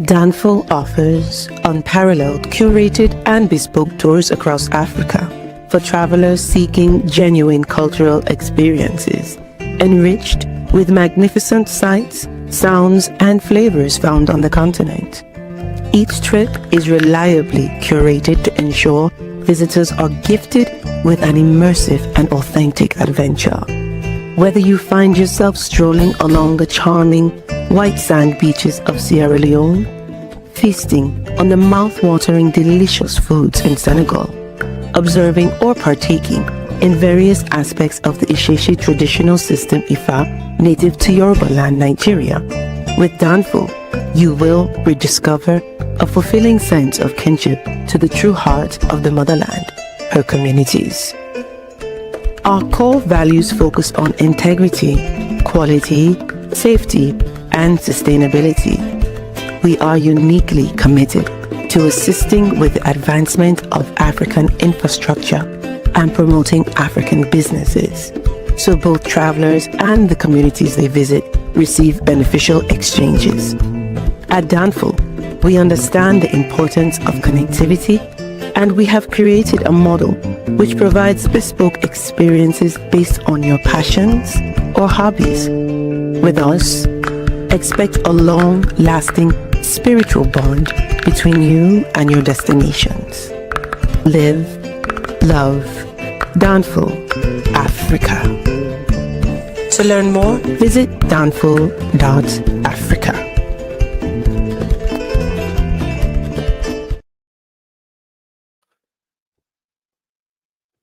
Danful offers unparalleled, curated, and bespoke tours across Africa for travelers seeking genuine cultural experiences, enriched with magnificent sights, sounds, and flavors found on the continent. Each trip is reliably curated to ensure visitors are gifted with an immersive and authentic adventure. Whether you find yourself strolling along the charming white sand beaches of Sierra Leone, feasting on the mouth-watering delicious foods in Senegal, observing or partaking in various aspects of the Isheshe traditional system Ifa native to Yoruba land, Nigeria, with Danful, you will rediscover a fulfilling sense of kinship to the true heart of the motherland, her communities. Our core values focus on integrity, quality, safety, and sustainability. We are uniquely committed to assisting with the advancement of African infrastructure and promoting African businesses, so both travelers and the communities they visit receive beneficial exchanges. At Danful, we understand the importance of connectivity, and we have created a model which provides bespoke experiences based on your passions or hobbies. With us, expect a long-lasting spiritual bond between you and your destinations. Live, love, Danful, Africa. To learn more, visit danful.africa.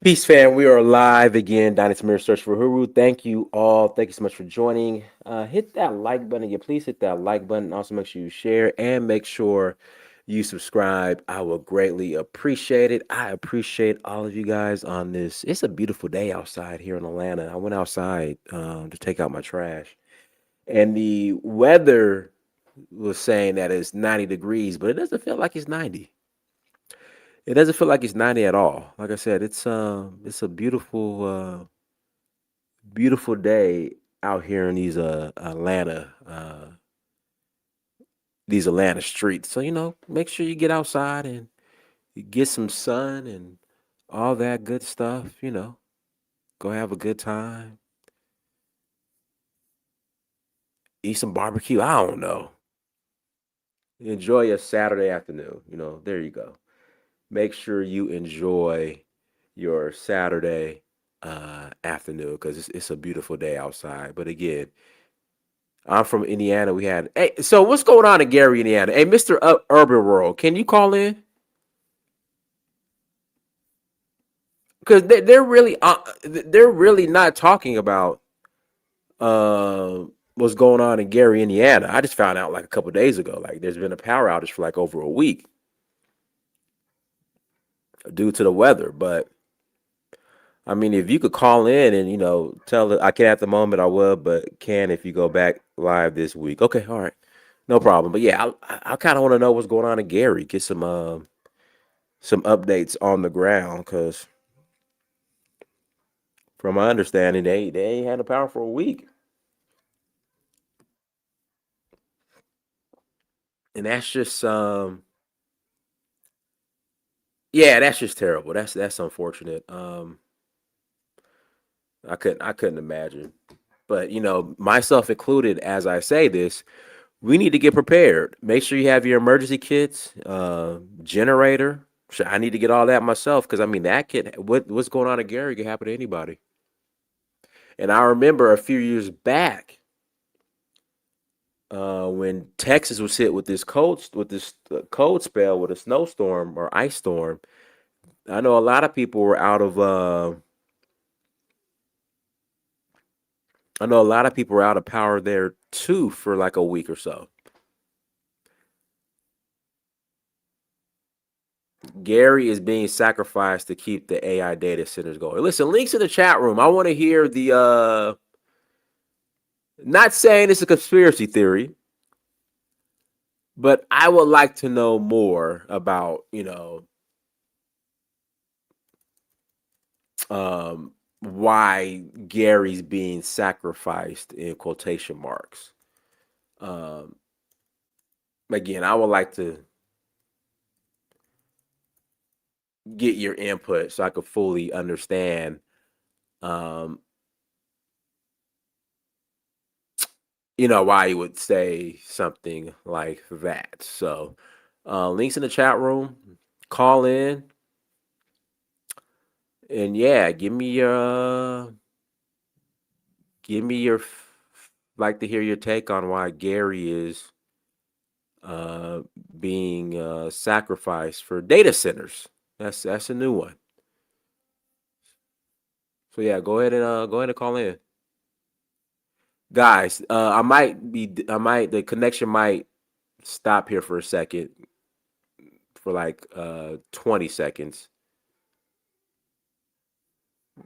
Peace, fam. We are live again. Dynasty Mirror Search for Huru. Thank you all. Thank you so much for joining. Hit that like button again. Please hit that like button. Also, make sure you share and make sure you subscribe. I will greatly appreciate it. I appreciate all of you guys on this. It's a beautiful day outside here in Atlanta. I went outside to take out my trash, and the weather was saying that it's 90 degrees, but it doesn't feel like it's 90. It doesn't feel like it's 90 at all. Like I said, it's a beautiful day out here in these Atlanta streets. So, make sure you get outside and you get some sun and all that good stuff, Go have a good time. Eat some barbecue. I don't know. Enjoy your Saturday afternoon. There you go. Make sure you enjoy your Saturday afternoon because it's a beautiful day outside. But again, I'm from Indiana. Hey, so what's going on in Gary, Indiana? Hey, Mr. Urban World, can you call in? Because they're really not talking about what's going on in Gary, Indiana. I just found out like a couple days ago. Like there's been a power outage for like over a week due to the weather. But I mean, if you could call in and tell it, I can't at the moment, I will, but can if you go back live this week. Okay, all right, no problem. But yeah, I kind of want to know what's going on in Gary. Get some updates on the ground because from my understanding, they ain't had the power for a week, and that's just yeah, that's just terrible. That's unfortunate. I couldn't imagine. But myself included, as I say this, we need to get prepared. Make sure you have your emergency kits, generator. I need to get all that myself because I mean what's going on in Gary could happen to anybody. And I remember a few years back when Texas was hit with this cold spell with a snowstorm or ice storm. I know a lot of people were out of power there too for like a week or so. Gary is being sacrificed to keep the AI data centers going. Listen, links in the chat room. I want to hear the not saying it's a conspiracy theory, but I would like to know more about, why Gary's being sacrificed in quotation marks. Um, again, I would like to get your input so I could fully understand, um, why you would say something like that. So, links in the chat room. Call in, and yeah, like to hear your take on why Gary is uh, being sacrificed for data centers. That's a new one. So yeah, go ahead and call in, guys. The connection might stop here for a second for like 20 seconds.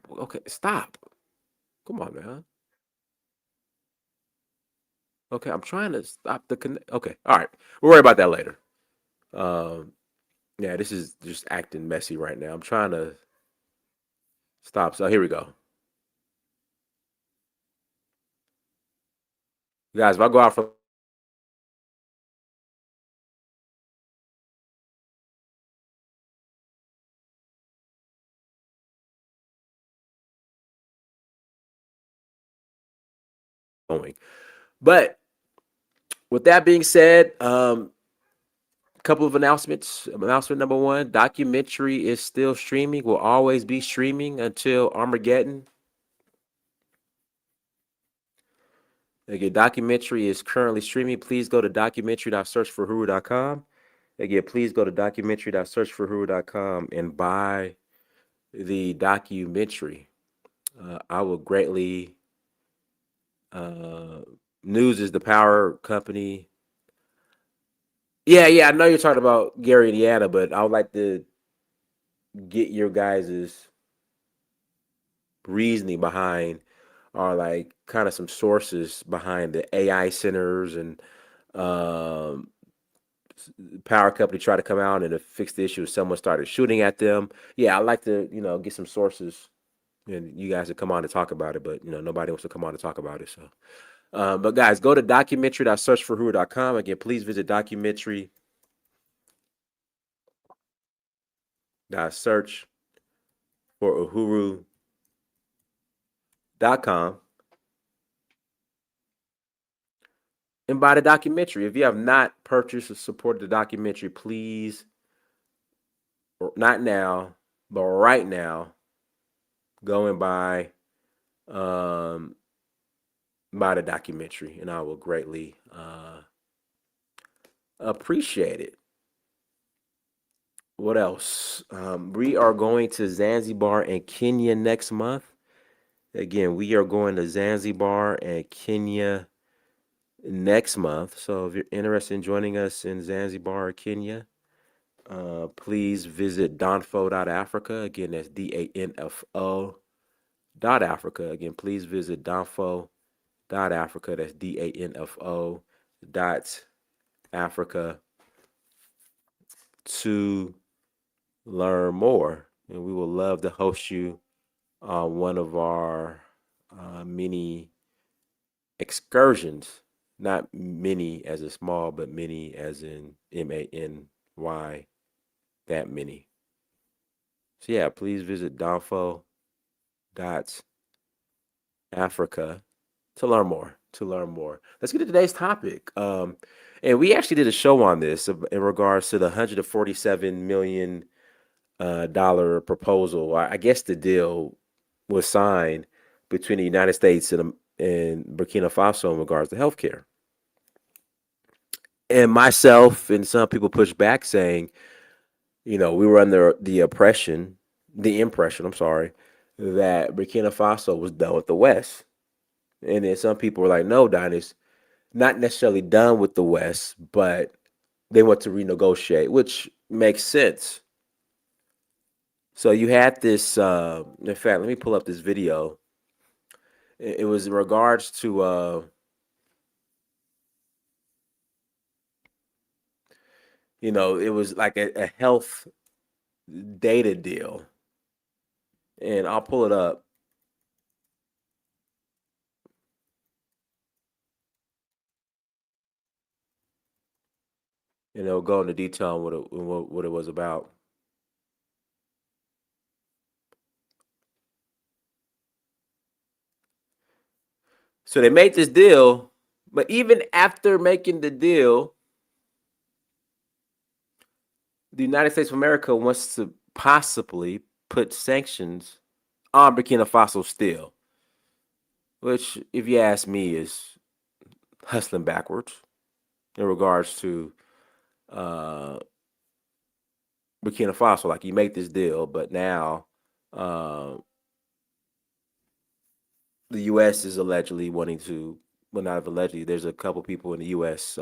Okay, stop. Come on, man. Okay, I'm trying to stop the connect. Okay, all right. We'll worry about that later. Um, yeah, this is just acting messy right now. I'm trying to stop. So here we go, guys. If I go out for going, but with that being said, couple of announcements. Announcement number one: documentary is still streaming. Will always be streaming until Armageddon. Again, documentary is currently streaming. Please go to documentary.searchforhuru.com. Again, please go to documentary.searchforhuru.com and buy the documentary. I will greatly. News is the power company. Yeah, I know you're talking about Gary, Indiana, but I would like to get your guys's reasoning behind, or like kind of some sources behind the AI centers and um, power company try to come out and to fix the issue. Someone started shooting at them. Yeah, I'd like to get some sources, and you guys to come on to talk about it, but nobody wants to come on to talk about it. So, but guys, go to documentary.searchforwho.com. Again, please visit documentary.searchforwho.com and buy the documentary. If you have not purchased or supported the documentary, please, not now, but right now, go and um, buy the documentary, and I will greatly appreciate it. What else? We are going to Zanzibar and Kenya next month. Again, we are going to Zanzibar and Kenya next month. So if you're interested in joining us in Zanzibar or Kenya, please visit donfo.africa. Again, that's DANFO dot Africa. Again, please visit donfo.africa. That's DANFO dot Africa to learn more. And we will love to host you on one of our mini excursions. Not many as a small, but many as in MANY, that many. So yeah, please visit donfo dot Africa to learn more. Let's get to today's topic. And we actually did a show on this in regards to the $147 million dollar proposal. I guess the deal was signed between the United States and Burkina Faso in regards to healthcare. And myself and some people pushed back, saying, we were under the impression, I'm sorry, that Burkina Faso was done with the West. And then some people were like, no, Don, it's not necessarily done with the West, but they want to renegotiate, which makes sense. So you had this, in fact, let me pull up this video. It was in regards to, it was like a health data deal. And I'll pull it up. and it'll go into detail on what it was about. So they made this deal, but even after making the deal, the United States of America wants to possibly put sanctions on Burkina Faso still, which, if you ask me, is hustling backwards in regards to Burkina Faso. Like, you make this deal, but now the U.S. is allegedly wanting to, well, not allegedly, there's a couple people in the U.S.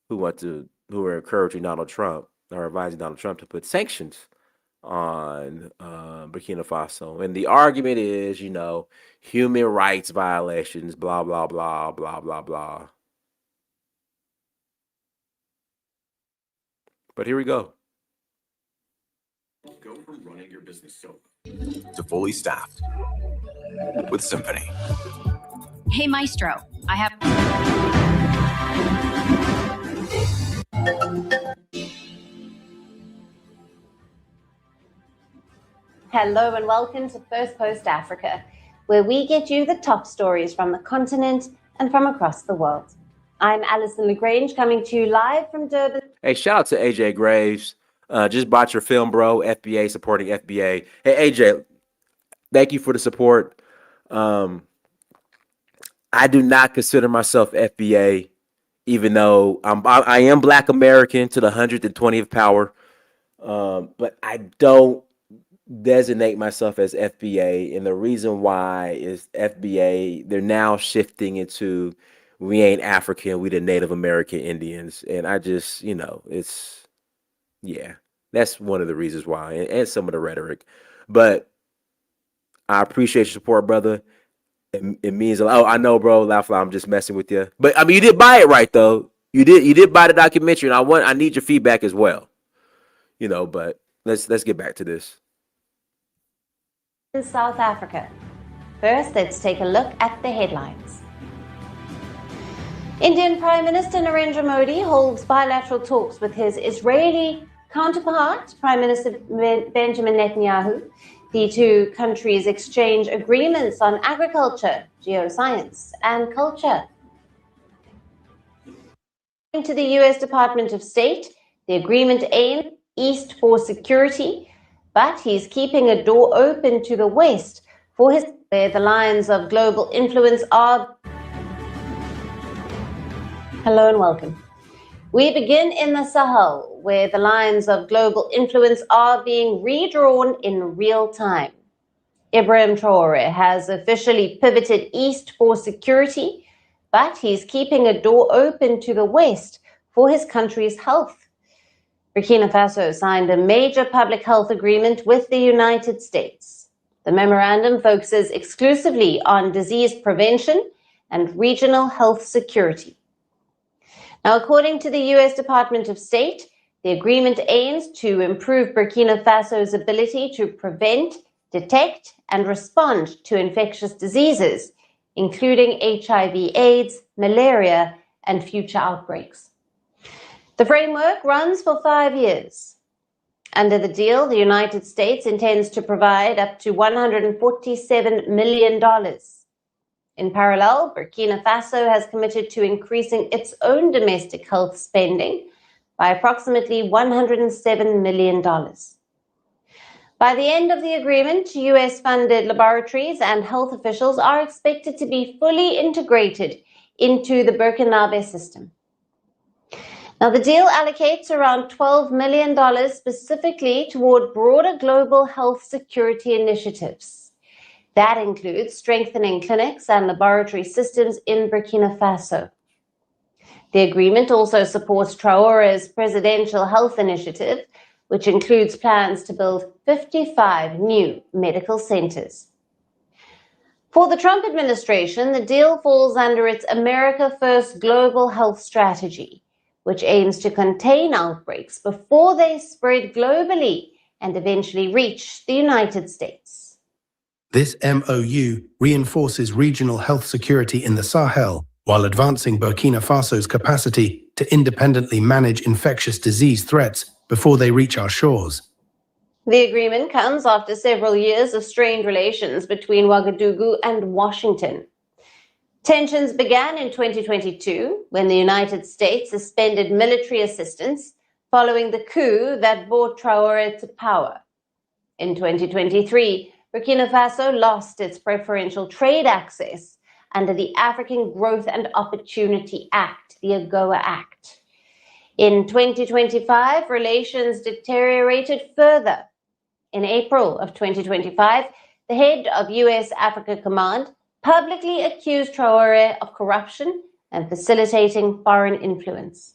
Who are encouraging Donald Trump or advising Donald Trump to put sanctions on Burkina Faso. And the argument is, human rights violations, blah, blah, blah, blah, blah, blah. But here we go. Go from running your business solo to fully staffed with Symphony. Hey, Maestro, I have... Hello and welcome to First Post Africa, where we get you the top stories from the continent and from across the world. I'm Alison LaGrange, coming to you live from Durban. Hey, shout out to AJ Graves. Just bought your film, bro. FBA supporting FBA. Hey, AJ, thank you for the support. I do not consider myself FBA, even though I am Black American to the 120th power. But I don't designate myself as FBA, and the reason why is FBA, they're now shifting into, we ain't African, we the Native American Indians, and I just, that's one of the reasons why, and some of the rhetoric. But I appreciate your support, brother. It means a lot. Oh, I know, bro, Lafla, I'm just messing with you, but I mean, you did buy it, right? Though you did buy the documentary, and I need your feedback as well. But let's get back to this. In South Africa. First, let's take a look at the headlines. Indian Prime Minister Narendra Modi holds bilateral talks with his Israeli counterpart, Prime Minister Benjamin Netanyahu. The two countries exchange agreements on agriculture, geoscience, and culture. According to the U.S. Department of State, the agreement aims east for security, but he's keeping a door open to the west for his, where the lines of global influence are. Hello and welcome. We begin in the Sahel, where the lines of global influence are being redrawn in real time. Ibrahim Traoré has officially pivoted east for security, but he's keeping a door open to the west for his country's health. Burkina Faso signed a major public health agreement with the United States. The memorandum focuses exclusively on disease prevention and regional health security. Now, according to the U.S. Department of State, the agreement aims to improve Burkina Faso's ability to prevent, detect, and respond to infectious diseases, including HIV/AIDS, malaria, and future outbreaks. The framework runs for 5 years. Under the deal, the United States intends to provide up to $147 million. In parallel, Burkina Faso has committed to increasing its own domestic health spending by approximately $107 million. By the end of the agreement, US-funded laboratories and health officials are expected to be fully integrated into the Burkinabe system. Now, the deal allocates around $12 million specifically toward broader global health security initiatives. That includes strengthening clinics and laboratory systems in Burkina Faso. The agreement also supports Traoré's presidential health initiative, which includes plans to build 55 new medical centers. For the Trump administration, the deal falls under its America First global health strategy, which aims to contain outbreaks before they spread globally and eventually reach the United States. This MOU reinforces regional health security in the Sahel while advancing Burkina Faso's capacity to independently manage infectious disease threats before they reach our shores. The agreement comes after several years of strained relations between Ouagadougou and Washington. Tensions began in 2022 when the United States suspended military assistance following the coup that brought Traoré to power. In 2023, Burkina Faso lost its preferential trade access under the African Growth and Opportunity Act, the AGOA Act. In 2025, relations deteriorated further. In April of 2025, the head of U.S. Africa Command publicly accused Traoré of corruption and facilitating foreign influence.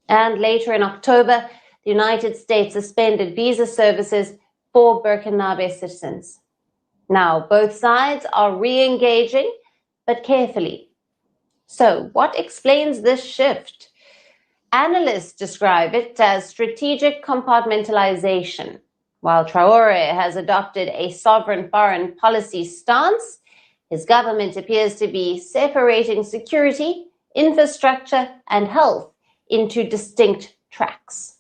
And later in October, the United States suspended visa services for Burkinabe citizens. Now, both sides are re-engaging, but carefully. So, what explains this shift? Analysts describe it as strategic compartmentalization. While Traoré has adopted a sovereign foreign policy stance, his government appears to be separating security, infrastructure, and health into distinct tracks.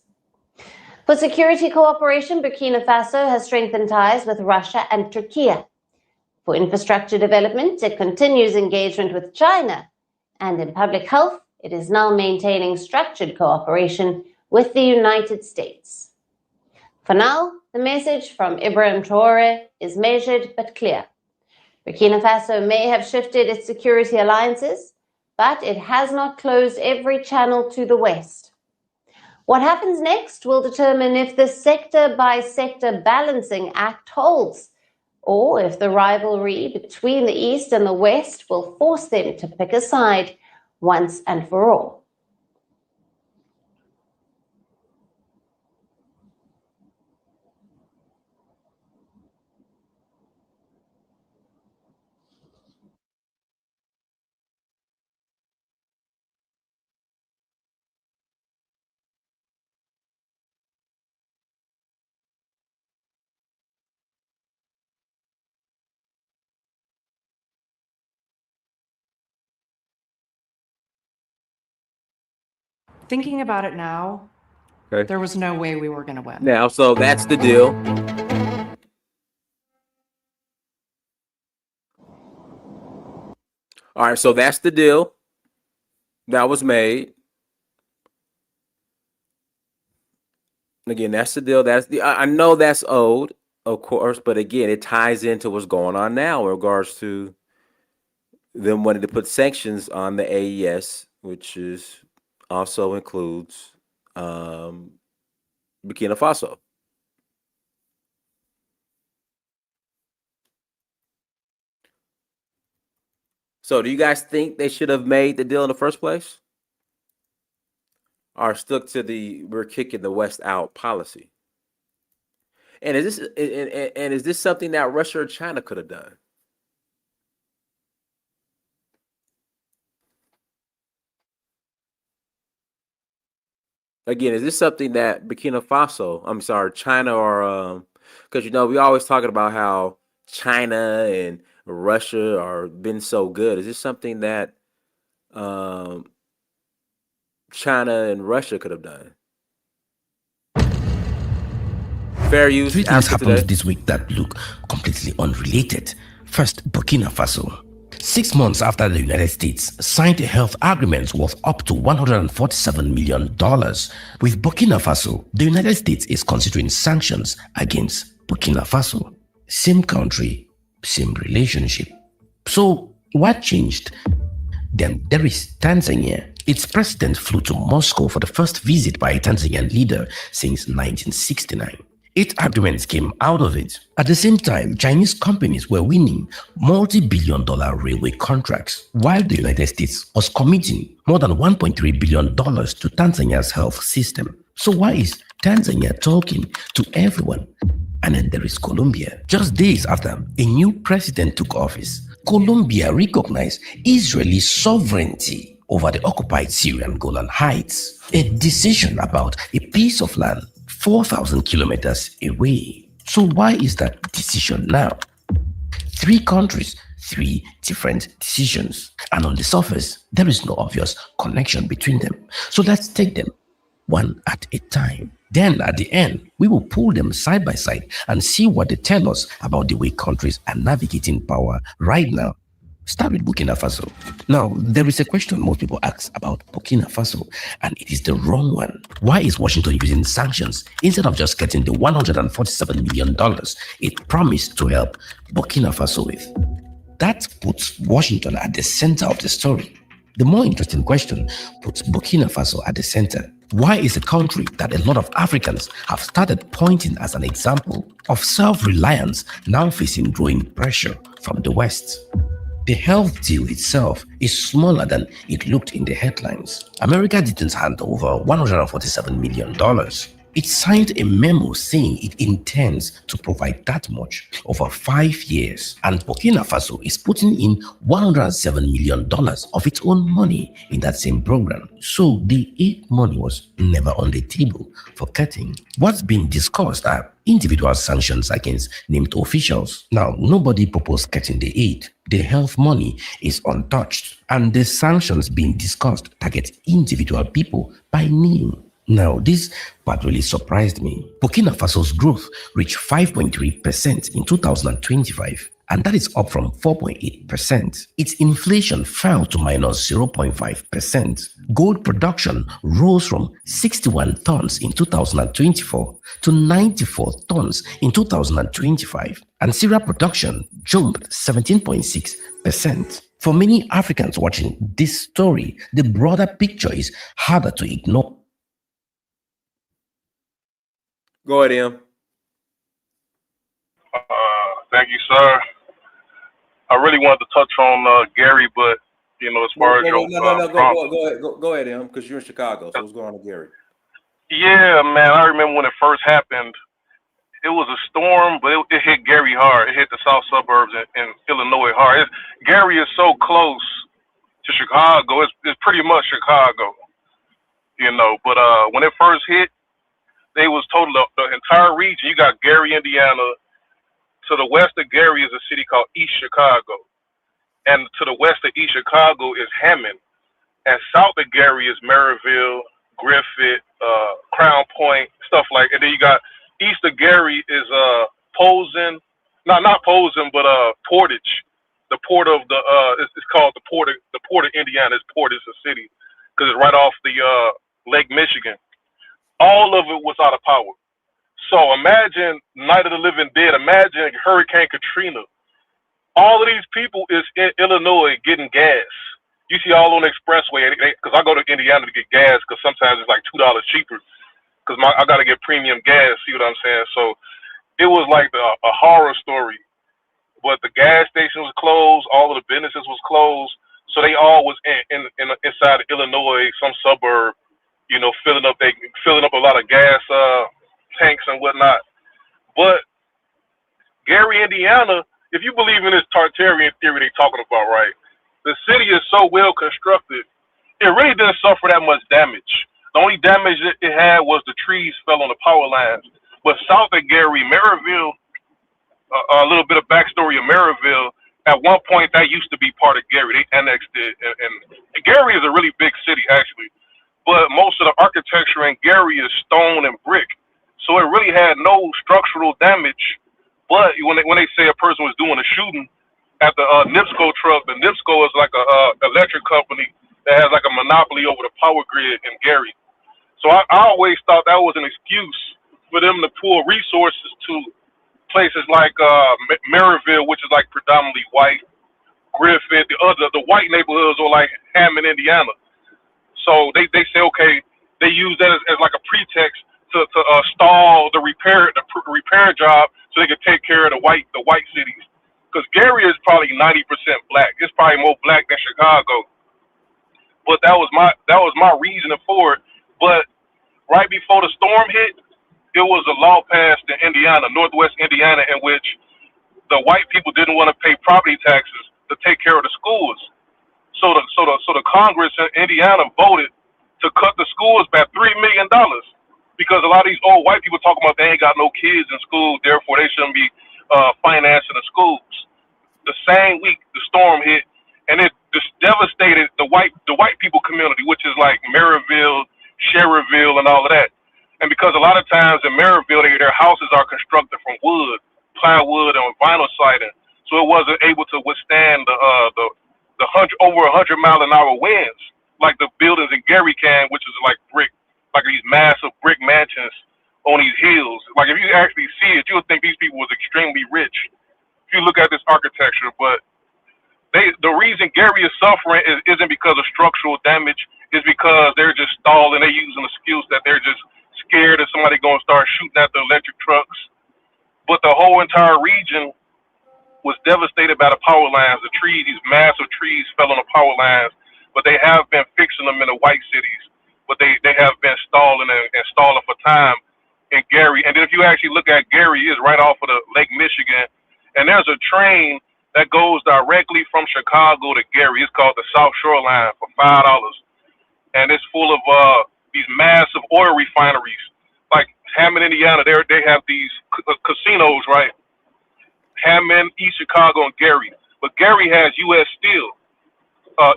For security cooperation, Burkina Faso has strengthened ties with Russia and Turkey. For infrastructure development, it continues engagement with China. And in public health, it is now maintaining structured cooperation with the United States. For now, the message from Ibrahim Traoré is measured but clear. Burkina Faso may have shifted its security alliances, but it has not closed every channel to the West. What happens next will determine if the sector-by-sector balancing act holds, or if the rivalry between the East and the West will force them to pick a side once and for all. Thinking about it now, Okay. there was no way we were going to win. Now, so that's the deal. All right, so that's the deal that was made. Again, that's the deal. I know that's old, of course, but again, it ties into what's going on now in regards to them wanting to put sanctions on the AES, which also includes Burkina Faso. So do you guys think they should have made the deal in the first place? Or stuck to the we're kicking the West out policy? And is this something that Russia or China could have done? Again, is this something that China or because we always talking about how China and Russia are been so good. Is this something that China and Russia could have done? Fair use. Three things happened this week that look completely unrelated. First, Burkina Faso. 6 months after the United States signed a health agreement worth up to $147 million with Burkina Faso, the United States is considering sanctions against Burkina Faso. Same country, same relationship. So what changed? Then there is Tanzania. Its president flew to Moscow for the first visit by a Tanzanian leader since 1969. 8 agreements came out of it. At the same time, Chinese companies were winning multi-billion-dollar railway contracts, while the United States was committing more than $1.3 billion to Tanzania's health system. So why is Tanzania talking to everyone? And then there is Colombia. Just days after a new president took office, Colombia recognized Israeli sovereignty over the occupied Syrian Golan Heights, a decision about a piece of land 4,000 kilometers away. So why is that decision now? 3 countries, three different decisions. And on the surface, there is no obvious connection between them. So let's take them one at a time. Then at the end, we will pull them side by side and see what they tell us about the way countries are navigating power right now. Start with Burkina Faso. Now, there is a question most people ask about Burkina Faso, and it is the wrong one. Why is Washington using sanctions instead of just getting the $147 million it promised to help Burkina Faso with? That puts Washington at the center of the story. The more interesting question puts Burkina Faso at the center. Why is a country that a lot of Africans have started pointing as an example of self-reliance now facing growing pressure from the West? The health deal itself is smaller than it looked in the headlines. America didn't hand over $147 million. It signed a memo saying it intends to provide that much over 5 years, and Burkina Faso is putting in $107 million of its own money in that same program. So the aid money was never on the table for cutting. What's being discussed are individual sanctions against named officials. Now, nobody proposed cutting the aid. The health money is untouched, and the sanctions being discussed target individual people by name. Now, this part really surprised me. Burkina Faso's growth reached 5.3% in 2025, and that is up from 4.8%. Its inflation fell to minus 0.5%. Gold production rose from 61 tons in 2024 to 94 tons in 2025, and cereal production jumped 17.6%. For many Africans watching this story, the broader picture is harder to ignore. Go ahead, Em. Thank you, sir. I really wanted to touch on Gary, but as far as your go ahead, Em, because you're in Chicago. So what's going on with Gary? Yeah, man, I remember when it first happened. It was a storm, but it hit Gary hard. It hit the south suburbs in Illinois hard. Gary is so close to Chicago. It's pretty much Chicago, But when it first hit, they was told the entire region. You got Gary, Indiana. To the west of Gary is a city called East Chicago. And to the west of East Chicago is Hammond. And south of Gary is Maryville, Griffith, Crown Point, stuff like that. And then you got east of Gary is Posen. Not Posen, but Portage. The port of it's called the port of Indiana. It's Port is a city because it's right off the Lake Michigan. All of it was out of power. So imagine Night of the Living Dead. Imagine Hurricane Katrina. All of these people is in Illinois getting gas. You see all on the expressway, because I go to Indiana to get gas because sometimes it's like $2 cheaper because I got to get premium gas, see what I'm saying? So it was like a horror story. But the gas station was closed. All of the businesses was closed. So they all was inside of Illinois, some suburb, filling up a lot of gas tanks and whatnot. But Gary, Indiana, if you believe in this Tartarian theory they talking about, right? The city is so well constructed, it really didn't suffer that much damage. The only damage it had was the trees fell on the power lines. But south of Gary, Maryville, a little bit of backstory of Maryville, at one point that used to be part of Gary. They annexed it. And Gary is a really big city, actually. But most of the architecture in Gary is stone and brick. So it really had no structural damage. But when they say a person was doing a shooting at the NIPSCO truck, the NIPSCO is like a electric company that has like a monopoly over the power grid in Gary. So I always thought that was an excuse for them to pull resources to places like Maryville, which is like predominantly white, Griffith, the white neighborhoods are like Hammond, Indiana. So they say, okay, they use that as like a pretext to stall the repair job so they can take care of the white cities. Because Gary is probably 90% black. It's probably more black than Chicago. But that was my reasoning for it. But right before the storm hit, it was a law passed in Indiana, Northwest Indiana, in which the white people didn't want to pay property taxes to take care of the schools. So the Congress in Indiana voted to cut the schools by $3 million because a lot of these old white people talking about they ain't got no kids in school, therefore they shouldn't be financing the schools. the same week the storm hit, and it just devastated the white people community, which is like Maryville, Sherrville, and all of that. And because a lot of times in Maryville, their houses are constructed from wood, plywood, and vinyl siding, so it wasn't able to withstand the over 100-mile-an-hour winds like the buildings in Gary can, which is like brick, like these massive brick mansions on these hills. Like if you actually see it, you would think these people was extremely rich if you look at this architecture. But the reason Gary is suffering isn't because of structural damage. It's because they're just stalling. They're using the excuse that they're just scared that somebody going to start shooting at the electric trucks. But the whole entire region was devastated by the power lines. The trees, these massive trees, fell on the power lines. But they have been fixing them in the white cities. But they have been stalling and stalling for time in Gary. And then if you actually look at Gary, it's right off of the Lake Michigan. And there's a train that goes directly from Chicago to Gary. It's called the South Shore Line for $5. And it's full of these massive oil refineries. Like Hammond, Indiana, they have these casinos, right? Hammond, East Chicago, and Gary. But Gary has U.S. Steel.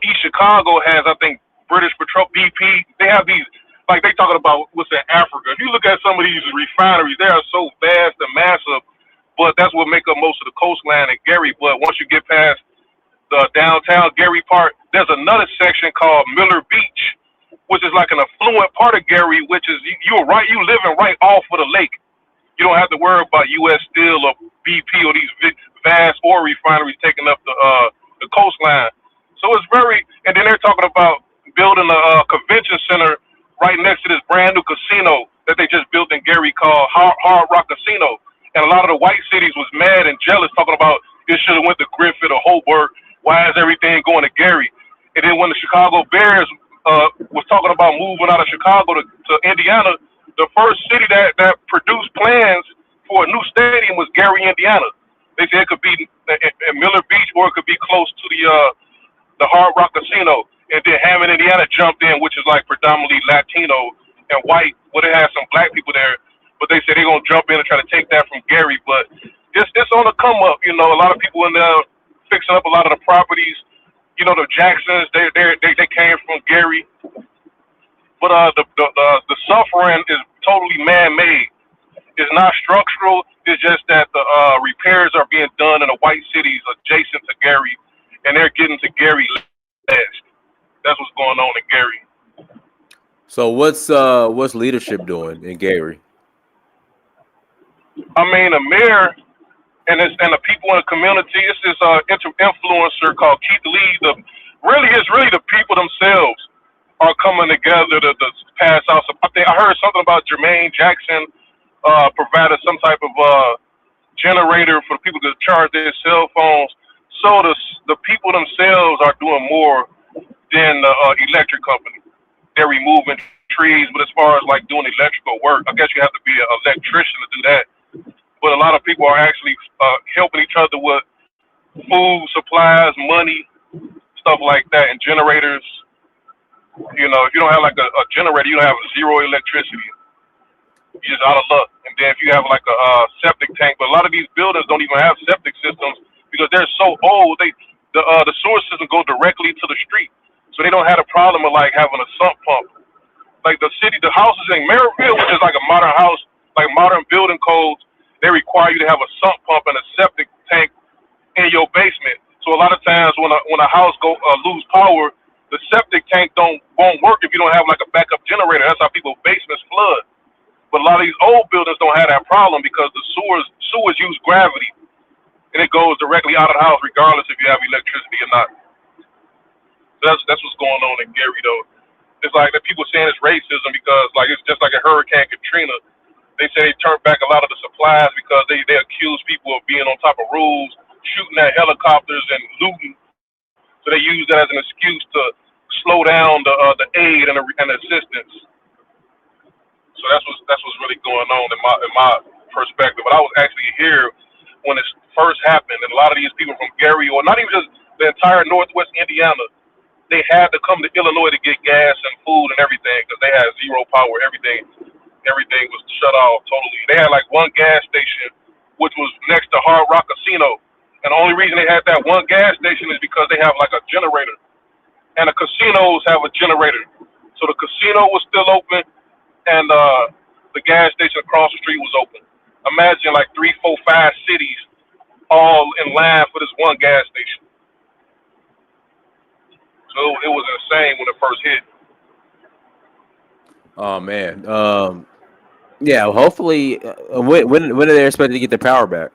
East Chicago has, I think, British Petroleum, BP. They have these, like they talking about what's in Africa. If you look at some of these refineries, they are so vast and massive, but that's what make up most of the coastline in Gary. But once you get past the downtown Gary part, there's another section called Miller Beach, which is like an affluent part of Gary, which is you living right off of the lake. You don't have to worry about U.S. Steel or BP or these vast oil refineries taking up the coastline. So it's and then they're talking about building a convention center right next to this brand new casino that they just built in Gary called Hard Rock Casino. And a lot of the white cities was mad and jealous, talking about it should have went to Griffith or Hobart. Why is everything going to Gary? And then when the Chicago Bears was talking about moving out of Chicago to Indiana, the first city that produced plans for a new stadium was Gary, Indiana. They said it could be in Miller Beach or it could be close to the Hard Rock Casino. And then Hammond, Indiana jumped in, which is like predominantly Latino and white. Well, they had some black people there, but they said they're going to jump in and try to take that from Gary. But it's on the come up. You know, a lot of people in there fixing up a lot of the properties. You know, the Jacksons, they came from Gary. But the suffering is totally man-made. It's not structural. It's just that the repairs are being done in the white cities adjacent to Gary, and they're getting to Gary last. That's what's going on in Gary. So what's leadership doing in Gary? I mean, the mayor and the people in the community. It's this influencer called Keith Lee. It's really the people themselves are coming together to pass out some. I heard something about Jermaine Jackson provided some type of generator for people to charge their cell phones. So the people themselves are doing more than the electric company. They're removing trees, but as far as like doing electrical work, I guess you have to be an electrician to do that. But a lot of people are actually helping each other with food, supplies, money, stuff like that, and generators. You know, if you don't have like a generator, you don't have zero electricity. You're just out of luck. And then if you have like a septic tank, but a lot of these buildings don't even have septic systems because they're so old. The sewer system go directly to the street, so they don't have a problem of like having a sump pump. Like the houses in Maryville, which is like a modern house, like modern building codes, they require you to have a sump pump and a septic tank in your basement. So a lot of times when a house lose power, the septic tank won't work if you don't have like a backup generator. That's how people's basements flood. But a lot of these old buildings don't have that problem because the sewers use gravity, and it goes directly out of the house regardless if you have electricity or not. So that's what's going on in Gary though. It's like the people saying it's racism because like it's just like a Hurricane Katrina. They say they turned back a lot of the supplies because they accuse people of being on top of rules, shooting at helicopters and looting. So they use that as an excuse to slow down the aid and the assistance. So that's what's really going on in my perspective. But I was actually here when it first happened, and a lot of these people from Gary, or not even just the entire Northwest Indiana, they had to come to Illinois to get gas and food and everything because they had zero power. Everything was shut off totally. They had like one gas station, which was next to Hard Rock Casino, And the only reason they had that one gas station is because they have like a generator. And the casinos have a generator. So the casino was still open, and the gas station across the street was open. Imagine like 3, 4, 5 cities all in line for this one gas station. So it was insane when it first hit. Oh man. Yeah. Hopefully, when are they expected to get the power back?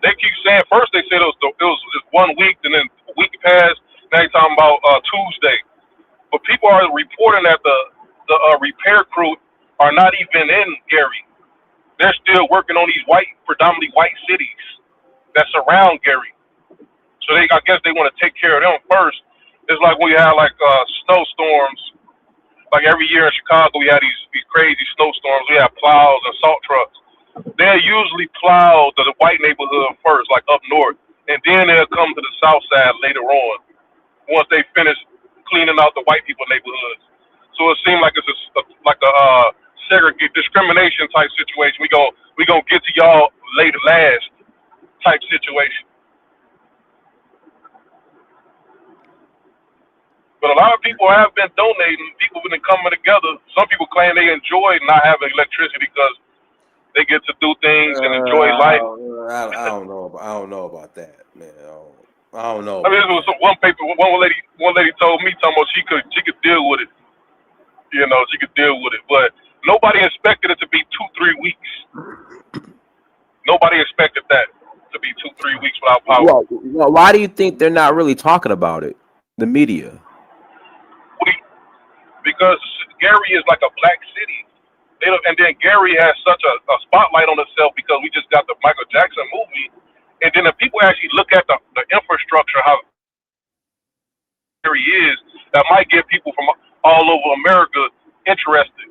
They keep saying first they said it was just 1 week, and then a week passed. Now they talking about Tuesday. But people are reporting that the repair crew are not even in Gary. They're still working on these predominantly white cities that surround Gary. So I guess they want to take care of them first. It's like when you have like snowstorms. Like every year in Chicago, we have these crazy snowstorms. We have plows and salt trucks. They usually plow the white neighborhood first, like up north, and then they'll come to the south side later on once they finish cleaning out the white people neighborhoods. So it seems like it's like a segregate discrimination type situation. We gonna get to y'all later last type situation. But a lot of people have been donating. People have been coming together. Some people claim they enjoy not having electricity because they get to do things and enjoy life. I don't know about that, man. I don't know. I mean, it was one lady told me, she could deal with it. You know, she could deal with it. But nobody expected it to be 2-3 weeks. Nobody expected that to be 2-3 weeks without power. Well, why do you think they're not really talking about it? The media. Because Gary is like a black city. And then Gary has such a spotlight on itself because we just got the Michael Jackson movie. And then if people actually look at the infrastructure, how Gary is, that might get people from all over America interested.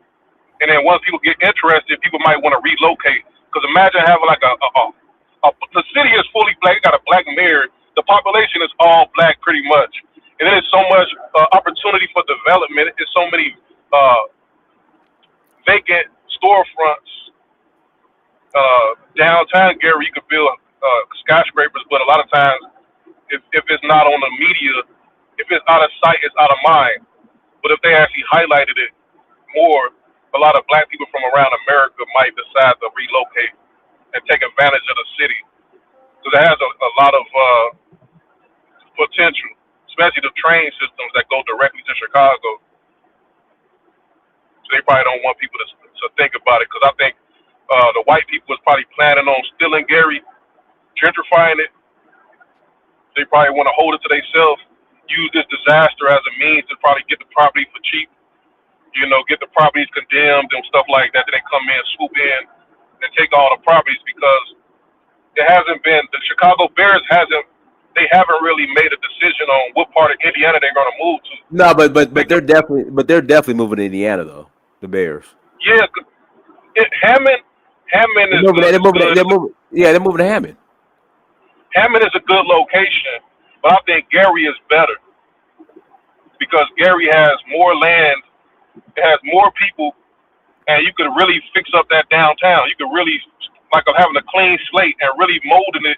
And then once people get interested, people might want to relocate. Because imagine having like the city is fully black. It got a black mayor. The population is all black pretty much. And there's so much opportunity for development. There's so many vacant storefronts downtown Gary. You could build skyscrapers, but a lot of times, if it's not on the media, if it's out of sight, it's out of mind. But if they actually highlighted it more, a lot of black people from around America might decide to relocate and take advantage of the city because it has a lot of potential, especially the train systems that go directly to Chicago. So they probably don't want people to think about it because I think the white people was probably planning on stealing Gary, gentrifying it. They probably want to hold it to themselves, use this disaster as a means to probably get the property for cheap, you know, get the properties condemned and stuff like that. Then they come in, swoop in, and take all the properties because it hasn't been, the Chicago Bears they haven't really made a decision on what part of Indiana they're going to move to. No, but they're definitely moving to Indiana though. The Bears. Yeah, Hammond is they're moving to Hammond. Hammond is a good location, but I think Gary is better because Gary has more land, it has more people, and you could really fix up that downtown. You could really, like having a clean slate and really molding it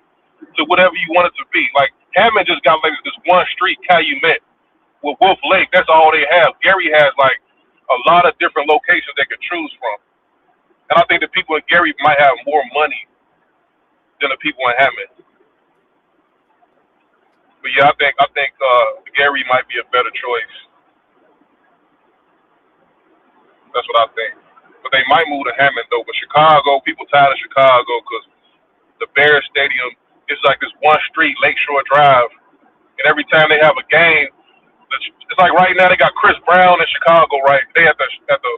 to whatever you want it to be. Like Hammond just got like this one street, Calumet, with Wolf Lake. That's all they have. Gary has like a lot of different locations they could choose from. And I think the people in Gary might have more money than the people in Hammond. But yeah, I think Gary might be a better choice. That's what I think. But they might move to Hammond though. But Chicago, people tired of Chicago because the Bears Stadium is like this one street, Lakeshore Drive, and every time they have a game, it's like right now they got Chris Brown in Chicago, right? They at the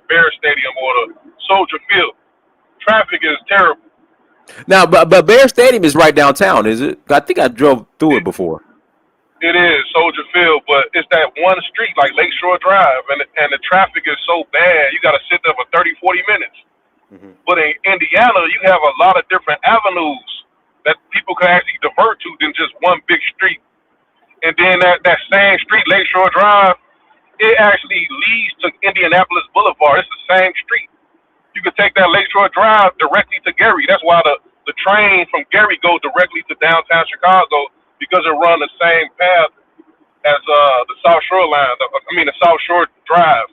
Bears Stadium or the Soldier Field. Traffic is terrible. Now, but Bear Stadium is right downtown, is it? I think I drove through it before. It is Soldier Field, but it's that one street like Lakeshore Drive, and the traffic is so bad you got to sit there for 30, 40 minutes. Mm-hmm. But in Indiana, you have a lot of different avenues that people can actually divert to than just one big street. And then that same street, Lakeshore Drive, it actually leads to Indianapolis Boulevard. It's the same street. You could take that Lakeshore Drive directly to Gary. That's why the the train from Gary goes directly to downtown Chicago because it runs the same path as the South Shore line. The South Shore Drive.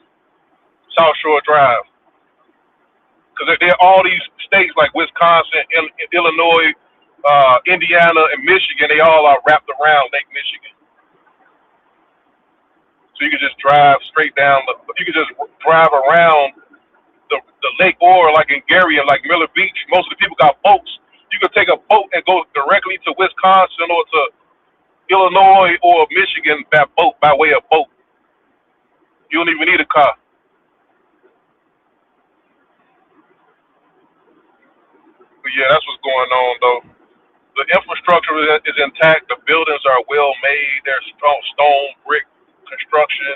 Because there are all these states like Wisconsin, Illinois, Indiana, and Michigan. They all are wrapped around Lake Michigan. So you can just drive straight down. You can just drive around the lake, or like in Gary and like Miller Beach. Most of the people got boats. You can take a boat and go directly to Wisconsin or to Illinois or Michigan by way of boat. You don't even need a car. But yeah, that's what's going on though. The infrastructure is intact. The buildings are well made. They're strong stone brick construction.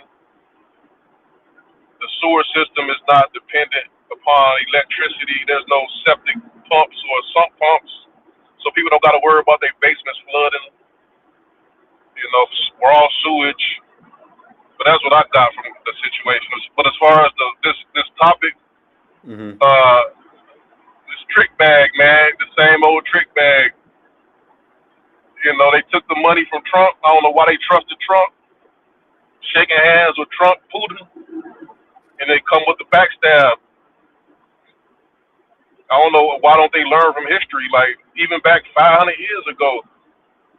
The sewer system is not dependent upon electricity. There's no septic pumps or sump pumps, so people don't got to worry about their basements flooding. You know, raw sewage. But that's what I got from the situation. But as far as this topic, this trick bag, man, the same old trick bag. You know, they took the money from Trump. I don't know why they trusted Trump. Shaking hands with Trump, Putin, and they come with the backstab. I don't know, why don't they learn from history? Like, even back 500 years ago,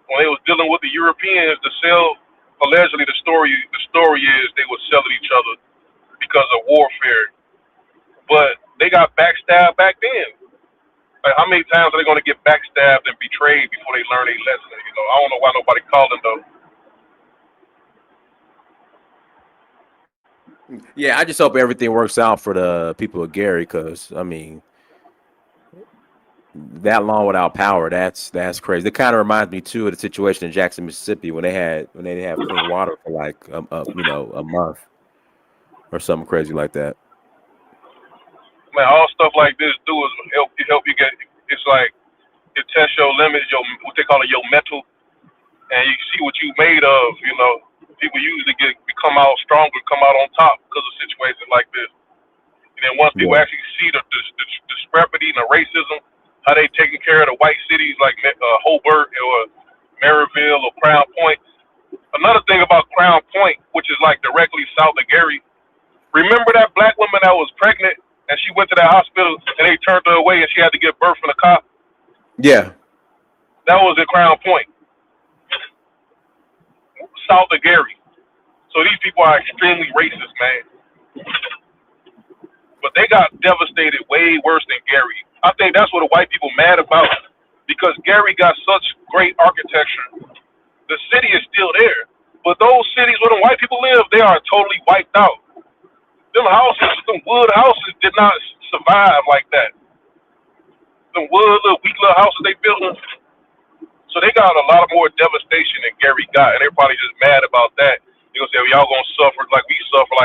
when they was dealing with the Europeans to sell, allegedly the story is they were selling each other because of warfare. But they got backstabbed back then. Like, how many times are they going to get backstabbed and betrayed before they learn a lesson? You know, I don't know why nobody calling though. Yeah, I just hope everything works out for the people of Gary, because I mean, that long without power, that's crazy. It kind of reminds me too of the situation in Jackson, Mississippi, when they didn't have clean water for like a month or something crazy like that. Man, all stuff like this do is help you get. It's like it tests your limits, what they call it, your mental, and you see what you made of. You know, people usually become out stronger, come out on top because of situations like this. And then once people actually see the disparity and the racism, how they taking care of the white cities like Hobart or Maryville or Crown Point. Another thing about Crown Point, which is like directly south of Gary, remember that black woman that was pregnant and she went to that hospital and they turned her away and she had to give birth in a car? Yeah. That was in Crown Point, south of Gary. So these people are extremely racist, man. But they got devastated way worse than Gary. I think that's what the white people mad about, because Gary got such great architecture. The city is still there, but those cities where the white people live, they are totally wiped out. Them wood houses did not survive like that. Them weak little houses they built. So they got a lot of more devastation than Gary got, and they're probably just mad about that. They're gonna say, well, y'all gonna suffer like we suffer,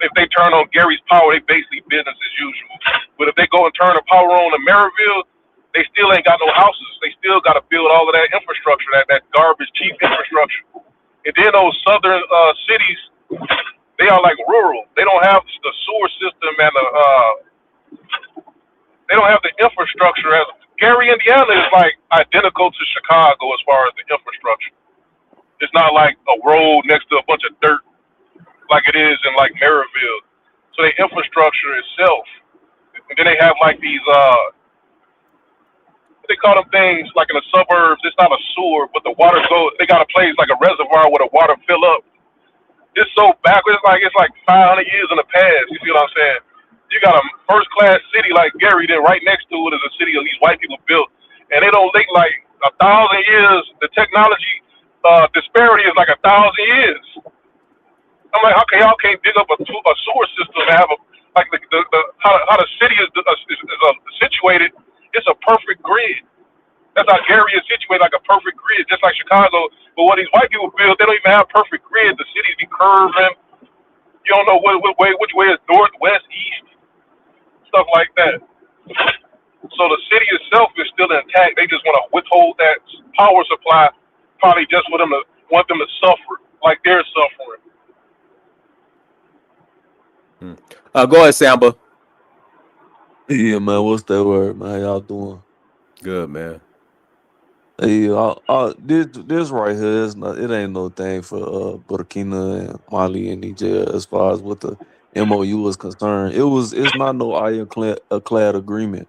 if they turn on Gary's power, they basically business as usual. But if they go and turn the power on in Maryville, they still ain't got no houses. They still got to build all of that infrastructure, that garbage, cheap infrastructure. And then those southern cities, they are like rural. They don't have the sewer system and they don't have the infrastructure. As Gary, Indiana is like identical to Chicago as far as the infrastructure. It's not like a road next to a bunch of dirt like it is in like Maryville. So the infrastructure itself. And then they have like these what they call them things like in the suburbs. It's not a sewer, but the water goes. They got a place like a reservoir where the water fill up. It's so backwards. It's like 500 years in the past. You see what I'm saying? You got a first class city like Gary, then right next to it is a city of these white people built, and they don't think like 1,000 years. The technology disparity is like 1,000 years. I'm like, okay, y'all can't dig up a sewer system and have how the city is situated. It's a perfect grid. That's how Gary is situated, like a perfect grid, just like Chicago. But what these white people build, they don't even have perfect grid. The cities be curving. You don't know which way is north, west, east, stuff like that. So the city itself is still intact. They just want to withhold that power supply, probably just for them to want them to suffer like they're suffering. Go ahead, Samba. Yeah, man, what's that word, man? How y'all doing? Good, man. Hey, this right here is not. It ain't no thing for Burkina and Mali and Niger as far as what the MOU is concerned. It's not no ironclad agreement.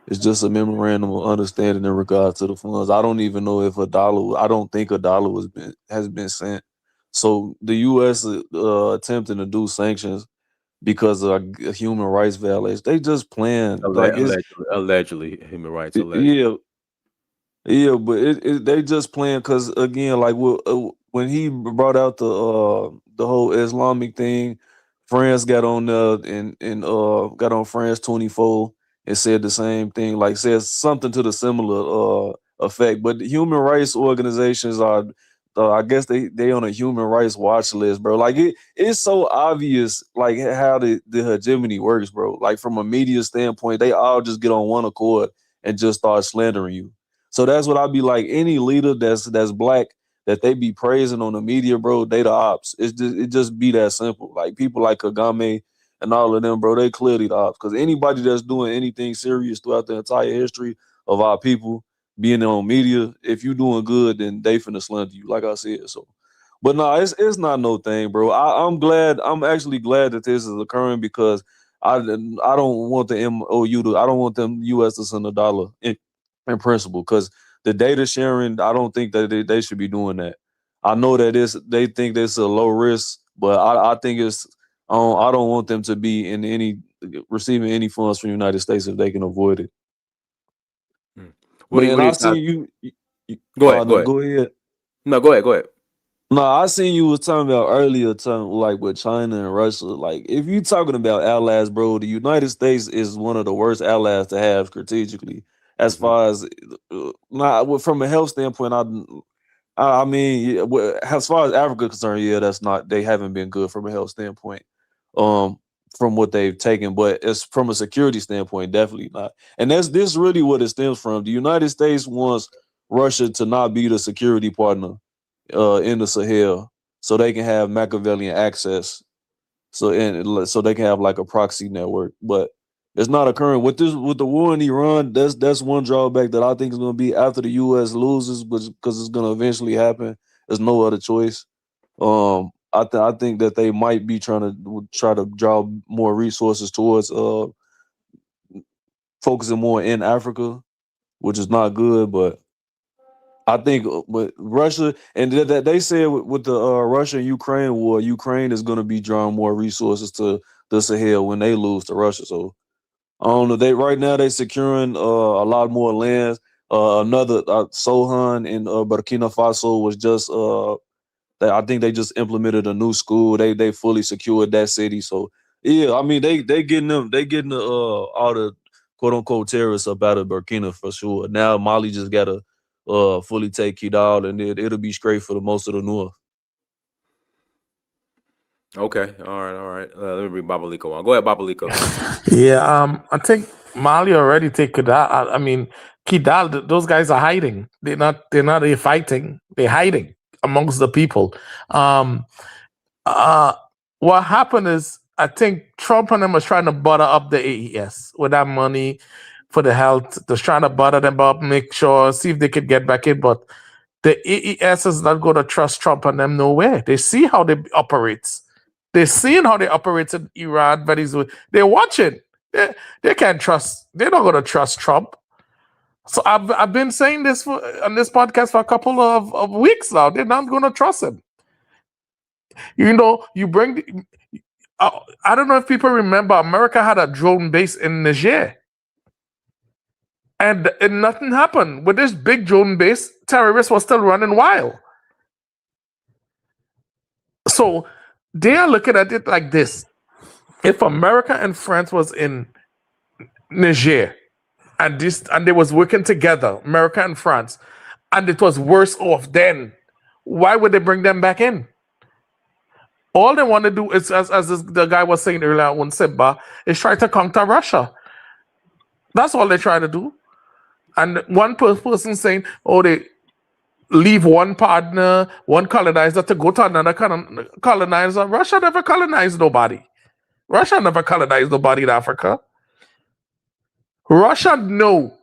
It's just a memorandum of understanding in regards to the funds. I don't even know if a dollar. I don't think a dollar has been sent. So the U.S. Attempting to do sanctions because of human rights violations. They just playing like it's Allegedly, human rights allegedly. yeah. Yeah, but they just playing because again, like when he brought out the whole Islamic thing, France got on and got on France 24 and said the same thing, like says something to the similar effect. But the human rights organizations are, I guess they on a human rights watch list, bro. Like it's so obvious, like how the hegemony works, bro. Like from a media standpoint, they all just get on one accord and just start slandering you. So that's what I'd be like. Any leader that's black that they be praising on the media, bro, they the ops. It just be that simple. Like people like Kagame and all of them, bro, they clearly the ops. Because anybody that's doing anything serious throughout the entire history of our people being on media, if you doing good, then they finna slander you, like I said. So, but no, it's not no thing, bro. I'm glad. I'm actually glad that this is occurring because I don't want the MOU to. I don't want them U.S. to send a dollar in principle, because the data sharing, I don't think that they should be doing that. I know that they think this is a low risk, but I think it's I don't want them to be in any receiving any funds from the United States if they can avoid it. What do Man, you I think? seen you. Go ahead. Go No, ahead. go ahead. No, go ahead. Go ahead. No, I seen you was talking about earlier, talking like with China and Russia. Like, if you talking about allies, bro, the United States is one of the worst allies to have strategically. As Mhm. far as from a health standpoint, I mean, yeah, as far as Africa is concerned, yeah, that's not. They haven't been good from a health standpoint, from what they've taken. But it's from a security standpoint, definitely not. And that's this really what it stems from. The United States wants Russia to not be the security partner in the Sahel, so they can have Machiavellian access. So they can have like a proxy network, but it's not occurring with the war in Iran. That's one drawback that I think is going to be after the U.S. loses, but because it's going to eventually happen. There's no other choice. I think that they might be trying to draw more resources towards focusing more in Africa, which is not good, but I think with Russia and that they said with the Russia and Ukraine war, Ukraine is going to be drawing more resources to the Sahel when they lose to Russia. So I don't know. They right now they securing a lot more lands. Another Sohan in Burkina Faso was just I think they just implemented a new school. They fully secured that city. So yeah, I mean they getting all the quote unquote terrorists up out of Burkina for sure. Now Mali just gotta fully take Kidal, and it'll be straight for the most of the north. Okay. All right. Let me bring Babaliko on. Go ahead, Babaliko. Yeah, I think Mali already take Kidal. I mean, Kidal. Those guys are hiding. They're not fighting. They're hiding amongst the people. Um, what happened is, I think Trump and them was trying to butter up the AES with that money for the health. They're trying to butter them up, make sure, see if they could get back in. But the AES is not going to trust Trump and them nowhere. They see how they operate. They're seeing how they operate in Iran, Venezuela. They're watching. They can't trust. They're not going to trust Trump. So I've been saying this on this podcast for a couple of weeks now. They're not going to trust him. You know, you bring. I don't know if people remember, America had a drone base in Niger. And nothing happened. With this big drone base, terrorists were still running wild. So they are looking at it like this. If America and France was in Niger and they was working together, America and France, and it was worse off, then why would they bring them back in? All they want to do is, as the guy was saying earlier on Simba, is try to counter Russia. That's all they try to do. And one person saying, oh, they leave one partner, one colonizer to go to another colonizer. Russia never colonized nobody. Russia never colonized nobody in Africa. Russia know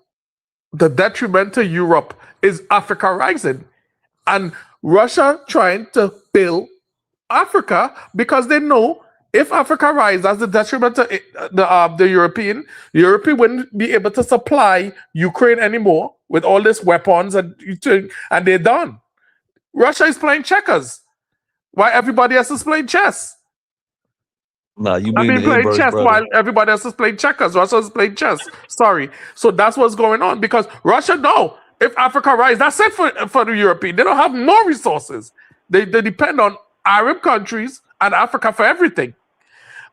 the detriment to Europe is Africa rising, and Russia trying to build Africa because they know if Africa rises, that's the detriment to the European. Europe wouldn't be able to supply Ukraine anymore with all these weapons, and they're done. Russia is playing checkers, while everybody else is playing chess. Nah, you I mean mean, the playing inverse, chess brother. while everybody else is playing checkers. Russia is playing chess. Sorry. So that's what's going on because Russia know if Africa rises, that's it for the European. They don't have no resources. They depend on Arab countries and Africa for everything.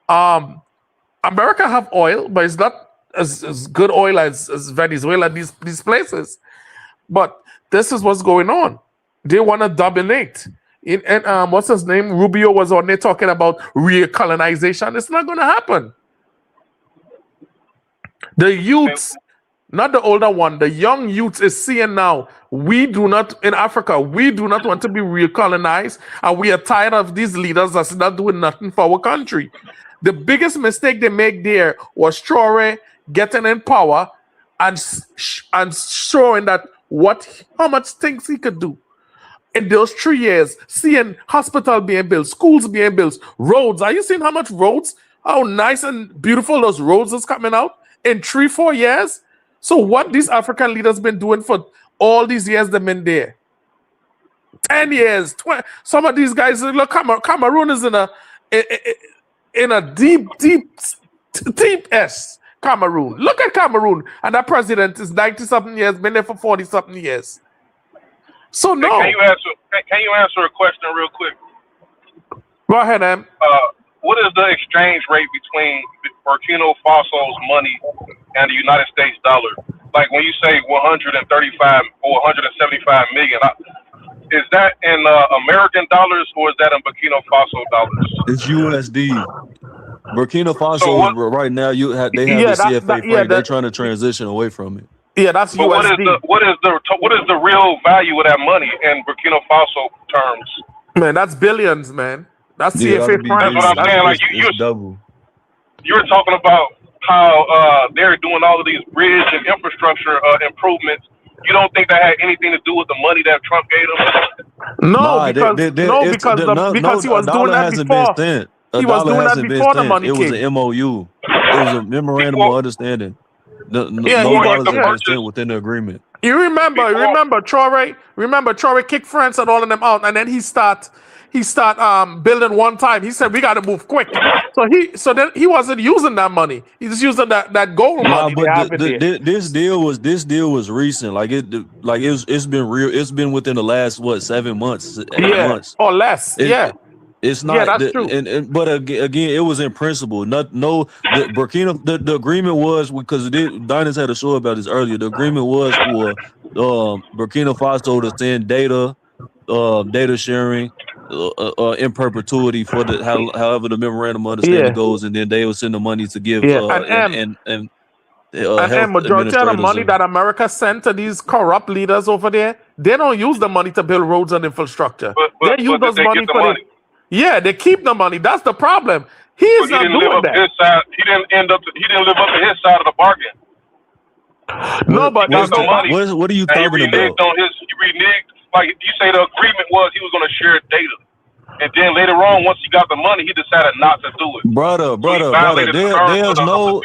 America have oil, but it's not as good oil as Venezuela, these places. But this is what's going on. They want to dominate. And what's his name? Rubio was on there talking about recolonization. It's not going to happen. The youths, not the older one, the young youths is seeing now, we do not, in Africa, we do not want to be recolonized, and we are tired of these leaders that's not doing nothing for our country. The biggest mistake they make there was Traoré getting in power and showing that how much things he could do. In those 3 years, seeing hospital being built, schools being built, roads. Are you seeing how much roads, how nice and beautiful those roads is coming out in 3-4 years? So what these African leaders been doing for all these years they've been there? 10 years, 20. Some of these guys, look, Cameroon is in a deep S. Cameroon. Look at Cameroon. And that president is 90-something years, been there for 40-something years. So no. Can you answer a question real quick? Go ahead, Em. What is the exchange rate between Burkina Faso's money and the United States dollar? Like when you say 135 or 175 million, is that in American dollars or is that in Burkina Faso dollars? It's USD. Burkina Faso So right now they have the CFA franc. They're trying to transition away from it. Yeah, that's but USD. What is the real value of that money in Burkina Faso terms? Man, that's billions, man. That's CFA franc. That's what I'm saying. Like it's double. You're talking about how they're doing all of these bridge and infrastructure improvements. You don't think that had anything to do with the money that Trump gave them? No, because he was doing that before. He was doing that before the money came. It was an MOU. It was a memorandum of understanding. No dollars have been spent within the agreement. You remember Traoré? Remember Traoré kicked France and all of them out, and then he start building one time. He said we got to move quick. So then he wasn't using that money. He was using that gold money. But this deal was recent. It's been real. It's been within the last 7 months, 8 months or less. It's not. That's true. But again, it was in principle. Burkina. The agreement was because Dinus had a show about this earlier. The agreement was for Burkina Faso to send data sharing in perpetuity for however the memorandum of understanding goes, and then they will send the money to give and majority of the money that America sent to these corrupt leaders over there, they don't use the money to build roads and infrastructure. They use those money for they keep the money. That's the problem. He is not doing that. He didn't live up to his side of the bargain. No, but what are you talking about? He reneged. Like you say, the agreement was he was going to share data, and then later on, once he got the money, he decided not to do it. Brother.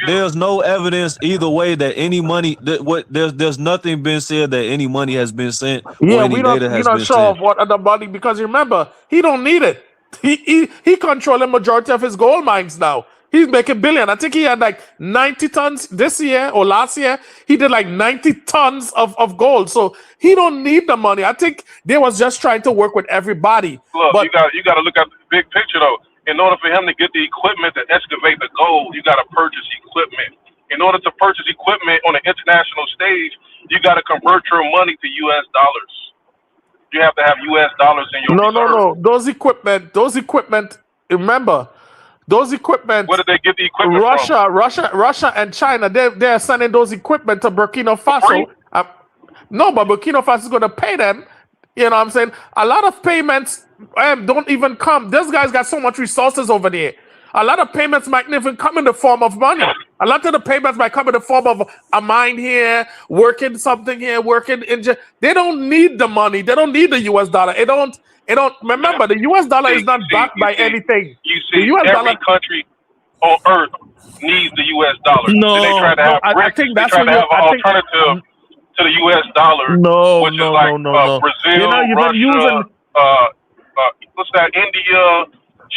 There's no evidence either way that any money. There's nothing been said that any money has been sent. Yeah, we don't show off what other money because remember he don't need it. He controlling majority of his gold mines now. He's making billion. I think he had like 90 tons this year or last year. He did like 90 tons of gold. So he don't need the money. I think they was just trying to work with everybody. Look, you got to look at the big picture though. In order for him to get the equipment to excavate the gold, you got to purchase equipment. In order to purchase equipment on an international stage, you got to convert your money to U.S. dollars. You have to have U.S. dollars in your reserve. No. Those equipment. Remember. Those equipment. Where did they get the equipment from? Russia, and China. They're sending those equipment to Burkina Faso. No, but Burkina Faso is going to pay them. You know what I'm saying? A lot of payments don't even come. Those guys got so much resources over there. A lot of payments might not even come in the form of money. A lot of the payments might come in the form of a mine here, working something here, working in. They don't need the money. They don't need the U.S. dollar. It don't. Remember, the U.S. dollar is not backed by anything. You The see, U.S. every dollar. country on earth needs the U.S. dollar. No, then they try to no, have I think that's they try what to have an alternative to the U.S. dollar, No, which is no, like no. Brazil, You're not even Russia, using. what's that? India,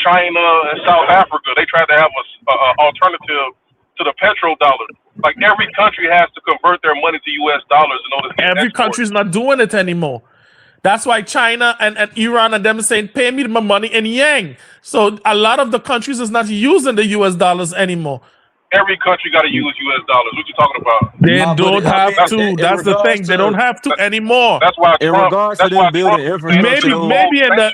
China, and South Africa. They tried to have a alternative to the petrodollar. Like every country has to convert their money to U.S. dollars in order to get Every country's not doing it anymore. That's why China and Iran and them saying, pay me my money in yang. So a lot of the countries is not using the US dollars anymore. Every country got to use U.S. dollars. What you talking about? They don't have to. That's the thing. They don't have to anymore. That's why in Trump, regards that's to why them building Trump infrastructure,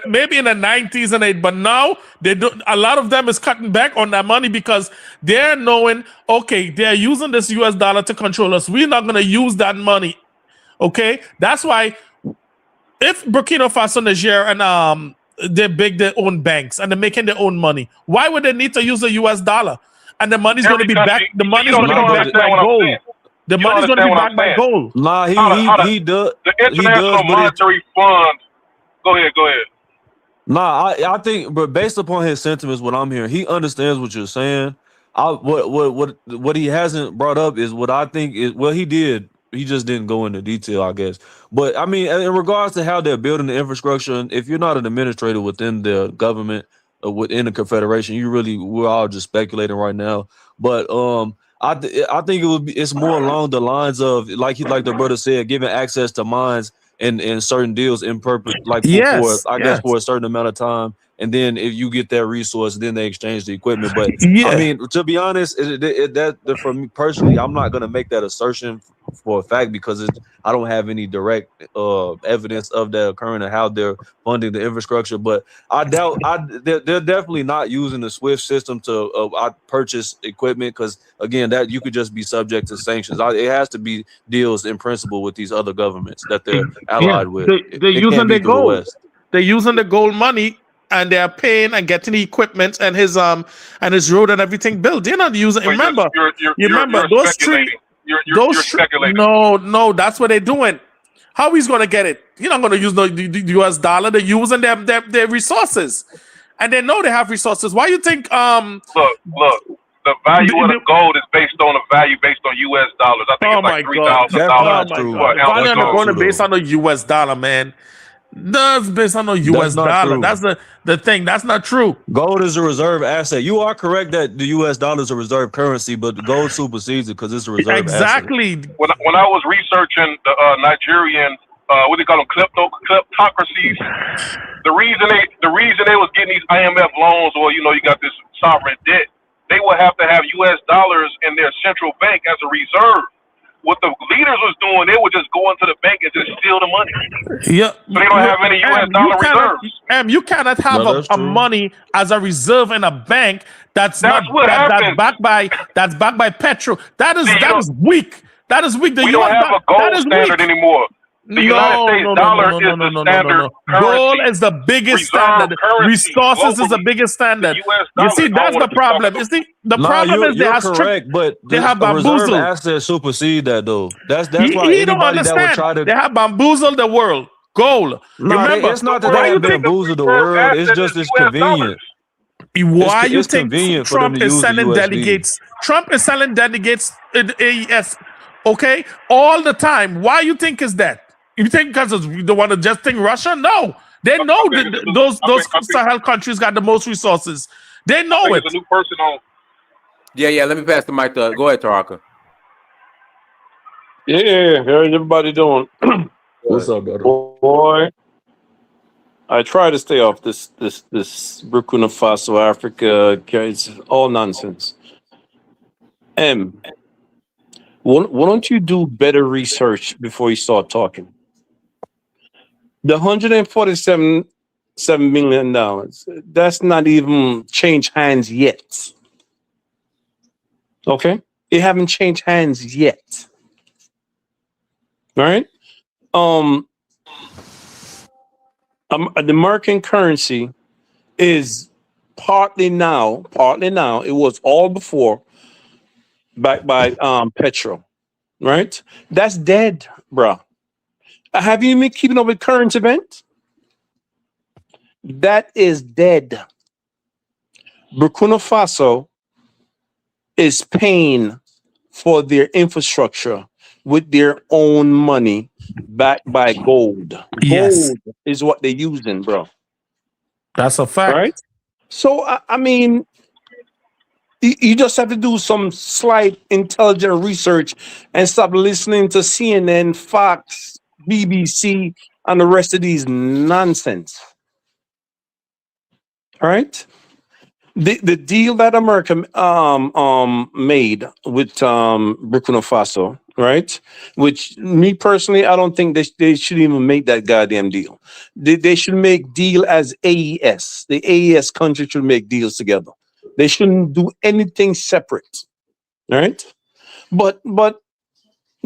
Maybe in the 90s and 80s, but now they don't. A lot of them is cutting back on that money because they're knowing, okay, they're using this US dollar to control us. We're not going to use that money. Okay, that's why if Burkina Faso, Niger, and they big their own banks and they're making their own money, why would they need to use the US dollar? And the money's going to be back. The money's going to be backed by gold. The money's going to be backed by gold. Nah, he does. The International Monetary Fund. Go ahead. Nah, I think, but based upon his sentiments, what I'm hearing, he understands what you're saying. What he hasn't brought up is what I think is, well, he did. He just didn't go into detail, I guess. But I mean, in regards to how they're building the infrastructure, and if you're not an administrator within the government or within the Confederation, we're all just speculating right now. But I think it's more along the lines of like the brother said, giving access to mines and certain deals in purpose, like for a certain amount of time. And then if you get that resource, then they exchange the equipment. But I mean, to be honest, that for me personally, I'm not going to make that assertion for a fact because I don't have any direct evidence of that occurring and how they're funding the infrastructure. But I doubt they're definitely not using the SWIFT system to purchase equipment because, again, that you could just be subject to sanctions. It has to be deals in principle with these other governments that they're allied with. They're using the gold. They're using the gold money. And they're paying and getting the equipment and his road and everything built. They're not using. Remember, those three. You're speculating. No, that's what they're doing. How he's going to get it? You're not going to use the U.S. dollar. They're using their resources, and they know they have resources. Why you think? Look. The value of the gold is based on a value based on U.S. dollars. I think it's like $3,000. Value on the gold is based on the U.S. dollar, man. That's based on the U.S. dollar. That's the thing. That's not true. Gold is a reserve asset. You are correct that the U.S. dollar is a reserve currency, but the gold supersedes it because it's a reserve asset. Exactly. When I was researching the Nigerian, what do you call them, kleptocracies, the reason they was getting these IMF loans, or you got this sovereign debt, they would have to have U.S. dollars in their central bank as a reserve. What the leaders was doing, they would just go into the bank and just steal the money. Yeah, so they don't have any U.S. dollar reserves. You cannot have a money as a reserve in a bank that's backed by petrol. That is weak. That is weak. We don't have a gold standard anymore. The United States dollar is the standard currency. Gold is the biggest standard. Resources is the biggest standard. You see, that's the problem. You see, the problem is they have correct, but they have bamboozled. bamboozled. Assets supersede that though. That's why he don't anybody that would understand. try to They have bamboozled the world. Gold. Remember, it's not that they have bamboozled the world. It's just convenient. Why you think Trump is selling delegates? Trump is selling delegates in AES, okay, all the time. Why you think is that? You think because they want to just think Russia? No, they know those Sahel countries got the most resources. They know it. A new person on. Yeah. Let me pass the mic to. Go ahead, Taraka. Yeah. How's everybody doing? What's up, brother? Boy, I try to stay off this Burkina Faso, Africa. It's all nonsense. Why don't you do better research before you start talking? The $147 million, that's not even changed hands yet. Okay? It haven't changed hands yet. All right? The American currency is partly now, it was all before, by Petro, right? That's dead, bro. Have you been keeping up with current events? That is dead. Burkina Faso is paying for their infrastructure with their own money backed by gold. Yes. Gold is what they're using, bro. That's a fact. Right? So, I mean, you just have to do some slight intelligent research and stop listening to CNN, Fox, BBC, and the rest of these nonsense. All right? The deal that America made with Burkina Faso, right? Which me personally, I don't think they should even make that goddamn deal. They should make deal as AES. The AES country should make deals together. They shouldn't do anything separate, right? But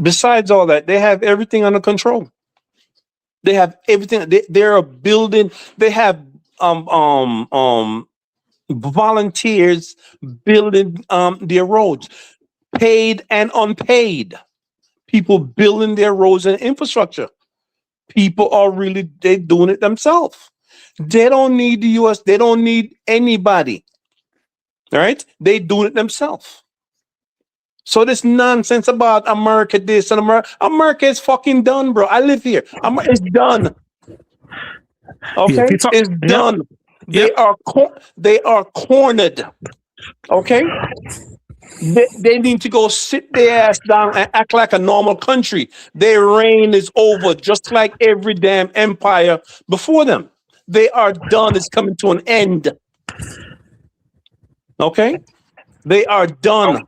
besides all that, they have everything under control. They have everything. They're building. They have volunteers building their roads, paid and unpaid. People building their roads and infrastructure. People are really they doing it themselves. They don't need the US. They don't need anybody. All right, they doing it themselves. So this nonsense about America this and America is fucking done, bro. I live here. It's done. Okay, it's done. They are cornered. Okay, they need to go sit their ass down and act like a normal country. Their reign is over, just like every damn empire before them. They are done. It's coming to an end. Okay, they are done.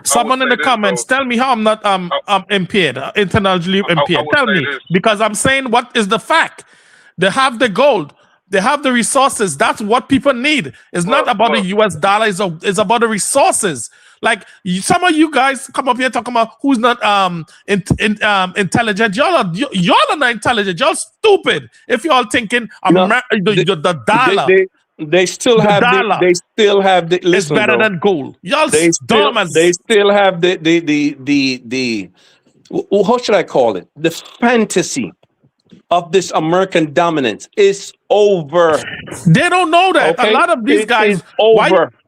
Someone in the comments, tell me how I'm not impaired, intellectually impaired. Tell me, because I'm saying what is the fact. They have the gold. They have the resources. That's what people need. It's not about the US dollar. It's about the resources. Like some of you guys come up here talking about who's not intelligent. Y'all are not intelligent. Y'all stupid. If y'all thinking the dollar. They still have dollar. They still have the. It's better than gold. Y'all dumb as. They still have the. How should I call it? The fantasy of this American dominance is over. They don't know that. Okay? A lot of these guys.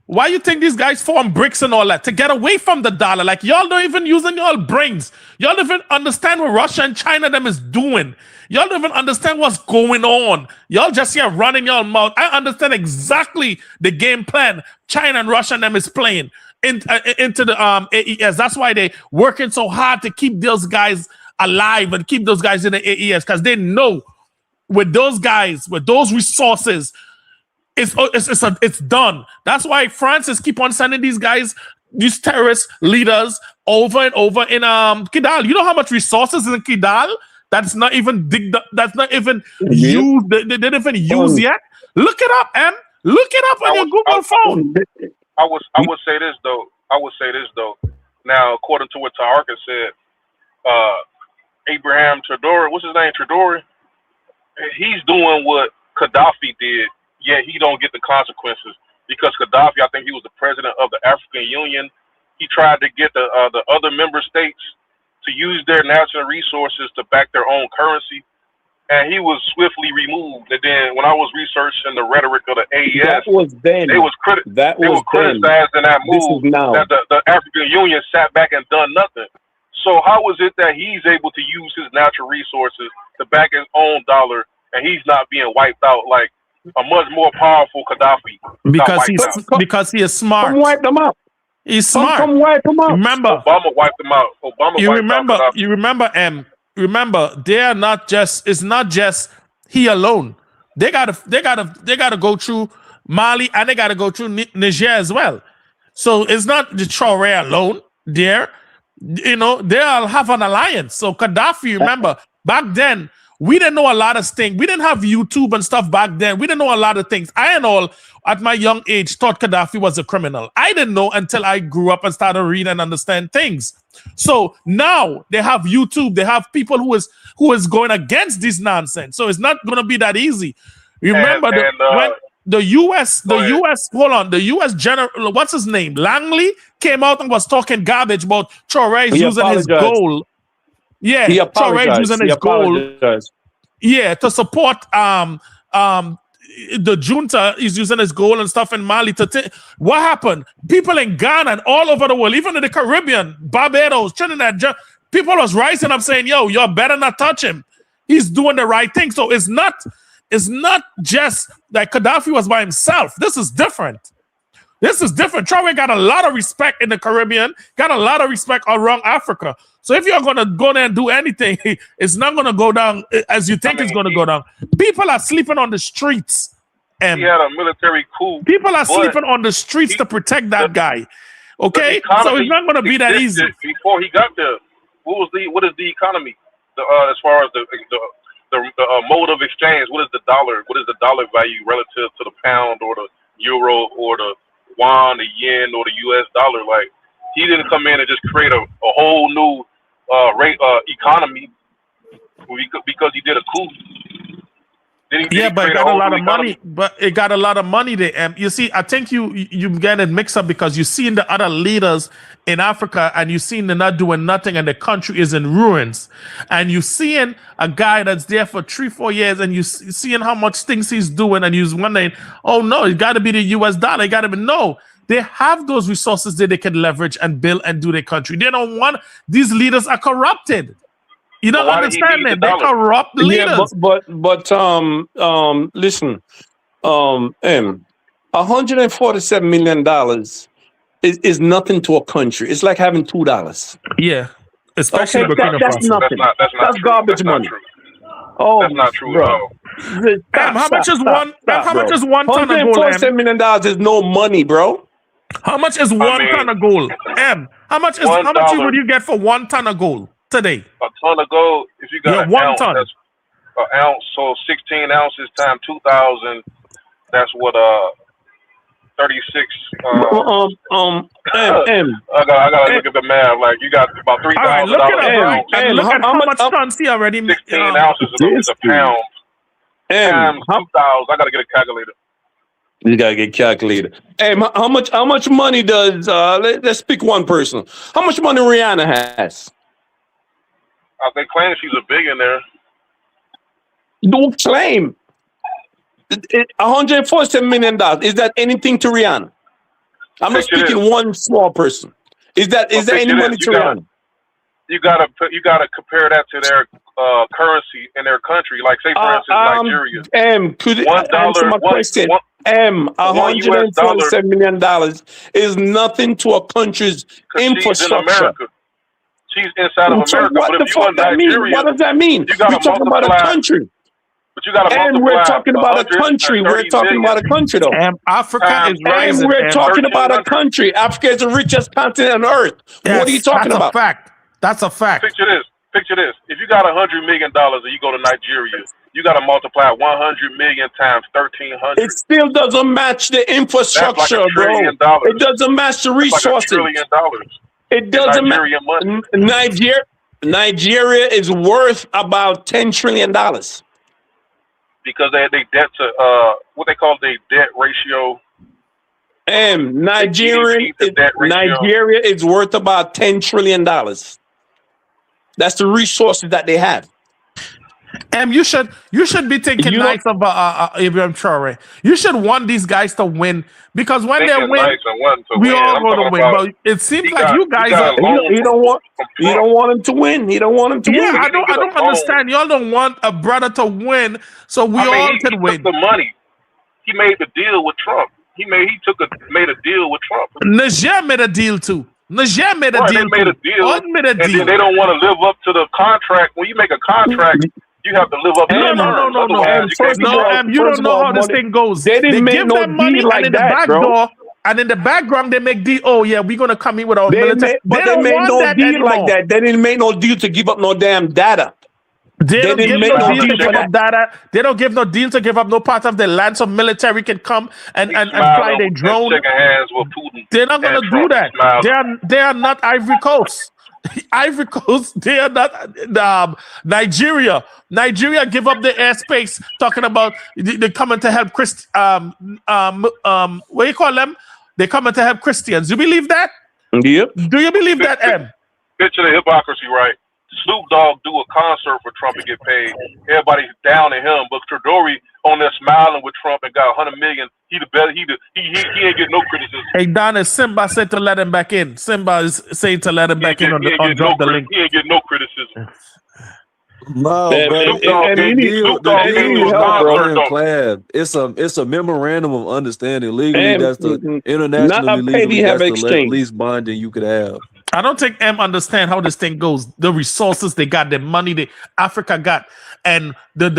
Why you think these guys form BRICS and all that? To get away from the dollar. Like y'all don't even using y'all brains. Y'all don't even understand what Russia and China them is doing. Y'all don't even understand what's going on. Y'all just here running your mouth. I understand exactly the game plan China and Russia and them is playing into the AES. That's why they working so hard to keep those guys alive and keep those guys in the AES, because they know with those guys, with those resources, it's done. That's why Francis keep on sending these guys, these terrorist leaders, over and over in Kidal. You know how much resources is in Kidal? That's not even that's not even used. They didn't even use yet. Look it up, Em. Look it up on your Google phone. I would say this though. Now, according to what Taharka said, Ibrahim Traoré, what's his name? Traoré. He's doing what Gaddafi did, yet he don't get the consequences, because Gaddafi, I think he was the president of the African Union. He tried to get the other member states to use their natural resources to back their own currency, and he was swiftly removed. And then when I was researching the rhetoric of the AES, that was then. They were criticizing that move that the African Union sat back and done nothing. So how is it that he's able to use his natural resources to back his own dollar, and he's not being wiped out like a much more powerful Gaddafi? Because he is smart. Come wipe them out. He's smart. Come wipe them out. Remember, Obama wiped them out. Remember, they are not just. It's not just he alone. They gotta go through Mali, and they gotta go through Niger as well. So it's not the Traoré alone. There, they all have an alliance. So Gaddafi, remember, back then we didn't know a lot of things. We didn't have YouTube and stuff back then. We didn't know a lot of things. I and all, at my young age, thought Gaddafi was a criminal. I didn't know until I grew up and started reading and understand things. So now they have YouTube. They have people who is going against this nonsense. So it's not going to be that easy. Remember, the U.S. Hold on, the U.S. general, what's his name, Langley, came out and was talking garbage about Traoré using his goal. Yeah, he Traoré apologized. using his goal. Yeah, to support the junta is using his goal and stuff in Mali. What happened? People in Ghana and all over the world, even in the Caribbean, Barbados, Trinidad, people was rising up saying, "Yo, y'all better not touch him. He's doing the right thing." So it's not just that Gaddafi was by himself. This is different. Traoré got a lot of respect in the Caribbean, got a lot of respect around Africa. So if you're going to go there and do anything, it's not going to go down as you think it's going to go down. People are sleeping on the streets. He had a military coup. People are sleeping on the streets to protect that guy. Okay? So it's not going to be that easy. Before he got there, what is the economy? As far as the mode of exchange, what is the dollar? What is the dollar value relative to the pound or the euro or the yuan, the yen, or the U.S. dollar? Like, he didn't come in and just create a whole new economy because he did a coup. But it got a lot of money. But it got a lot of money there. And you see, I think you get it mixed up because you see the other leaders in Africa and you seen they're not doing nothing and the country is in ruins. And you seeing a guy that's there for 3-4 years and you seeing how much things he's doing and you're wondering, oh no, it got to be the U.S. dollar. It got to be no. They have those resources that they can leverage and build and do their country. They don't want, these leaders are corrupted. You don't understand that. They corrupt leaders. Yeah, but listen, $147 million is nothing to a country. It's like having $2. Yeah. Especially that's nothing. That's garbage money. Oh, that's not true at all. How much is one ton of gold? $147 million is no money, bro. How much is one ton of gold? How much would you get for 1 ton of gold today? A ton of gold, if you got an ounce, that's an ounce. So 16 ounces times 2,000. That's what 36. I gotta look at the math. Like, you got about $3,000. Right, look at how much tons he already. 16 ounces is a pound. Times 2,000. I gotta get a calculator. You gotta get calculated. Hey, how much money does let's pick one person. How much money Rihanna has? They claim she's a billionaire. Don't claim. $147 million. Is that anything to Rihanna? I'm not speaking one small person. Is that any money to Rihanna? You gotta compare that to their currency in their country. Like, say for instance, Nigeria. Could you answer my question? $147 million is nothing to a country's infrastructure. She's inside of America. What the fuck that mean? What does that mean? We're talking about a country. But you got to multiply. And we're talking about a country. We're talking about a country, though. Africa is rising. And we're talking about a country. Africa is the richest continent on earth. Yes, what are you talking about? That's a fact. Picture this. If you got $100 million and you go to Nigeria, you got to multiply 100 million times 1,300. It still doesn't match the infrastructure, like bro. It doesn't match the resources. Like $1 trillion. It doesn't matter. Nigeria is worth about $10 trillion. Because they debt to what they call the debt ratio. Nigeria is worth about $10 trillion. That's the resources that they have. You should be thinking nice of Ibrahim Traoré. You should want these guys to win because when they win, we all going to win. But it seems like you guys you don't want him to win. He don't want him to win. I don't understand. Y'all don't want a brother to win, so we all can win. The money. He made the deal with Trump. He made a deal with Trump. Niger made a deal too. Niger made a deal. And then they don't want to live up to the contract. When you make a contract, you have to live up to the terms. You don't know how this thing goes. They didn't make no deal like that, bro. And in the background, they make deal. Oh yeah, we're gonna come in with our military. But they made no deal like that. They didn't make no deal to give up no damn data. They don't give no deal to give up data. They don't give no deal to give up no part of the land so military can come and fly their drone. They're not gonna do that. They are not Ivory Coast. Ivory Coast, they are not. Nigeria give up their airspace. Talking about they're coming to help what do you call them? They're coming to help Christians. You believe that? Yep. Do you believe that, M? Picture the hypocrisy, right? Snoop Dogg do a concert for Trump and get paid. Everybody's down at him, but Traoré on there smiling with Trump and got 100 million. He the best. He ain't getting no criticism. Hey, Donna, Simba said to let him back in. Simba is saying to let him back in on drop the link. He ain't getting no criticism. No, bro. It's a memorandum of understanding. Legally, that's the internationally legally, that's the least bonding you could have. I don't think M understand how this thing goes. The resources they got, the money that Africa got, and the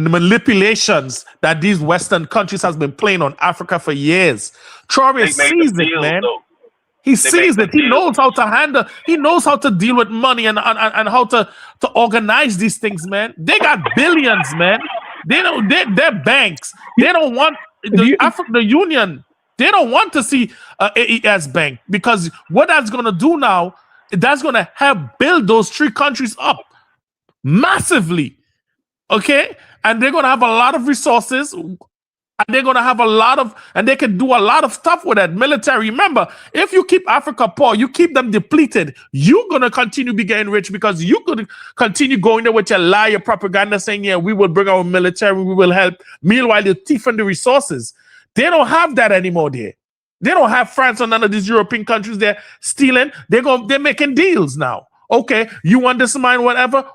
manipulations that these Western countries has been playing on Africa for years. Traoré sees it, man. He sees it. He knows how to handle. He knows how to deal with money and how to organize these things, man. They got billions, man. They're banks. They don't want the Union. They don't want to see AES Bank, because what that's going to do now, that's going to help build those three countries up massively. Okay? And they're going to have a lot of resources. And they're going to have and they can do a lot of stuff with that military. Remember, if you keep Africa poor, you keep them depleted, you're going to continue be getting rich, because you could continue going there with your lie, your propaganda saying, yeah, we will bring our military, we will help. Meanwhile, you're thieving the resources. They don't have that anymore there. They don't have France or none of these European countries they're stealing. They're making deals now. Okay, you want this mine, whatever.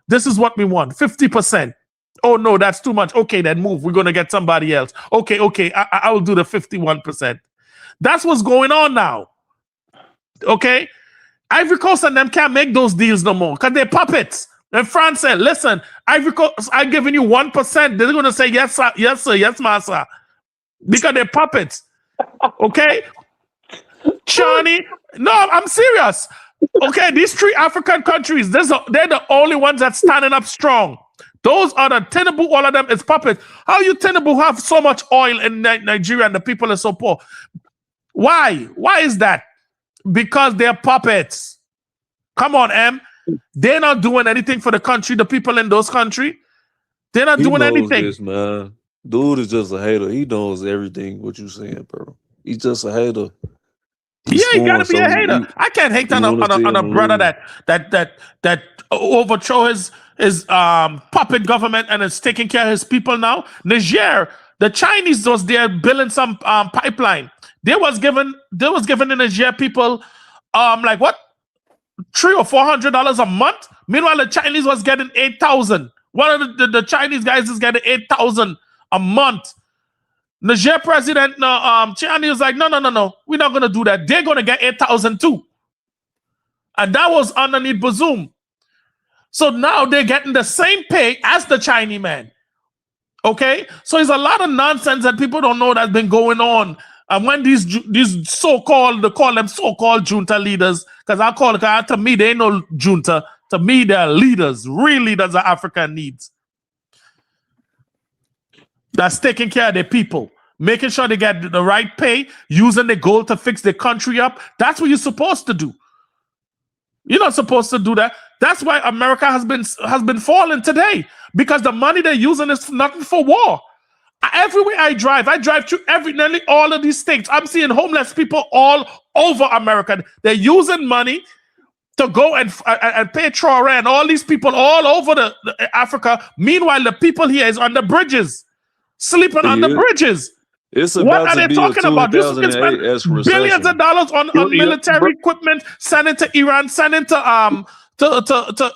This is what we want, 50%. Oh, no, that's too much. Okay, then move. We're going to get somebody else. Okay, I will do the 51%. That's what's going on now. Okay? Ivory Coast and them can't make those deals no more because they're puppets. And France said, listen, Ivory Coast, I'm giving you 1%. They're going to say, yes, sir, yes, master. Because they're puppets. Okay? Johnny, no, I'm serious. Okay, these three African countries, they're the only ones that's standing up strong. Those are the Tinubu, all of them is puppets. How you Tinubu have so much oil in Nigeria and the people are so poor? Why? Why is that? Because they're puppets. Come on, M. They're not doing anything for the country, the people in those countries. They're not doing anything. This, man. Dude is just a hater. He knows everything what you saying, bro. He's just a hater. Yeah, you gotta be a hater. I can't hate on a brother that overthrow his puppet government and is taking care of his people now. Niger, the Chinese was there building some pipeline. They was giving the Niger people like what $300 or $400 a month. Meanwhile, the Chinese was getting 8,000. One of the Chinese guys is getting 8,000 a month. Niger president Chiani was like, no, we're not gonna do that. They're gonna get 8,000 too, and that was underneath Bazoum. So now they're getting the same pay as the Chinese man. Okay, so there's a lot of nonsense that people don't know that's been going on. And when these so-called, they call them so-called junta leaders, because to me they ain't no junta. To me, they're leaders, real leaders that Africa needs. That's taking care of their people, making sure they get the right pay, using the gold to fix their country up. That's what you're supposed to do. You're not supposed to do that. That's why America has been falling today, because the money they're using is nothing for war. Everywhere I drive through nearly all of these states. I'm seeing homeless people all over America. They're using money to go and pay Traoré and all these people all over the Africa. Meanwhile, the people here is on the bridges, sleeping on the bridges. What are they talking about? You can spend billions of dollars on military equipment, sending to Iran, sending to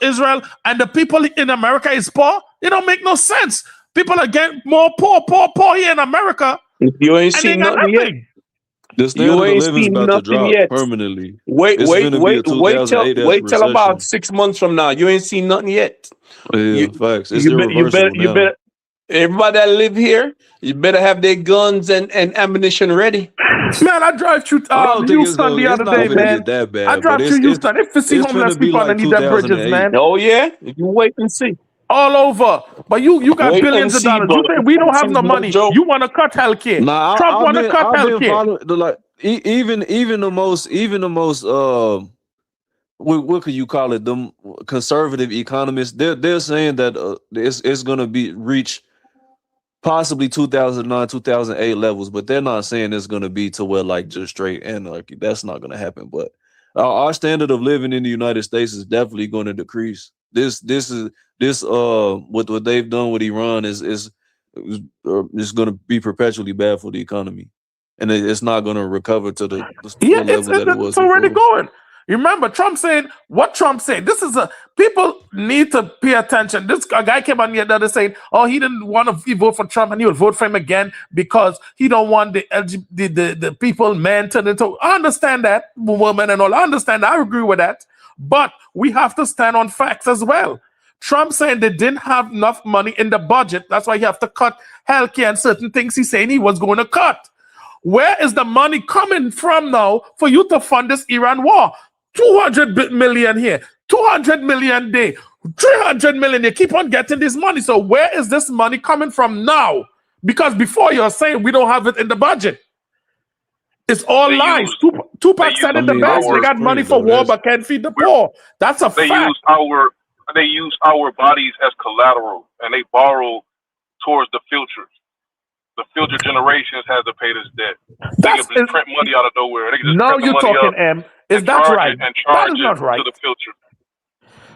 Israel, and the people in America is poor. It don't make no sense. People are getting more poor here in America. You ain't seen nothing yet. The standard of living is about to drop permanently. Wait till about 6 months from now. You ain't seen nothing yet. Yeah, facts. It's irreversible you better everybody that live here, you better have their guns and ammunition ready. Man, I drive through Houston the other day, man. I drive through Houston. If you see homeless people underneath that bridges, man. Oh yeah, you wait and see. All over, but you got billions of dollars. You think we don't have no money? You want to cut healthcare? Trump want to cut healthcare. Like even the most what could you call it? Them conservative economists. They're saying that it's going to be reach possibly 2009, 2008 levels, but they're not saying it's going to be to where like just straight anarchy. That's not going to happen. But our standard of living in the United States is definitely going to decrease. This what they've done with Iran is going to be perpetually bad for the economy, and it's not going to recover to the level that it was it's already before. going. You remember Trump saying what Trump said. This is people need to pay attention. This guy came on here the other saying, "Oh, he didn't want to vote for Trump, and he would vote for him again because he don't want the people, men, turn into." I understand that, women and all. I understand. I agree with that. But we have to stand on facts as well. Trump saying they didn't have enough money in the budget. That's why you have to cut healthcare and certain things. He's saying he was going to cut. Where is the money coming from now for you to fund this Iran war? 200 million here, 200 million there, 300 million. They keep on getting this money. So where is this money coming from now? Because before you're saying we don't have it in the budget. It's all lies. Tupac said it the best. They got money for war but can't feed the poor. That's a fact. They use our bodies as collateral, and they borrow towards the future. The future generations have to pay this debt. They can just print money out of nowhere. They can just now print the you're money talking, up M. Is that right? That is not right. To the future.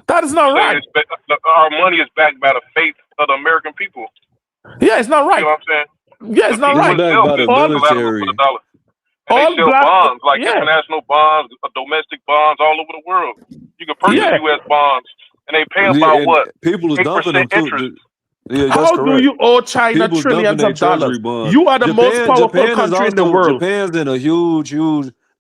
That is not right. Our money is backed by the faith of the American people. Yeah, it's not right. You know what I'm saying? Yeah, it's not right. By the military. And they sell bonds, like international bonds, domestic bonds all over the world. You can purchase U.S. bonds, and they pay about what? People is dumping them too. Yeah, how do you owe China trillions of dollars? You are the most powerful country in the world. Japan's in a huge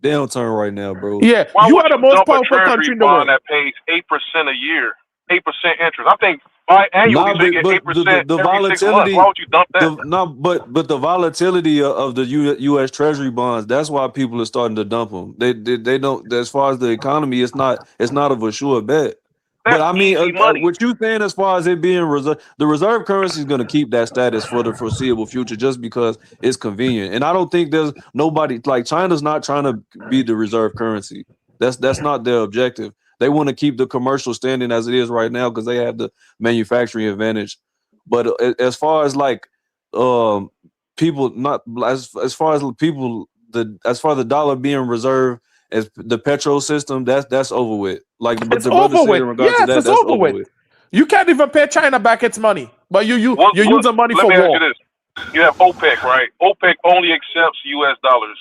downturn right now, bro. Yeah, you are the most powerful country in the world. That pays 8% a year, 8% interest. I think annually they get 8% the every 6 months. Why would you dump that? But the volatility of the U.S. Treasury bonds, that's why people are starting to dump them. They don't. As far as the economy, it's not of a sure bet. But I mean, what you saying as far as it being reserve, the reserve currency is going to keep that status for the foreseeable future just because it's convenient. And I don't think there's nobody like China's not trying to be the reserve currency. That's not their objective. They want to keep the commercial standing as it is right now because they have the manufacturing advantage. But as far as like people not as far as people as far as the dollar being reserved as the petrol system, that's over with. Like it's over with. Yes, it's over with. You can't even pay China back its money, but you use the money for war. Let me ask you this: you have OPEC, right? OPEC only accepts U.S. dollars.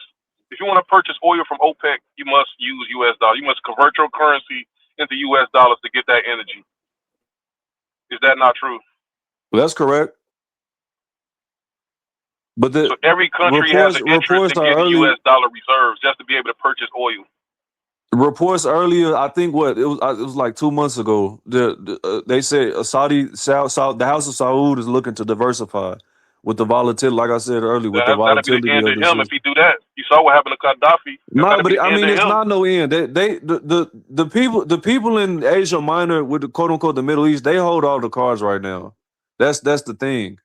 If you want to purchase oil from OPEC, you must use U.S. dollars. You must convert your currency into U.S. dollars to get that energy. Is that not true? Well, that's correct. But so every country has an interest in getting U.S. dollar reserves just to be able to purchase oil. Reports earlier, I think it was like 2 months ago. They said the House of Saud is looking to diversify with the volatility. Like I said earlier, with the volatility. That'd be the end of him if he do that. You saw what happened to Gaddafi. No, but I mean, it's not no end. The people in Asia Minor with the quote unquote the Middle East, they hold all the cards right now. That's the thing.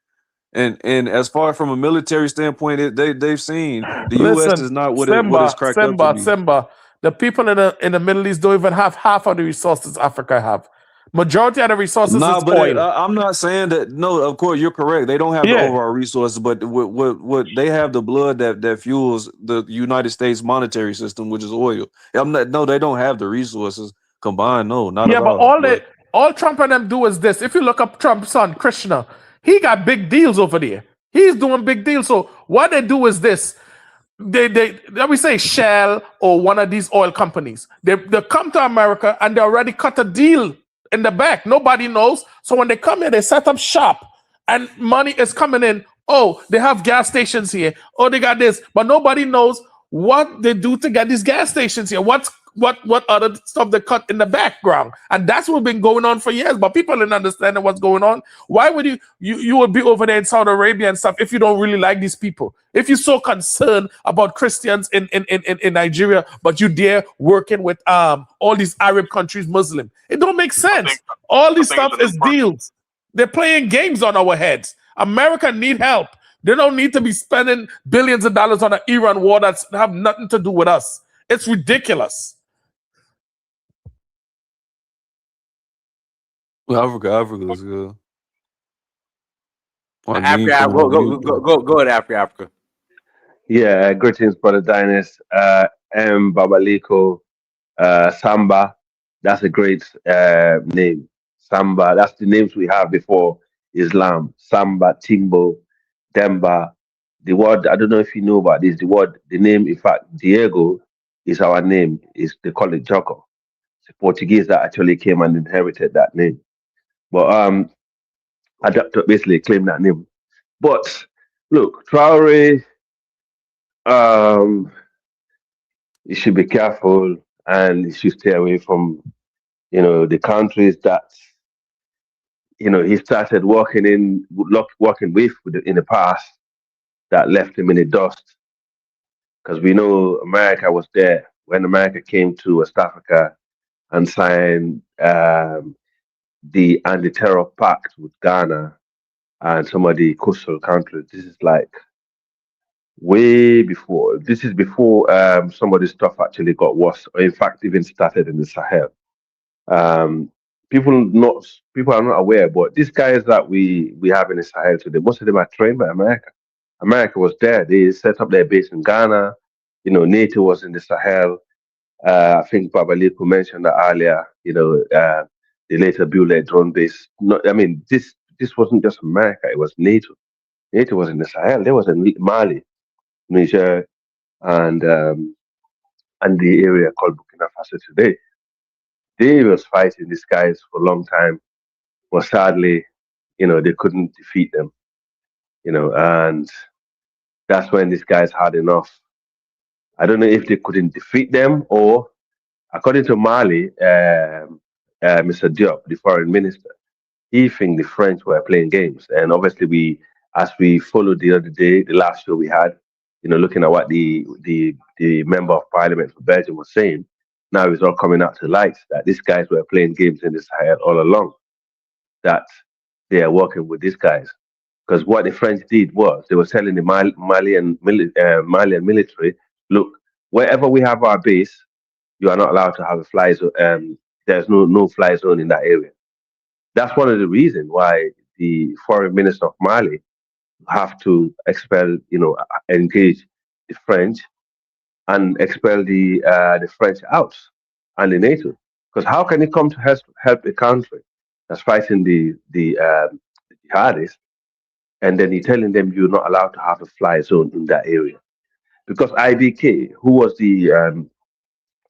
And as far from a military standpoint, they've seen the U.S. is not what it's cracked up to be. The people in the Middle East don't even have half of the resources Africa have. Majority of the resources is oil. I'm not saying that. No, of course you're correct. They don't have the overall resources, but what they have the blood that fuels the United States monetary system, which is oil. No, they don't have the resources combined. No, not at all. Yeah, but all Trump and them do is this. If you look up Trump's son Krishna, he got big deals over there. He's doing big deals. So what they do is this. They let me say Shell or one of these oil companies. They come to America and they already cut a deal in the back. Nobody knows. So when they come here, they set up shop and money is coming in. Oh, they have gas stations here. Oh, they got this. But nobody knows what they do to get these gas stations here. What other stuff they cut in the background. And that's what's been going on for years. But people didn't understand what's going on. Why would you would be over there in Saudi Arabia and stuff if you don't really like these people? If you're so concerned about Christians in Nigeria, but you there working with all these Arab countries, Muslim. It don't make sense. All this stuff is deals. They're playing games on our heads. America need help. They don't need to be spending billions of dollars on an Iran war that have nothing to do with us. It's ridiculous. Africa was good. Africa, go to Africa. Yeah, greetings, Brother Dynas. M. Babaliko, Samba. That's a great name. Samba. That's the names we have before Islam. Samba, Timbo, Demba. The word, I don't know if you know about this, the name, in fact, Diego is our name. They call it Joko. It's the Portuguese that actually came and inherited that name. But I basically claim that name. But look, Traore, you should be careful and you should stay away from, the countries that, he started working with in the past that left him in the dust. Because we know America was there when America came to West Africa and signed the anti-terror pact with Ghana and some of the coastal countries. This is like way before. This is before some of this stuff actually got worse, or in fact even started in the Sahel. People are not aware, but these guys that we have in the Sahel today, most of them are trained by America. America was there. They set up their base in Ghana. NATO was in the Sahel. I think Babaliko mentioned that earlier. They later built their drone base. This wasn't just America. It was NATO. NATO was in the Sahel. There was in Mali, Niger, and the area called Burkina Faso today. They was fighting these guys for a long time, but sadly, they couldn't defeat them. And that's when these guys had enough. I don't know if they couldn't defeat them, or according to Mali, Mr. Diop, the foreign minister, he think the French were playing games. And obviously, as we followed the other day, the last show we had, looking at what the member of parliament for Belgium was saying, now it's all coming out to light that these guys were playing games in the Sahel all along, that they are working with these guys. Because what the French did was they were telling the Malian military, look, wherever we have our base, you are not allowed to have a fly zone. There's no fly zone in that area. That's one of the reasons why the foreign minister of Mali have to expel, engage the French and expel the French out and the NATO. Because how can it come to help a country that's fighting the jihadists, and then you're telling them you're not allowed to have a fly zone in that area? Because IBK, who was the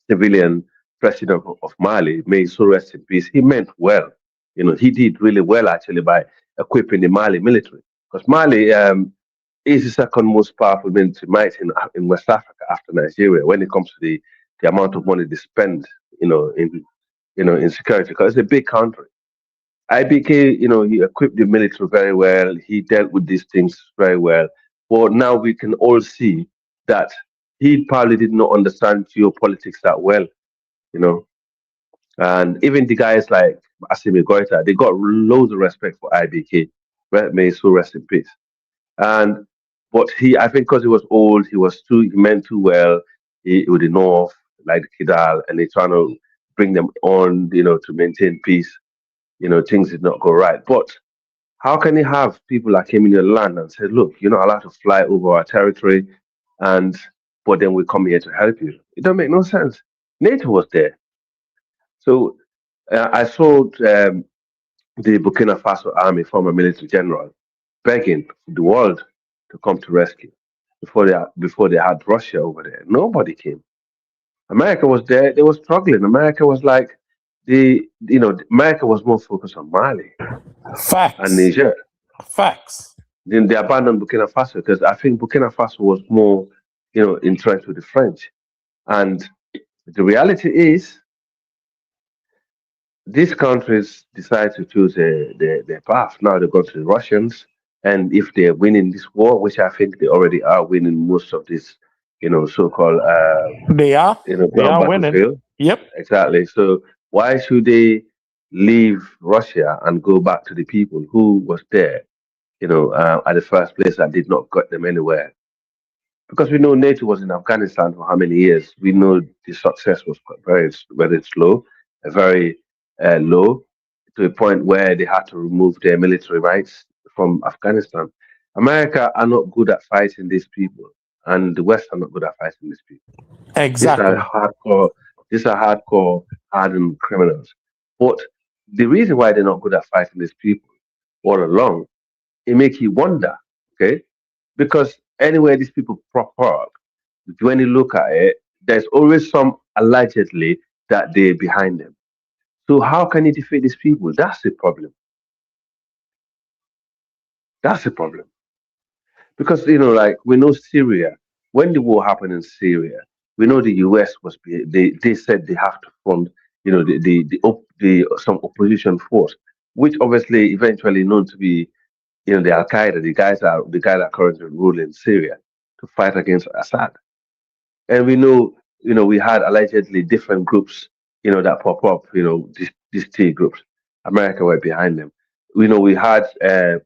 civilian president of Mali, may so rest in peace, he meant well. He did really well actually by equipping the Mali military. Because Mali is the second most powerful military might in West Africa after Nigeria when it comes to the amount of money they spend, in security. Because it's a big country. IBK, he equipped the military very well. He dealt with these things very well. But now we can all see that he probably did not understand geopolitics that well, And even the guys like Assimi Goita, they got loads of respect for IBK. May so rest in peace. But I think because he was old, he meant too well with the North, like Kidal, and they're trying to bring them on, to maintain peace. Things did not go right. But how can you have people that came in your land and said, look, you're not allowed to fly over our territory, but then we come here to help you? It don't make no sense. NATO was there. So I saw the Burkina Faso army, former military general, begging the world to come to rescue before they had Russia over there. Nobody came. America was there. They were struggling. America was like America was more focused on Mali and Niger. Facts. Then they abandoned Burkina Faso because I think Burkina Faso was more, entrenched with the French. And the reality is, these countries decide to choose their path. Now they go to the Russians, and if they're winning this war, which I think they already are winning most of this, so-called they are winning. Yep, exactly. So why should they leave Russia and go back to the people who was there, at the first place that did not get them anywhere? Because we know NATO was in Afghanistan for how many years? We know the success was very, very slow, very low. to a point where they had to remove their military rights from Afghanistan. America are not good at fighting these people, and the West are not good at fighting these people. Exactly. These are hardcore, hardened criminals. But the reason why they're not good at fighting these people all along, it makes you wonder, okay? Because anywhere these people prop up, when you look at it, there's always some allegedly that they're behind them. So how can you defeat these people? That's the problem. That's the problem. Because like we know Syria, when the war happened in Syria, we know the US they said they have to fund the some opposition force, which obviously eventually known to be the Al Qaeda, the guys that are currently ruling Syria to fight against Assad. And we know we had allegedly different groups that pop up, these T groups. America were behind them. We had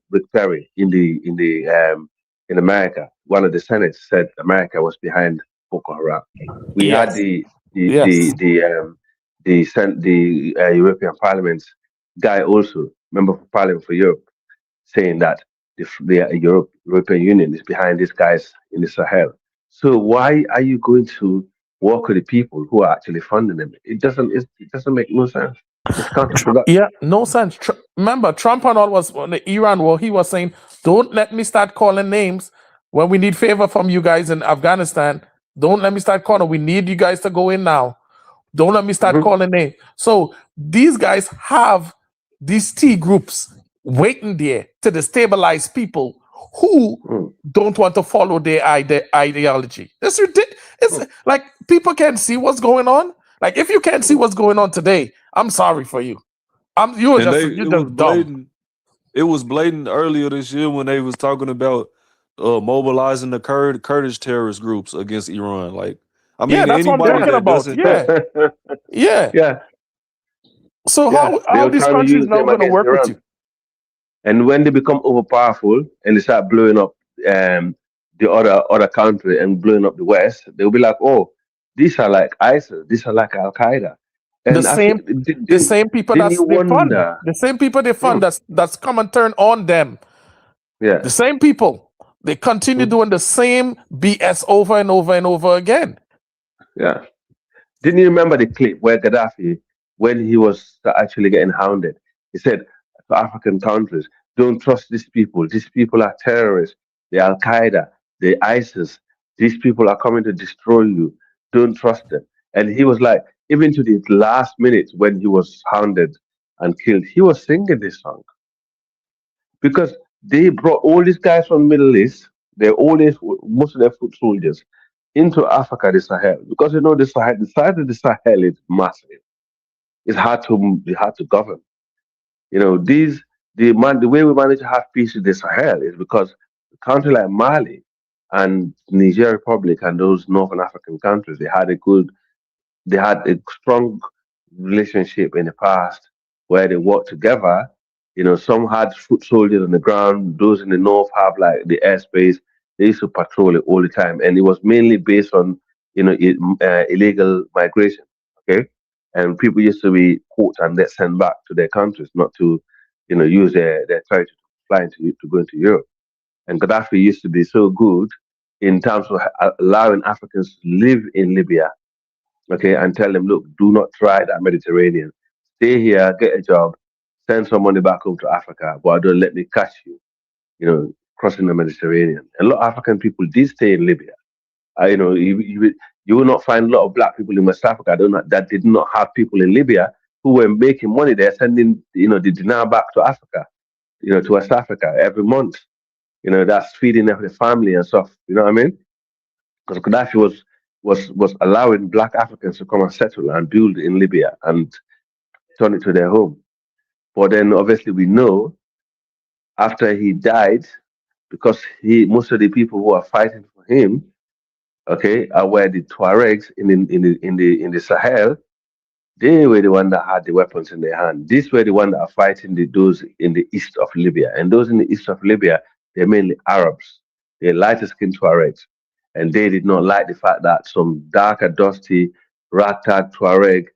Rick Perry in America. One of the senates said America was behind Boko Haram. We had Yes. the Yes. European Parliament guy also, member of Parliament for Europe, saying that the European Union is behind these guys in the Sahel. So why are you going to work with the people who are actually funding them? It doesn't make no sense. It's counterproductive. Yeah, no sense. Remember, Trump and all was on the Iran war. He was saying, "Don't let me start calling names when we need favor from you guys in Afghanistan. Don't let me start calling. We need you guys to go in now. Don't let me start calling names." So these guys have these T groups waiting there to destabilize people who don't want to follow their ideology. It's ridiculous. It's like people can't see what's going on. Like if you can't see what's going on today, I'm sorry for you. You're just dumb. It was blatant earlier this year when they was talking about mobilizing the Kurdish terrorist groups against Iran. Like, I mean, Yeah, that's what I'm anybody talking that about. doesn't, Yeah. So they how were these trying to countries use now them going to against work with Iran. you? And when they become overpowerful and they start blowing up the other country and blowing up the West, they'll be like, "Oh, these are like ISIS, these are like Al Qaeda." The And same people didn't you they fund, wonder? the same people they fund that's come and turn on them. Yeah. The same people. They continue doing the same BS over and over and over again. Yeah. Didn't you remember the clip where Gaddafi, when he was actually getting hounded, he said to African countries, "Don't trust these people. These people are terrorists. The Al Qaeda, the ISIS. These people are coming to destroy you. Don't trust them." And he was like, even to the last minute when he was hounded and killed, he was singing this song because they brought all these guys from the Middle East. Most of their foot soldiers into Africa, the Sahel, because the Sahel, the size of the Sahel is massive. It's hard to govern. The way we manage to have peace in the Sahel is because a country like Mali and Niger Republic and those Northern African countries, they had a strong relationship in the past where they worked together. Some had foot soldiers on the ground. Those in the north have like the airspace. They used to patrol it all the time, and it was mainly based on illegal migration. Okay, and people used to be caught and then sent back to their countries, not to use their territory to fly to go into Europe. And Gaddafi used to be so good in terms of allowing Africans to live in Libya, okay, and tell them, look, do not try that Mediterranean. Stay here, get a job, send some money back home to Africa, but don't let me catch you, crossing the Mediterranean. And a lot of African people did stay in Libya. You will not find a lot of black people in West Africa that did not have people in Libya who were making money there, sending, the dinar back to Africa, to West Africa every month. That's feeding their family and stuff. You know what I mean? Because Gaddafi was allowing black Africans to come and settle and build in Libya and turn it to their home. But then obviously we know after he died, because most of the people who are fighting for him, okay, were the Tuaregs in the Sahel. They were the one that had the weapons in their hand. These were the one that are fighting those in the east of Libya. And those in the east of Libya, they're mainly Arabs. They're lighter skinned Tuaregs. And they did not like the fact that some darker, dusty, ragtag Tuareg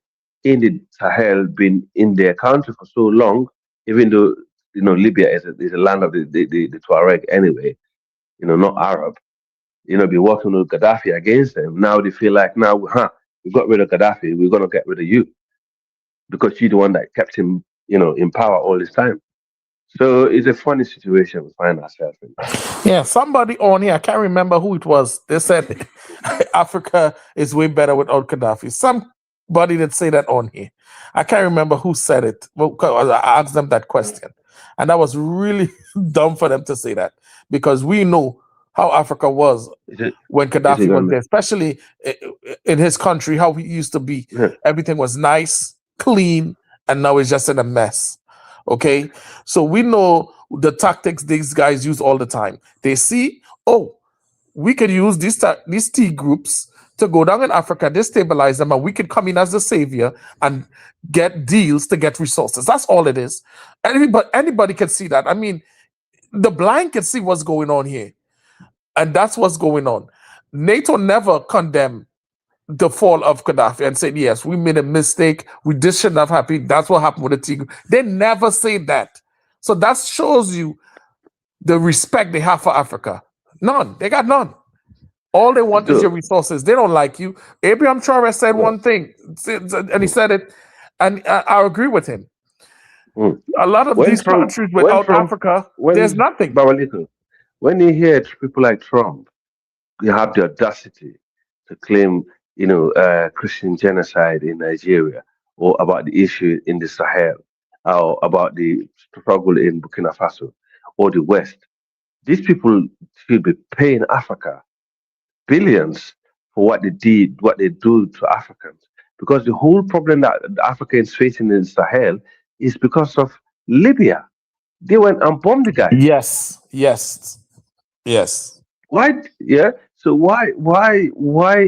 in the Sahel been in their country for so long, even though Libya is a land of the Tuareg anyway, not Arab. Be working with Gaddafi against them. Now they feel like we got rid of Gaddafi, we're gonna get rid of you because you're the one that kept him, in power all this time. So it's a funny situation we find ourselves in. Yeah, somebody on here, I can't remember who it was. They said Africa is way better without Gaddafi. Somebody did say that on here. I can't remember who said it. Well, I asked them that question. And that was really dumb for them to say that because we know how Africa was when Gaddafi was there, especially in his country, how he used to be. Yeah. Everything was nice, clean, and now it's just in a mess. Okay, so we know the tactics these guys use all the time. They see, we could use these T groups to go down in Africa, destabilize them, and we could come in as the savior and get deals to get resources. That's all it is. Anybody can see that. I mean, the blind can see what's going on here. And that's what's going on. NATO never condemned the fall of Gaddafi and said, yes, we made a mistake. This shouldn't have happened. That's what happened with the Tigray. They never say that. So that shows you the respect they have for Africa. None. They got none. All they want is your resources. They don't like you. Ibrahim Traoré said one thing, and he said it, and I agree with him. A lot of these countries without Africa, there's nothing. When you hear people like Trump, you have the audacity to claim, Christian genocide in Nigeria, or about the issue in the Sahel, or about the struggle in Burkina Faso, or the West. These people should be paying Africa billions for what they did, what they do to Africans. Because the whole problem that the Africans facing in the Sahel is because of Libya. They went and bombed the guy. Yes. Why? Yeah. So why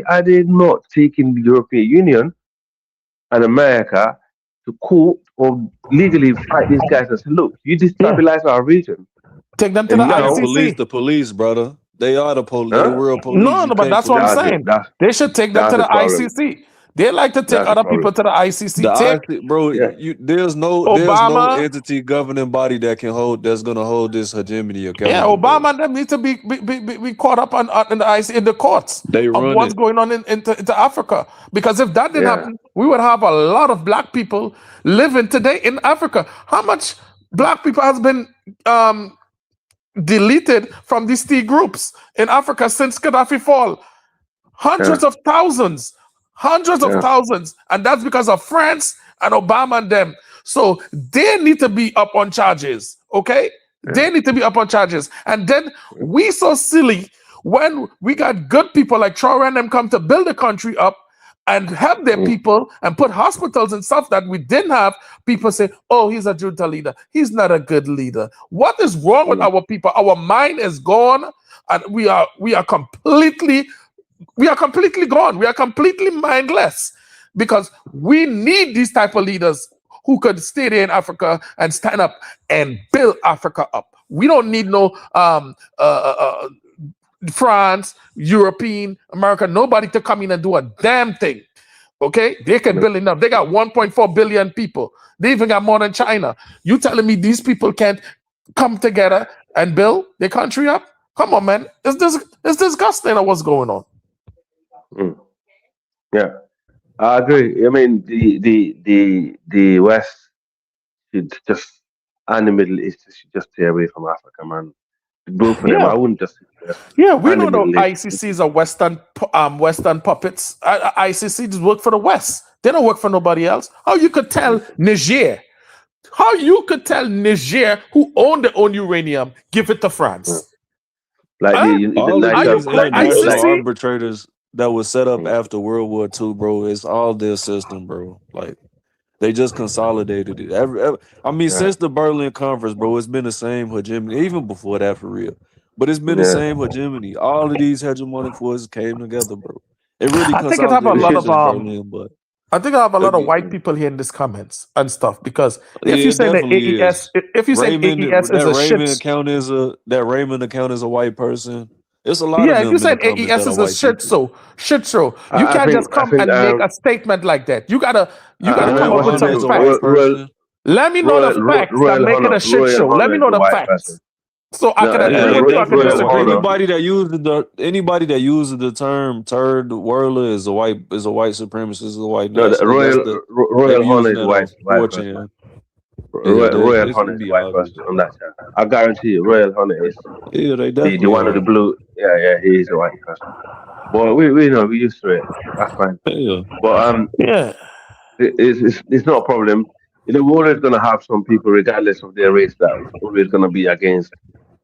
are they not taking the European Union and America to court or legally fight these guys and say, look, you destabilize our region. Take them to the ICC. The police, brother. They are the police. Huh? The world police. No, but that's what I'm saying. They should take them to the ICC. They like to take other people to the ICC. There's no entity governing body that's gonna hold this hegemony accountable. Yeah, Obama and them need to be caught up in the ICC, in the courts of what's going on into Africa. Because if that didn't happen, we would have a lot of black people living today in Africa. How much black people has been deleted from these T groups in Africa since Gaddafi fall? Hundreds of thousands. And that's because of France and Obama and them. So they need to be up on charges, okay? They need to be up on charges. And then we so silly when we got good people like Traoré and them come to build the country up and help their people and put hospitals and stuff that we didn't have. People say, oh, he's a junta leader. He's not a good leader. What is wrong with our people? Our mind is gone, and we are completely gone. We are completely mindless because we need these type of leaders who could stay there in Africa and stand up and build Africa up. We don't need no France, European, America, nobody to come in and do a damn thing. Okay? They can build enough. They got 1.4 billion people. They even got more than China. You telling me these people can't come together and build their country up? Come on, man. It's disgusting at what's going on. Yeah, I agree. I mean, the West should just, and the Middle East should just stay away from Africa, man. Both of them, I wouldn't just. Yeah, we know the ICCs are Western puppets. ICC just work for the West. They don't work for nobody else. How you could tell Niger? How you could tell Niger, who own their own uranium, give it to France? Like arbitrators that was set up after World War II, bro. It's all their system, bro. Like they just consolidated it. Since the Berlin Conference, bro, it's been the same hegemony, even before that, for real. But it's been the same hegemony. All of these hegemonic forces came together, bro. It really I think I have a lot of Berlin, but I think I have a lot of white people here in these comments and stuff because if you say the AES, if you say AES is a shit, that Raymond account is a white person. It's a lot of Yeah, if them you in the said comments AES that are is a white people. shit show, you I can't think just come and make a statement like that. You gotta come up Royal with Hunter some is a facts. white person. Let me know the facts that make it a shit show. Let me Honor is know a the white person. facts. So I can Yeah, agree they with you, I can definitely Royal disagree with Honor. you. anybody that uses the term "turd whirler" is a white supremacist, is a white No, the nationalist. They be Royal Honor using is a that on white person. 4chan. Yeah, Royal it's Honor gonna is a be white obvious. person on that channel. I guarantee you, Royal Honor is Yeah, they the definitely one with are. the blue. Yeah, he is a white person. But we know we used to it. That's fine. Yeah. But Yeah. it's not a problem. You know, we're always gonna have some people, regardless of their race, that is always gonna be against,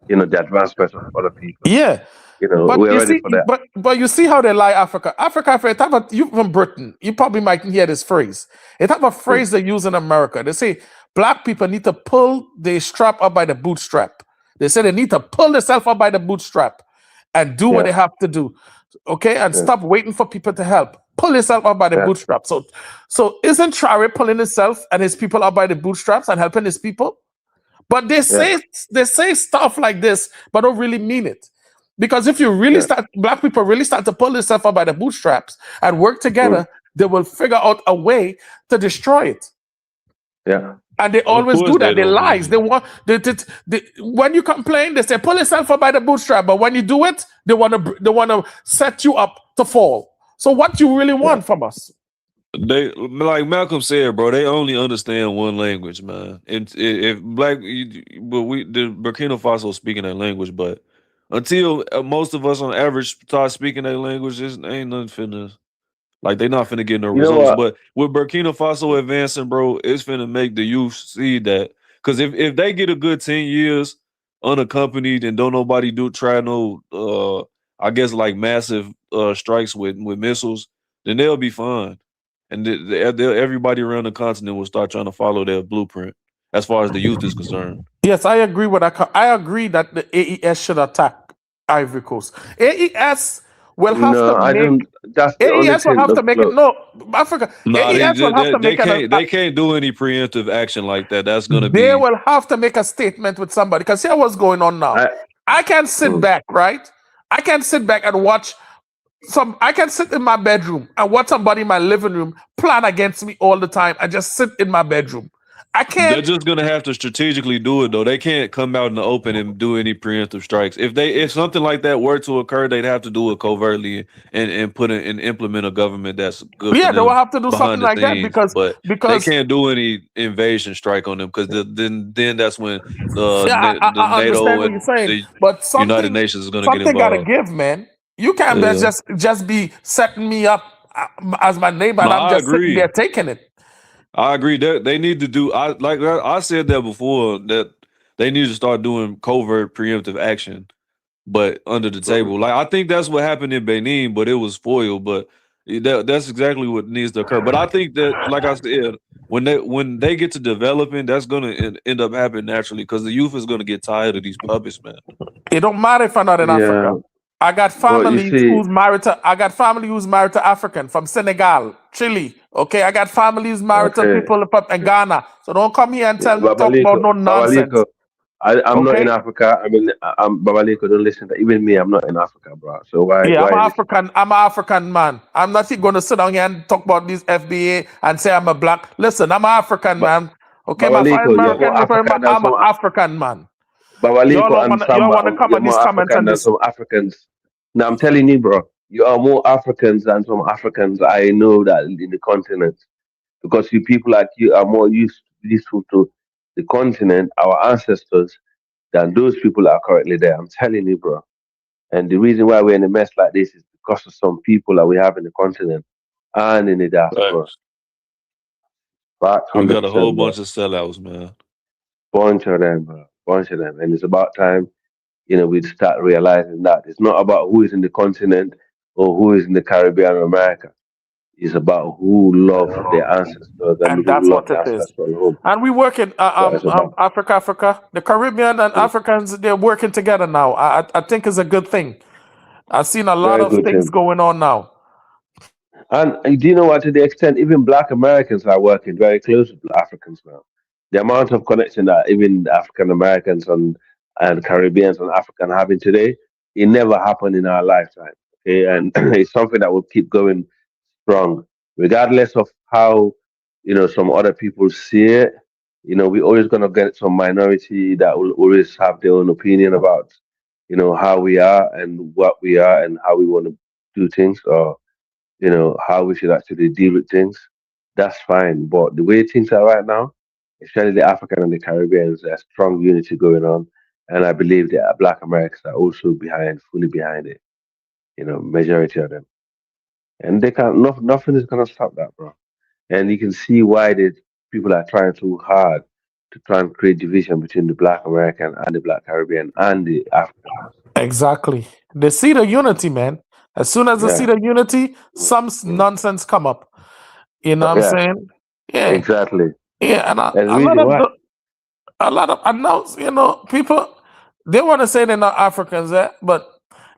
the advancement of other people. Yeah. You know, But we're you ready see, for that. but you see how they lie Africa. Africa, for talk about you from Britain, you probably might hear this phrase. It's type of phrase they use in America. They say black people need to pull the strap up by the bootstrap. They say they need to pull themselves up by the bootstrap and do what they have to do. Okay, and stop waiting for people to help. Pull yourself up by the bootstrap. So isn't Traoré pulling himself and his people up by the bootstraps and helping his people? But they say stuff like this, but don't really mean it. Because if you really black people really start to pull themselves up by the bootstraps and work together, they will figure out a way to destroy it. Yeah. And they always do that. They lies. They want when you complain, they say pull yourself up by the bootstrap. But when you do it, they want to set you up to fall. So what you really want from us? They, like Malcolm said, bro, they only understand one language, man. And if black, the Burkina Faso speaking that language, but until most of us on average start speaking that language, ain't nothing finna. Like, they not finna get no You know results. what? But with Burkina Faso advancing, bro, it's finna make the youth see that. Because if they get a good 10 years unaccompanied and don't nobody try no I guess like massive strikes with missiles, then they'll be fine. And everybody around the continent will start trying to follow their blueprint as far as the youth is concerned. Yes, I agree with that. I agree that the AES should attack Ivory Coast. AES will have No, to I make. don't. That's the only AES will thing. have to make it. Look, No, Africa. Nah, AES will have to make an. they can't do any preemptive action like that. That's gonna They be will have to make a statement with somebody. Because here what's going on now. I can't sit back, right? I can't sit back and watch I can sit in my bedroom and watch somebody in my living room plan against me all the time and just sit in my bedroom. I can't. They're just gonna have to strategically do it though. They can't come out in the open and do any preemptive strikes. If something like that were to occur, they'd have to do it covertly and implement a government that's good. Yeah, for they them will have to do something behind the like that scenes. because they can't do any invasion strike on them because then that's when I the understand NATO what you're and saying, the but United Nations is gonna get something gotta involved. give, man. You can't just be setting me up as my neighbor and No, I'm I just sitting agree. there taking it. I agree that they need to do. I said that before that they need to start doing covert preemptive action, but under the table. Like I think that's what happened in Benin, but it was foiled. But that's exactly what needs to occur. But I think that, like I said, when they get to developing, that's gonna end up happening naturally because the youth is gonna get tired of these puppets, man. It don't matter if I'm not in Africa. I got family who's married to African from Senegal, Chile. Okay, I got families married to people in Ghana. So don't come here and talk about no nonsense. I'm not in Africa. I mean, I'm Babaliko. Don't listen to even me. I'm not in Africa, bro. So why? Yeah, why I'm African. I'm an African man. I'm not going to sit down here and talk about this FBA and say I'm a black. Listen, I'm an African man. Okay, my friend American. I'm an African man. Babaliko and Samba, y'all want to come you're on these more comments African and than this. some Africans. Now I'm telling you, bro, you are more Africans than some Africans I know that in the continent, because you people like you are more useful to the continent, our ancestors, than those people that are currently there. I'm telling you, bro. And the reason why we're in a mess like this is because of some people that we have in the continent and in the diaspora. But We got a whole 100%, bro. bunch of sellouts, man. Bunch of them, bro. Bunch of them. And it's about time, we start realizing that it's not about who is in the continent or who is in the Caribbean or America. It's about who love their ancestors and that's who love what their it is. ancestral home. And we work in Africa. The Caribbean and Africans, they're working together now. I think it's a good thing. I've seen a lot of things going on now. And do you know what? To the extent, even Black Americans are working very close with Africans now. The amount of connection that even African Americans and Caribbeans and African having today it never happened in our lifetime. Okay, and it's something that will keep going strong, regardless of how some other people see it. We're always gonna get some minority that will always have their own opinion about how we are and what we are and how we want to do things, or how we should actually deal with things. That's fine, but the way things are right now, especially the African and the Caribbeans, there's strong unity going on, and I believe that Black Americans are also fully behind it. Majority of them, and they can't. Nothing is gonna stop that, bro. And you can see why the people are trying too hard to try and create division between the Black American and the Black Caribbean and the Africans. Exactly. They see the unity, man. As soon as they see Yeah, the unity, some nonsense come up. You know what I'm yeah, saying? Yeah, exactly. yeah. And That's the a lot reason of why. people they want to say they're not Africans, but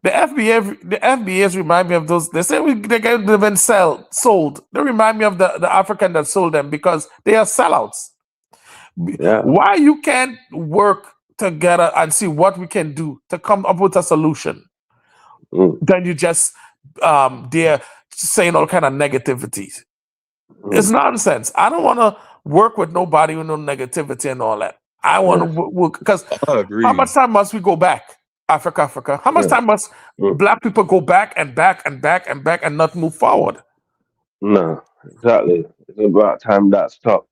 the FBAs remind me of those. They say they've been sold. They remind me of the African that sold them because they are sellouts. Yeah. Why you can't work together and see what we can do to come up with a solution? Then you just they're saying all kind of negativities. It's nonsense. I don't want to work with nobody with no negativity and all that. I want to work because I how much agree. time must we go back, Africa? How much Yeah. time must Black people go back and back and back and back and not move forward? No, exactly. It's about time that stopped.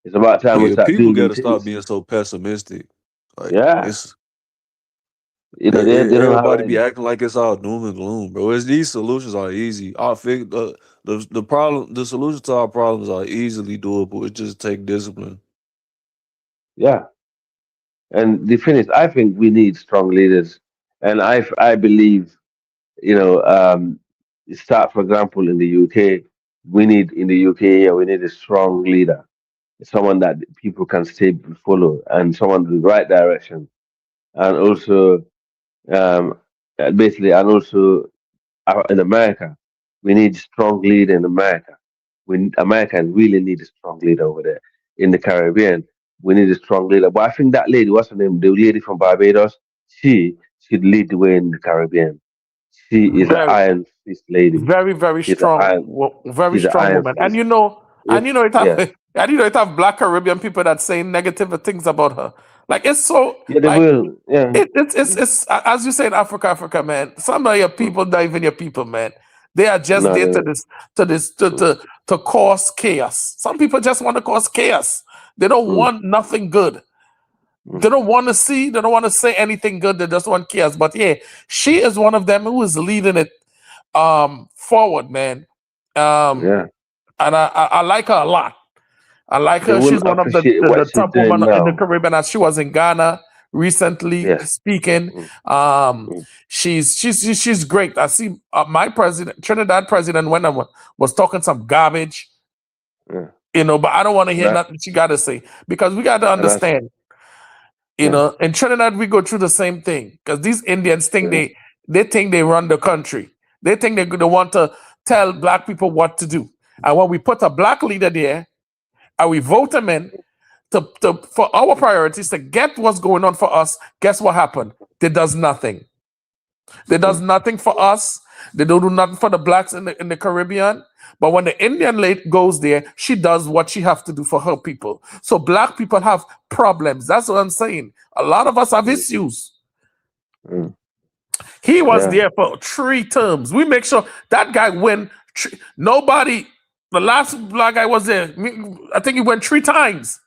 It's about time we Yeah, start people got building to stop things. being so pessimistic. Like Yeah. it's They don't have everybody be any. acting like it's all doom and gloom, bro. These solutions are easy. I think the solutions to our problems are easily doable. It just take discipline. Yeah. And the thing is, I think we need strong leaders, and I believe start, for example, in the UK. We need in the UK here. We need a strong leader, someone that people can stay follow, and someone in the right direction, and also um, basically, and also in America, we need strong leader in America. Americans really need a strong leader over there. In the Caribbean, we need a strong leader. But I think that lady, what's her name? The lady from Barbados, she should lead the way in the Caribbean. She is an Very, iron fist lady. very She's an strong, iron. very She's an strong iron woman. And fist. and you know it have Yeah, and you know it have Black Caribbean people that saying negative things about her. Like it's so yeah, they like will. Yeah, it's as you say in Africa, man. Some of your people, not even your people, man. They are just no, there they to will. this to this to cause chaos. Some people just want to cause chaos. They don't Mm, want nothing good. They mm, don't want to see. They don't want to say anything good. They just want chaos. But yeah, she is one of them who is leading it forward, man. Um, yeah, and I like her a lot. I like they her. will She's one of appreciate what the she's top doing women in the now. Caribbean. As she was in Ghana recently Yes. speaking. Mm, mm, She's great. I see my president, Trinidad president, when was talking some garbage, yeah. but I don't want to And hear that nothing she got to say because we got to and that's understand, yeah, in Trinidad we go through the same thing because these Indians think yeah. they think they run the country. They think they want to tell Black people what to do. And when we put a Black leader there and we vote him in for our priorities to get what's going on for us, guess what happened? They does nothing. They does Mm, nothing for us. They don't do nothing for the Blacks in the Caribbean. But when the Indian lady goes there, she does what she have to do for her people. So Black people have problems. That's what I'm saying. A lot of us have mm, issues. mm. He was Yeah. there for 3 terms. We make sure that guy win. Nobody, the last Black guy was there. I think he went 3 times.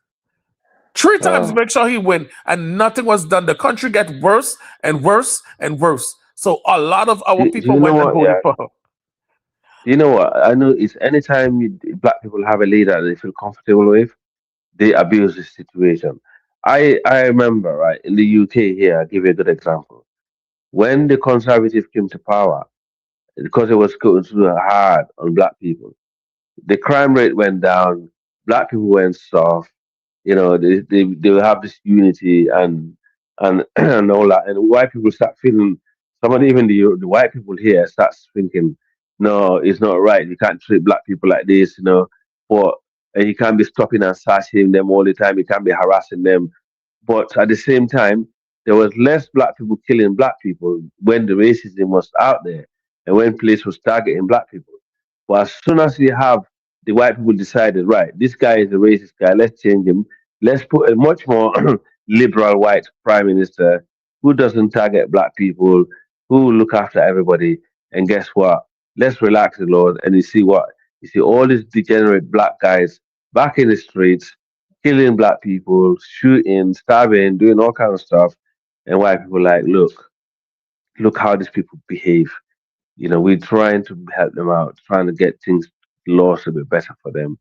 3 times to Uh, make sure he win, and nothing was done. The country get worse and worse and worse. So a lot of our do people you know went and what? voted Yeah. for her. You know what? I know it's anytime black people have a leader that they feel comfortable with, they abuse the situation. I remember, right, in the UK here, I'll give you a good example. When the Conservative came to power, because it was going too hard on black people, the crime rate went down, black people went soft, they will have this unity and and all that, and white people start feeling. Somebody, even the white people here, starts thinking, no, it's not right. You can't treat black people like this, But and you can't be stopping and searching them all the time. You can't be harassing them. But at the same time, there was less black people killing black people when the racism was out there and when police was targeting black people. But as soon as you have the white people decided, right, this guy is a racist guy, let's change him. Let's put a much more liberal white prime minister who doesn't target black people, who will look after everybody. And guess what? Let's relax the laws and you see what? You see all these degenerate black guys back in the streets, killing black people, shooting, stabbing, doing all kind of stuff. And white people like, look how these people behave. You know, we're trying to help them out, trying to get things laws a bit better for them.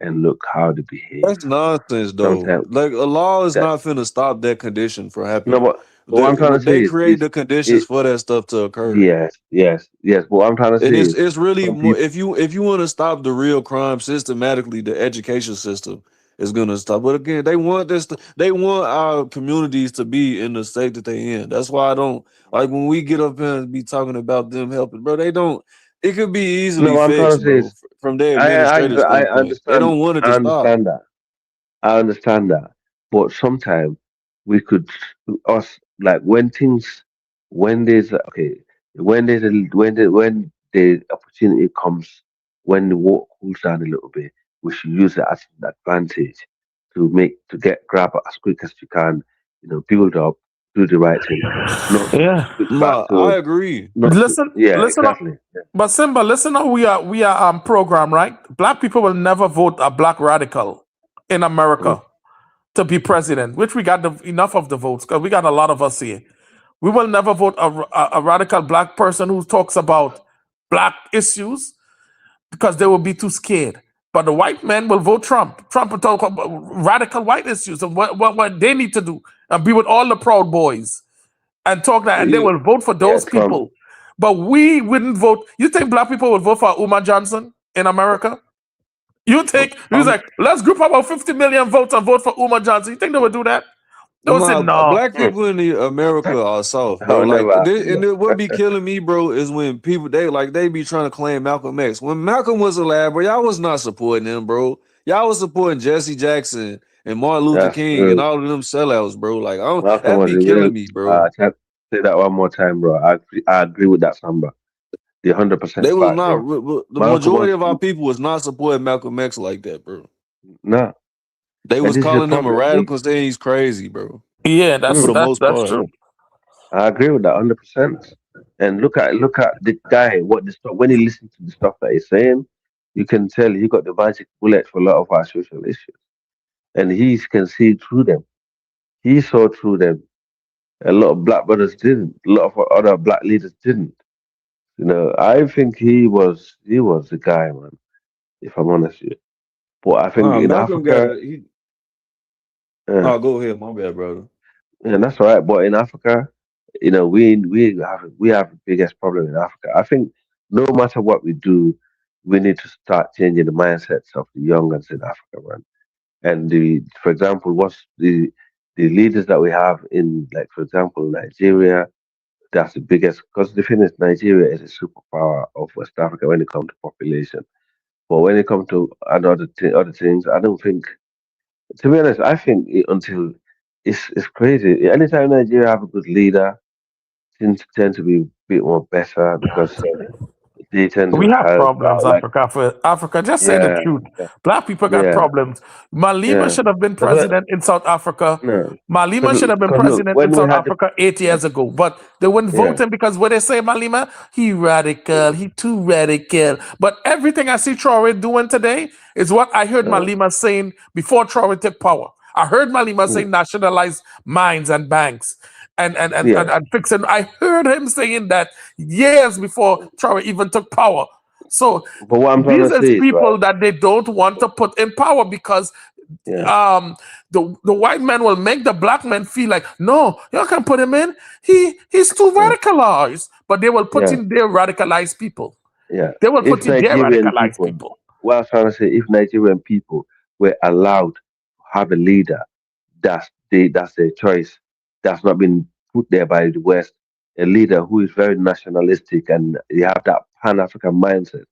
And look how they behave. That's nonsense, though. Sometimes Like a law is that not finna stop that condition from no, happening. but what I'm trying to say They is, create the conditions it, for that stuff to occur. yes. But what I'm trying to And say is, it's really some more people, if you want to stop the real crime systematically, the education system is gonna stop. But again, they want this they want our communities to be in the state that they in. That's why I don't like when we get up here and be talking about them helping, bro. They don't. It could be no, easily what I'm trying to fixed, say bro, is, from their I administrative I standpoint. They understand, don't want it I to stop. understand that. I understand that, but sometimes we could us like when there's okay when the opportunity comes when the war cools down a little bit, we should use it as an advantage to get grab it as quick as you can. You know, build up, do the right thing, not to Yeah. switch back No, I to agree. not to yeah Listen up. exactly yeah. But Simba, listen how we are programmed, right? Black people will never vote a black radical in Mm. America to be president, which we got enough of the votes because we got a lot of us here. We will never vote a radical black person who talks about black issues because they will be too scared. But the white men will vote Trump. Trump will talk about radical white issues and what they need to do and be with all the Proud Boys and talk that, and they You, will vote for Yeah, those Trump. people. But we wouldn't vote. You think black people would vote for Uma Johnson in America? You think he was I'm like, let's group about 50 million votes and vote for Uma Johnson? You think they would do that? They would say My no. black people in the America are soft, I bro. would Like never this, happen, and bro. what be killing me, bro, is when people they be trying to claim Malcolm X. When Malcolm was alive, bro, y'all was not supporting him, bro. Y'all was supporting Jesse Jackson and Martin Luther That's King and true. all of them sellouts, bro. Like Malcolm that was be a real. killing me, bro. Say that one more time, bro. I agree with that, Samba. The 100% They was fact, not bro. the Malcolm majority was of our people was not supporting Malcolm X like that, bro. no, They and was this is the calling him a problem. radical, saying he's crazy, bro. Yeah, For that's the Mm, that's most that's part. true. I agree with that 100%. And look at the guy. What the stuff when he listens to the stuff that he's saying, you can tell he got the magic bullet for a lot of our social issues, and he can see through them. He saw through them. A lot of black brothers didn't. A lot of other black leaders didn't. You know, I think he was the guy, man. If I'm honest with you, but I think in Malcolm got Africa, a he. uh, Oh, go ahead, my bad, brother. yeah, that's all right. But in Africa, you know, we have the biggest problem in Africa. I think no matter what we do, we need to start changing the mindsets of the youngers in Africa, man. And for example, what's the leaders that we have in, like, for example, Nigeria. That's the biggest because the thing is, Nigeria is a superpower of West Africa when it comes to population. But when it comes to other things, I don't think. To be honest, I think until it's crazy. Anytime Nigeria have a good leader, things tend to be a bit more better because they tend to We have help problems, out. Like, Africa. For Africa, just say the yeah, truth. yeah, Black people got yeah, problems. Malima yeah. should have been Because president in South Africa. no, Malima should have been look, president in when we South had the Africa 8 years ago, but they wouldn't yeah, vote him because what they say, Malima, he radical, he too radical. But everything I see Traoré doing today is what I heard uh, Malima saying before Traoré took power. I heard Malima mm, saying nationalize mines and banks yeah. and fixing. I heard him saying that years before Traoré even took power. So But what I'm trying these to is say is right. people that they don't want to put in power because Yeah, the white man will make the black man feel like, no, you can put him in. He's too yeah, radicalized. But they will put yeah, in their radicalized people. yeah. They will If put in their Nigerian radicalized people, people. what I'm trying to say, if Nigerian people were allowed to have a leader that's their choice, that's not been put there by the West, a leader who is very nationalistic and you have that Pan African mindset,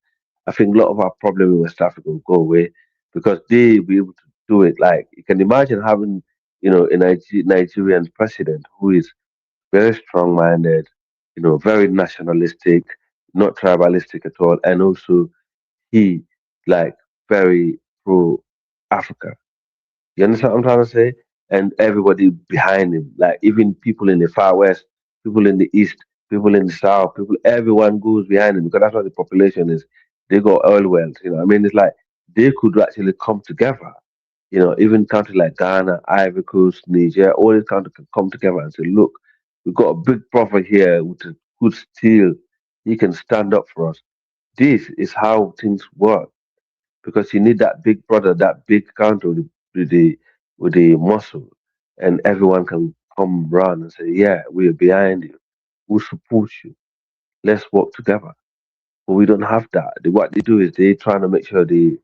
I think a lot of our problem in West Africa will go away because they will be able to do it. Like you can imagine having a Nigerian president who is very strong-minded, very nationalistic, not tribalistic at all, and also he like very pro-Africa. You understand what I'm trying to say? And everybody behind him, like even people in the far west, people in the east, people in the south, everyone goes behind him because that's what the population is. They got oil wells, I mean, it's like they could actually come together. Even countries like Ghana, Ivory Coast, Niger, all these countries can come together and say, look, we've got a big prophet here with a good steel. He can stand up for us. This is how things work because you need that big brother, that big counter with the muscle, and everyone can come round and say, "Yeah, we are behind you. We support you. Let's work together." But we don't have that. What they do is they trying to make sure they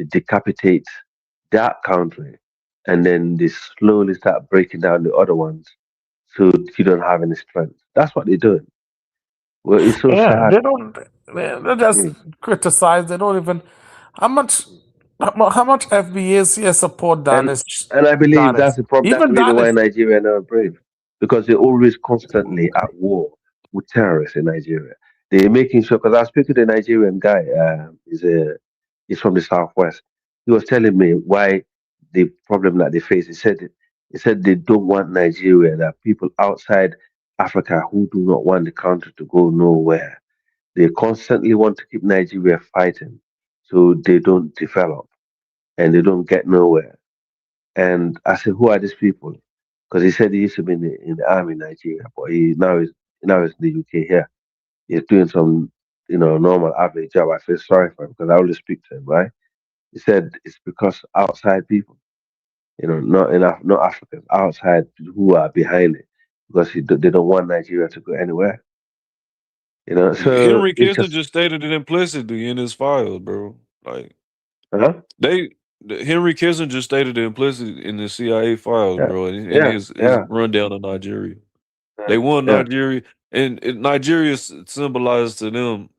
decapitate that country, and then they slowly start breaking down the other ones, so you don't have any strength. That's what they're doing. Well, it's so Yeah, sad. they don't. They just Mm. criticize. They don't even. How much? How muc FBA's support And Danish? and I believe that's Danish. the problem. That's Even the reason Danish. why Nigeria are not brave, because they're always constantly at war with terrorists in Nigeria. They're making sure. Because I was speaking to a Nigerian guy. He's from the southwest. He was telling me why the problem that they face. He said they don't want Nigeria. That people outside Africa who do not want the country to go nowhere. They constantly want to keep Nigeria fighting, so they don't develop and they don't get nowhere. And I said, "Who are these people?" Because he said he used to be in the army in Nigeria, but he now is in the UK here. He's doing some, normal average job. I feel sorry for him because I always speak to him, right? He said it's because outside people, not enough, not Africans, outside who are behind it, because they don't want Nigeria to go anywhere. So Henry it's just, Kissinger stated it implicitly in his files, bro. Like huh? Henry Kissinger stated it implicitly in the CIA files, Yeah, bro, in yeah, his yeah, rundown of Nigeria. yeah, They want yeah. Nigeria, and Nigeria symbolized to them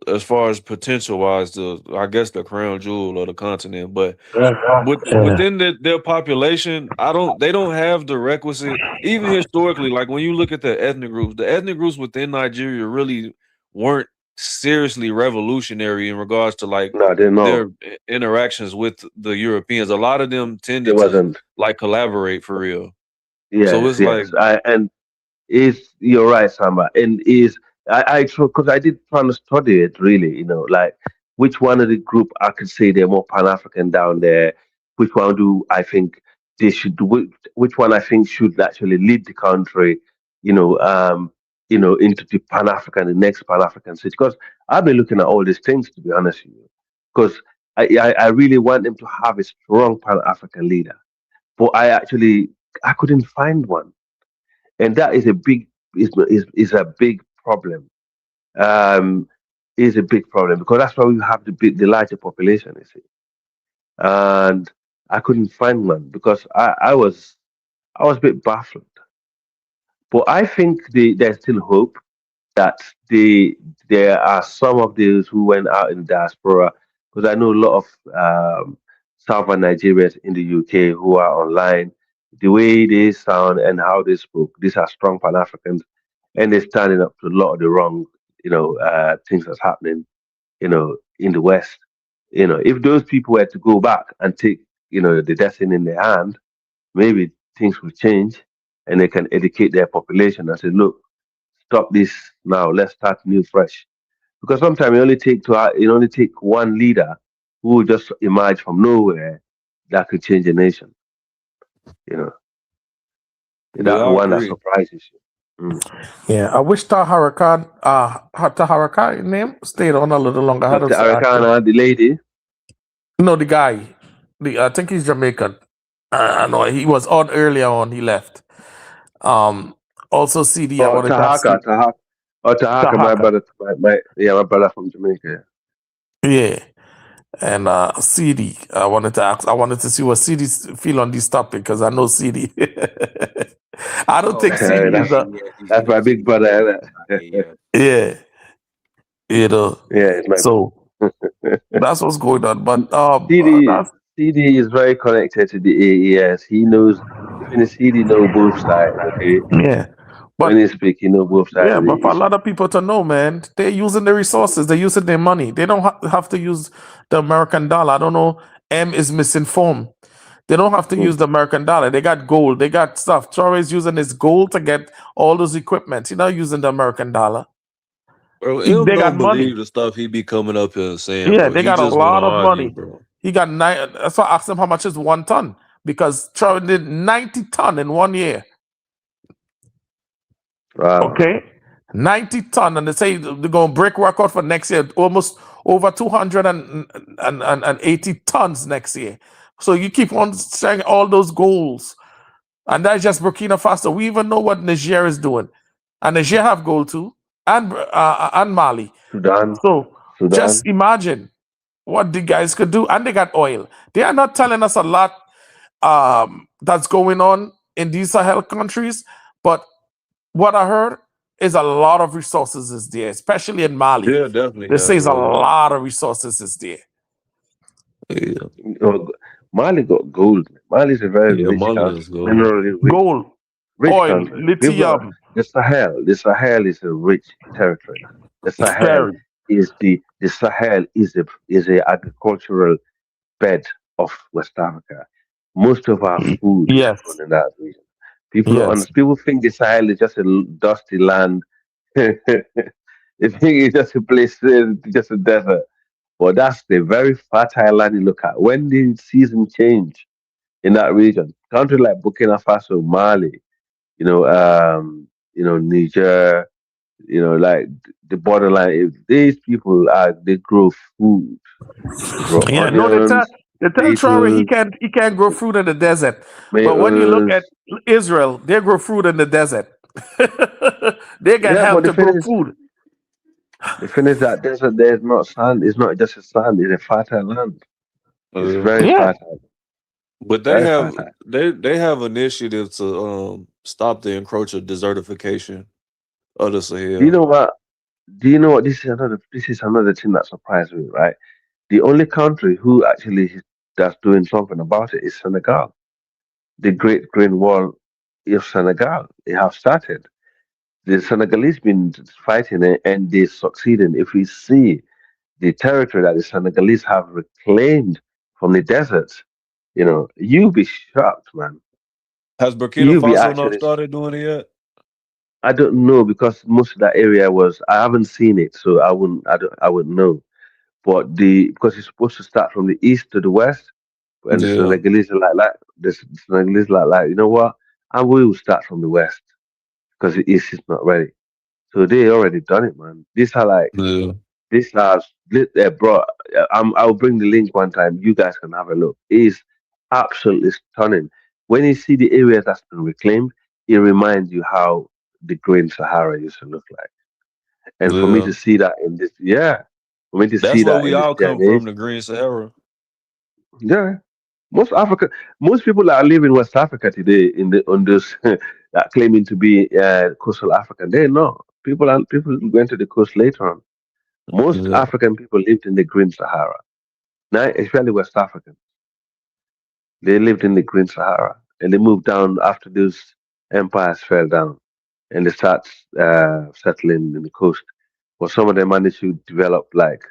as far as potential wise, I guess the crown jewel of the continent. But Yeah. within their population, they don't have the requisite. Even historically, like when you look at the ethnic groups within Nigeria really weren't seriously revolutionary in regards to like No, they know their interactions with the Europeans. A lot of them there tended to wasn't. like collaborate for real. So Yes, it's like, yes. And is you're right, Samba. And is I because I did try to study it really, like which one of the group I could say they're more Pan African down there. Which one do I think they should do? Which one I think should actually lead the country, into the Pan African, the next Pan African state. Because I've been looking at all these things to be honest with you. Because I really want them to have a strong Pan African leader, but I couldn't find one, and that is a big problem. Um, is a big problem because that's why we have the larger population, you see. And I couldn't find one because I was a bit baffled. But I think there's still hope that there are some of those who went out in diaspora, because I know a lot of Southern Nigerians in the UK who are online. The way they sound and how they spoke, these are strong Pan Africans, and they're standing up to a lot of the wrong, things that's happening, in the West. If those people were to go back and take, the destiny in their hand, maybe things will change, and they can educate their population and say, look, stop this now. Let's start new, fresh. Because sometimes you only take one leader who will just emerge from nowhere that could change a nation. You know, yeah, that I one that agree. surprises you. Mm. Yeah. I wish Taharakan name stayed on a little longer. I had Dr. to actually. Arakana, the lady. No, the guy. I think he's Jamaican. I know he was on earlier on. He left. Um. Also, CD. I Oh, wanted to ask you. Tahaka. Oh, Tahaka, my Tahaka. brother, my brother from Jamaica. Yeah. And CD. I wanted to see what CD feel on this topic because I know CD. I don't Oh think yeah, CD is that's a. that's my big brother. yeah. Yeah. You know. Yeah, it's my. So that's what's going on. But CD that's CD is very connected to the AES. He knows When you see, you know both sides, okay? Yeah. When But you speak, you know both sides yeah, of the but for a issue. lot of people to know, man, they're using the resources, they're using their money. They don't have to use the American dollar. I don't know. M is misinformed. They don't have to use the American dollar. They got gold. They got stuff. Traoré is using his gold to get all those equipment. He's not using the American dollar. Bro, They got don't money. believe the stuff he be coming up here and saying, Yeah, bro. they He got a just want to lot of argue, money. bro. He got nine. That's why I asked him how much is 1 ton, because Traoré did 90 ton in 1 year. Wow. Okay, 90 ton, and they say they're going to break record for next year, almost over 280 tons next year. So you keep on saying all those goals, and that's just Burkina Faso. We even know what Niger is doing, and Niger have gold too, and Mali. Sudan. So just imagine what the guys could do, and they got oil. They are not telling us a lot that's going on in these Sahel countries, but what I heard is a lot of resources is there, especially in Mali. Yeah, definitely. They say a lot of resources is there. Yeah. Mali got gold. Mali is a very rich Mali country, is gold. minerally rich. Gold, Rich oil, country. lithium. The Sahel is a rich territory. The Sahel is the Sahel is a agricultural bed of West Africa. Most of our food is grown in that region. People think the Sahel is just a dusty land. They think it's just a place, just a desert. But that's the very fertile land you look at. When the season change in that region, country like Burkina Faso, Mali, Niger, like the borderline. These people they grow food, they grow onions, they tell Traoré he can't grow fruit in the desert. But when you look at Israel, they grow fruit in the desert. They got help to grow food. The thing is that desert there is not sand. It's not just a sand. It's a fertile land. It's very fertile. But they have they have initiatives to stop the encroach of desertification of the Sahel. Do you know what? This is another thing that surprised me, right? The only country who actually that's doing something about it is Senegal. The Great Green Wall of Senegal. They have started. The Senegalese been fighting it and they succeeding. If we see the territory that the Senegalese have reclaimed from the deserts, you'll be shocked, man. Has Burkina Faso not started doing it yet? I don't know, because most of that area I haven't seen it, so I wouldn't know. But because it's supposed to start from the east to the west, and the Senegalese are like, you know what? And we will start from the west because the east is not ready. So they already done it, man. These are bro. I'll bring the link one time. You guys can have a look. It's absolutely stunning. When you see the areas that's been reclaimed, it reminds you how the Green Sahara used to look like. And for me to see that in this, for me to see that, that's where we all come from, the Green Sahara. Yeah, most people that live in West Africa today, on those that claiming to be coastal African, they're not. People went to the coast later on. Most African people lived in the Green Sahara. Now, especially West Africans, they lived in the Green Sahara, and they moved down after those empires fell down, and they start settling in the coast. But some of them managed to develop like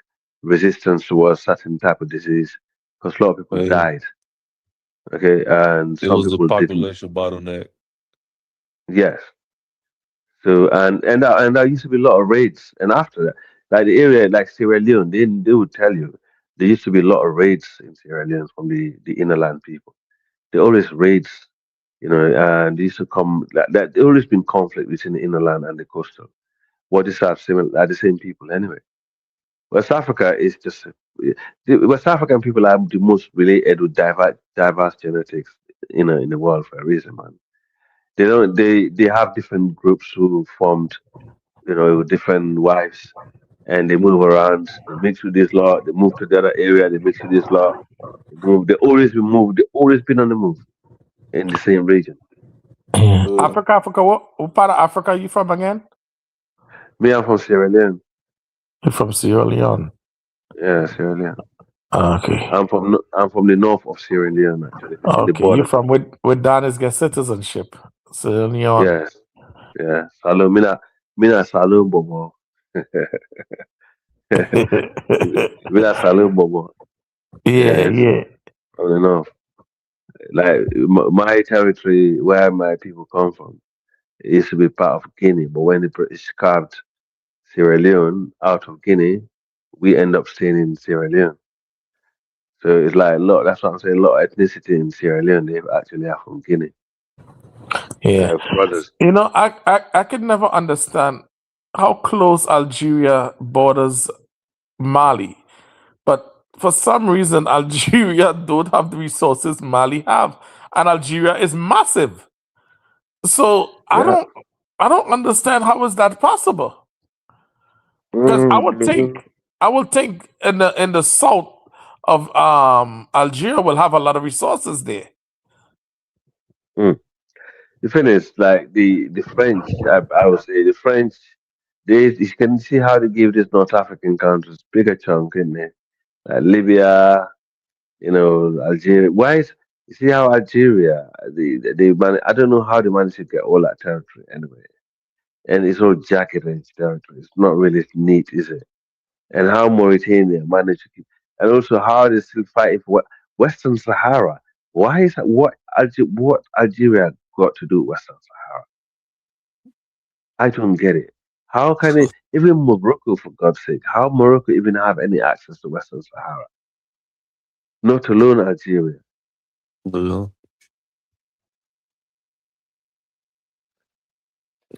resistance towards certain type of disease, because a lot of people died. Okay, and it was a population bottleneck. Yes. So and there used to be a lot of raids, and after that, like the area like Sierra Leone, they would tell you there used to be a lot of raids in Sierra Leone from the innerland people. They always raids, and they used to come like that. There always been conflict between the innerland and the coastal. What is that similar? Are the same people anyway. West Africa is just the West African people are the most related with diverse genetics in the world for a reason, man. They have different groups who formed, with different wives, and they move around. They mix with this law. They move to the other area. They mix with this law. They move. They always been moved. They always been on the move in the same region. Africa. What part of Africa are you from again? Me, I'm from Sierra Leone. You're from Sierra Leone. Yeah, Sierra Leone. Okay. I'm from the north of Sierra Leone, actually, in the Okay. You're border. from with Donna's get citizenship. Sierra Leone. Yes, yeah. Salum, mina salum bobo. Mina salum bobo. Yeah, Yes, yeah. from the north. Like my territory, where my people come from, it used to be part of Guinea, but when the British carved Sierra Leone out of Guinea, we end up staying in Sierra Leone. So it's like a lot. That's what I'm saying. A lot of ethnicity in Sierra Leone. They actually are from Guinea. Yeah. Brothers. You know, I could never understand how close Algeria borders Mali, but for some reason Algeria don't have the resources Mali have, and Algeria is massive. So Yeah. I don't understand how is that possible. Because I would think in the south of Algeria will have a lot of resources there. Mm. The thing is, like the French, I would say the French, you can see how they give these North African countries bigger chunk in there, like Libya, Algeria. Why is you see how Algeria, I don't know how they managed to get all that territory anyway, and it's all jacket range territory. It's not really neat, is it? And how Mauritania managed to keep, and also how they still fighting for Western Sahara. Why is that? What Algeria got to do with Western Sahara? I don't get it. How can it, even Morocco, for God's sake, how Morocco even have any access to Western Sahara? Not alone Algeria.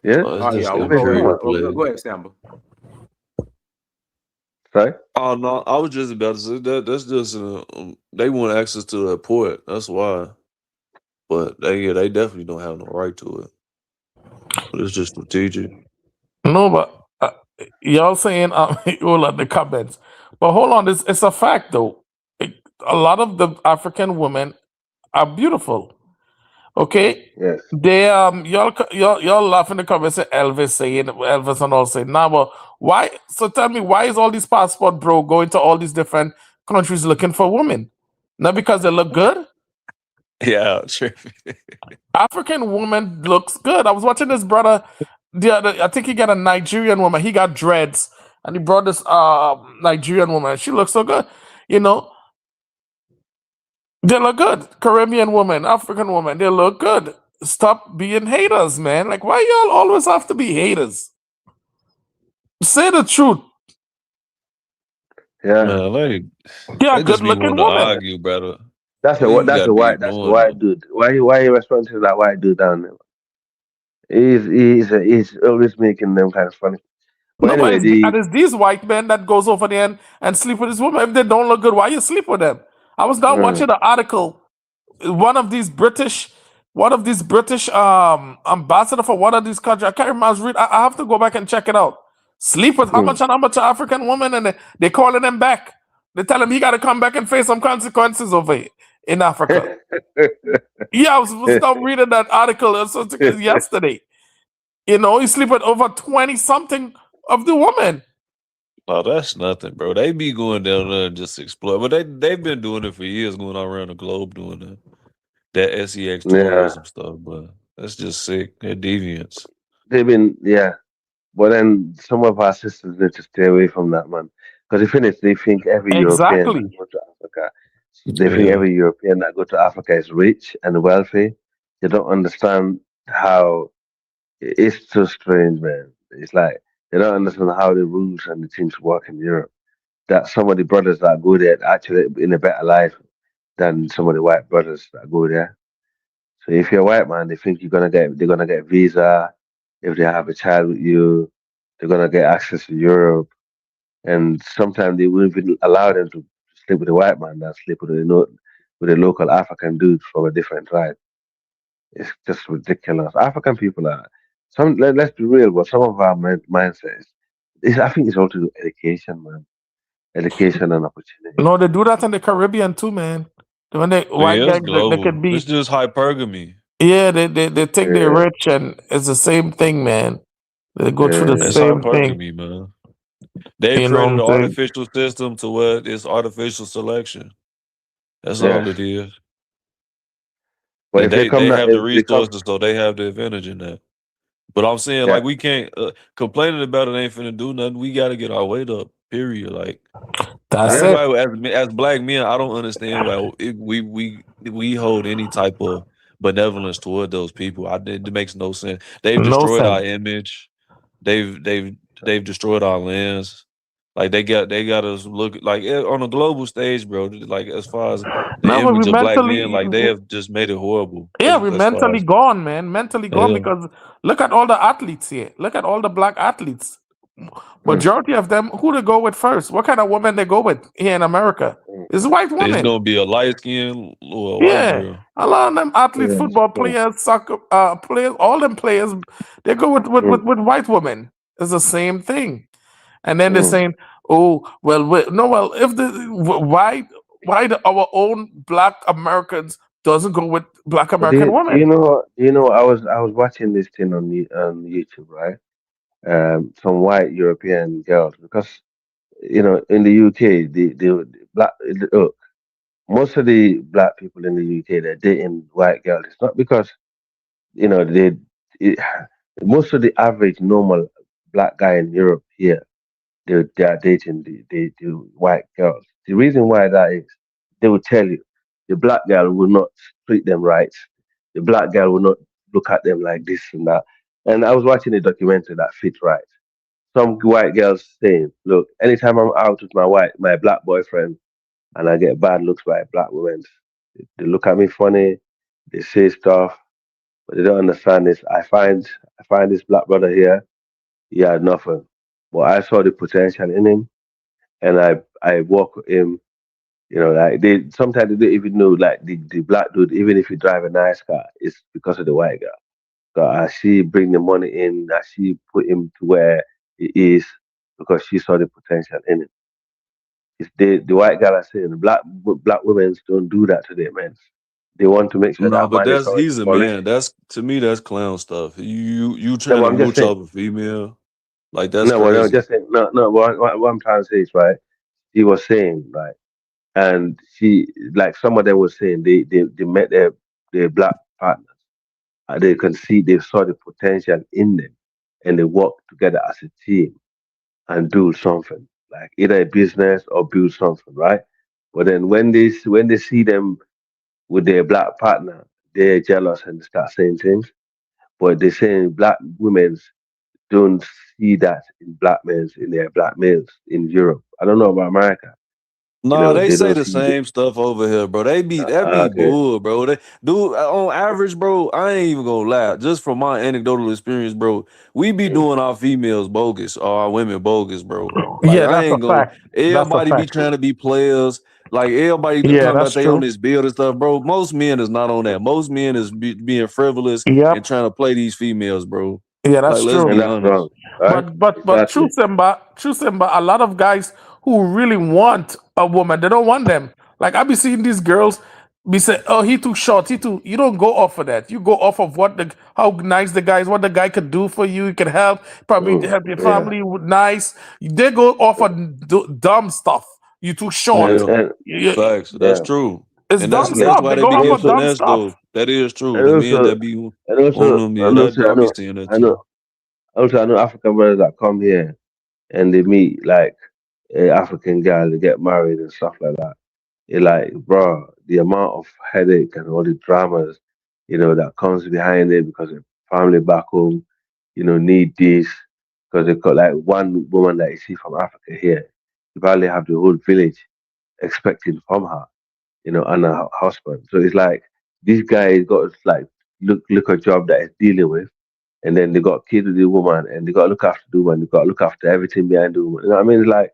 Yeah? It's Oh just yeah, a go ahead. trade Go play. ahead, Samba. Sorry? Oh no, I was just about to say that that's just they want access to that port. That's why. But they definitely don't have no right to it. But it's just strategic. No, but y'all saying all of the comments. But hold on, it's a fact though. A lot of the African women are beautiful. Okay, Yes. they y'all laugh in the comments. Say Elvis and all saying nah, but why? So tell me, why is all these passport bro going to all these different countries looking for women? Not because they look good. Yeah, sure. African woman looks good. I was watching this brother the other. I think he got a Nigerian woman. He got dreads, and he brought this Nigerian woman. She looks so good. You know, they look good. Caribbean woman, African woman, they look good. Stop being haters, man. Like, why y'all always have to be haters? Say the truth. Yeah. Man, Yeah, they good just be looking wanting to woman. argue, brother. That's You gotta be that's a ignoring white them. dude. Why you responding to that white dude down there? He's always making them kind of funny. But No, but anyway, it's these white men that goes over there and sleep with this woman. If they don't look good, why you sleep with them? I was now watching an article. One of these British ambassador for one of these countries. I can't remember. I have to go back and check it out. Sleep with how much and how much African woman, and they calling him back. They tell him he got to come back and face some consequences over here in Africa. Yeah, I was now reading that article yesterday. You know, he sleep with over 20 something of the woman. Oh, that's nothing, bro. They be going down there and just explore. But they've been doing it for years, going all around the globe doing that SEX yeah, tourism stuff. But that's just sick. They're deviants. they've been But then some of our sisters need to stay away from that, man. Because the thing is, they think every European that Exactly. go to Africa, they think Yeah. every European that go to Africa is rich and wealthy. They don't understand how it's so strange, man. It's like they don't understand how the rules and the things work in Europe. That some of the brothers that go there are actually in a better life than some of the white brothers that go there. So if you're a white man, they think they're gonna get visa. If they have a child with you, they're gonna get access to Europe. And sometimes they won't even allow them to sleep with a white man that sleep with with a local African dude from a different tribe. It's just ridiculous. African people are let's be real, but some of our mindsets I think it's all to do with education, man. Education and opportunity. No, they do that in the Caribbean too, man. When they white Yeah, it's guys, they could global. be It's just hypergamy. yeah, they think they're Yeah, rich and it's the same thing, man. They go through the yeah. That's same thing. hypergamy, man. They You know what created I'm an saying? artificial system to where it's artificial selection. That's all Yes. it is. But And if they they come now, have the if they come, resources, so they have the advantage in that. But I'm saying, yeah. like, we can't complaining about it ain't finna do nothing. We got to get our weight up. Period. Like That's that's Yeah. it. why as black men, I don't understand why we hold any type of benevolence toward those people. It makes no sense. They've No destroyed our sense. image. They've destroyed our lens. Like they got us look like on a global stage, bro. Like as far as the Now we image of black men, mentally, like they have just made it horrible. yeah, we As far mentally as gone, man. Mentally gone yeah. because look at all the athletes here. Look at all the black athletes. Mm, Majority of them, who they go with first? What kind of woman they go with here in America? mm, It's white It's women. gonna be a light skinned or a white Yeah, girl. a lot of them athletes, yes. football Yes. players, soccer players, all them players, they go Mm, with white women. It's the same thing. And then they're mm. saying, "Oh, well, no, well, if the our own Black Americans doesn't go with Black But American do you women?" know what? Do you know what? I was watching this thing on YouTube, right? Some white European girls because in the UK the black look, most of the black people in the UK they're dating white girls. It's not because they it, most of the average normal black guy in Europe here they are dating the white girls. The reason why that is, they will tell you the black girl will not treat them right. The black girl will not look at them like this and that. And I was watching a documentary that fit right. Some white girls saying, "Look, anytime I'm out with my black boyfriend, and I get bad looks by black women, they look at me funny, they say stuff, but they don't understand this. I find this black brother here, he had nothing, but I saw the potential in him, and I walk with him. Like they sometimes they don't even know like the black dude, even if he drive a nice car, it's because of the white girl. So as she bring the money in, as she put him to where he is, because she saw the potential in him. It's the white girl are saying black women don't do that to their men. They want to make sure No, that but man is already he's a polished. man. That's to me that's clown stuff. You No, trying but to I'm just mooch saying. off a female, like that's No, but no, crazy. just saying. No, no. What I'm trying to say is right. He was saying right, and she like some of them were saying they met their black partners. They can see they saw the potential in them, and they work together as a team and do something like either a business or build something, right? But then when they see them with their black partner, they're jealous and start saying things. But they're saying black women don't see that in black men in their black males in Europe. I don't know about America. No, they They say don't the see it. same stuff over here, bro. That be Okay. bull, bro. They do on average, bro. I ain't even gonna lie. Just from my anecdotal experience, bro, we be Mm. doing our females bogus or our women bogus, bro. Like Yeah, I that's a ain't gonna. fact. That's a Everybody be fact. trying to be players. Like everybody Yeah, talking about that's they on true. this build and stuff, bro. Most men is not on that. Most men is being frivolous and Yep. trying to play these females, bro. Yeah, Like that's let's true. And be that's honest. wrong, right? But Exactly. true Simba, a lot of guys who really want a woman, they don't want them. Like I be seeing these girls be say, "Oh, he too short. He too." You don't go off of that. You go off of how nice the guy is, what the guy could do for you. He can help, probably help your Yeah. family with nice. They go off on dumb stuff. You too short. Yeah, And facts. That's yeah. true. It's And dumb Yeah. that's stuff. why They they go be off And getting of dumb also finessed stuff. though. That is true. and The men also that be and on also them, yeah, and also I be seeing that too. I know African brothers that come here and they meet like African guys, they get married and stuff like that. You're like, bro, the amount of headache and all the dramas, that comes behind it because the family back home, need this because they got like one woman that you see from Africa here, you probably have the whole village expecting from her, and her husband. So it's like this guy got like look a job that he's dealing with, and then they got kids with the woman, and they got to look after the woman, they got to look after everything behind the woman. You know what I mean? It's like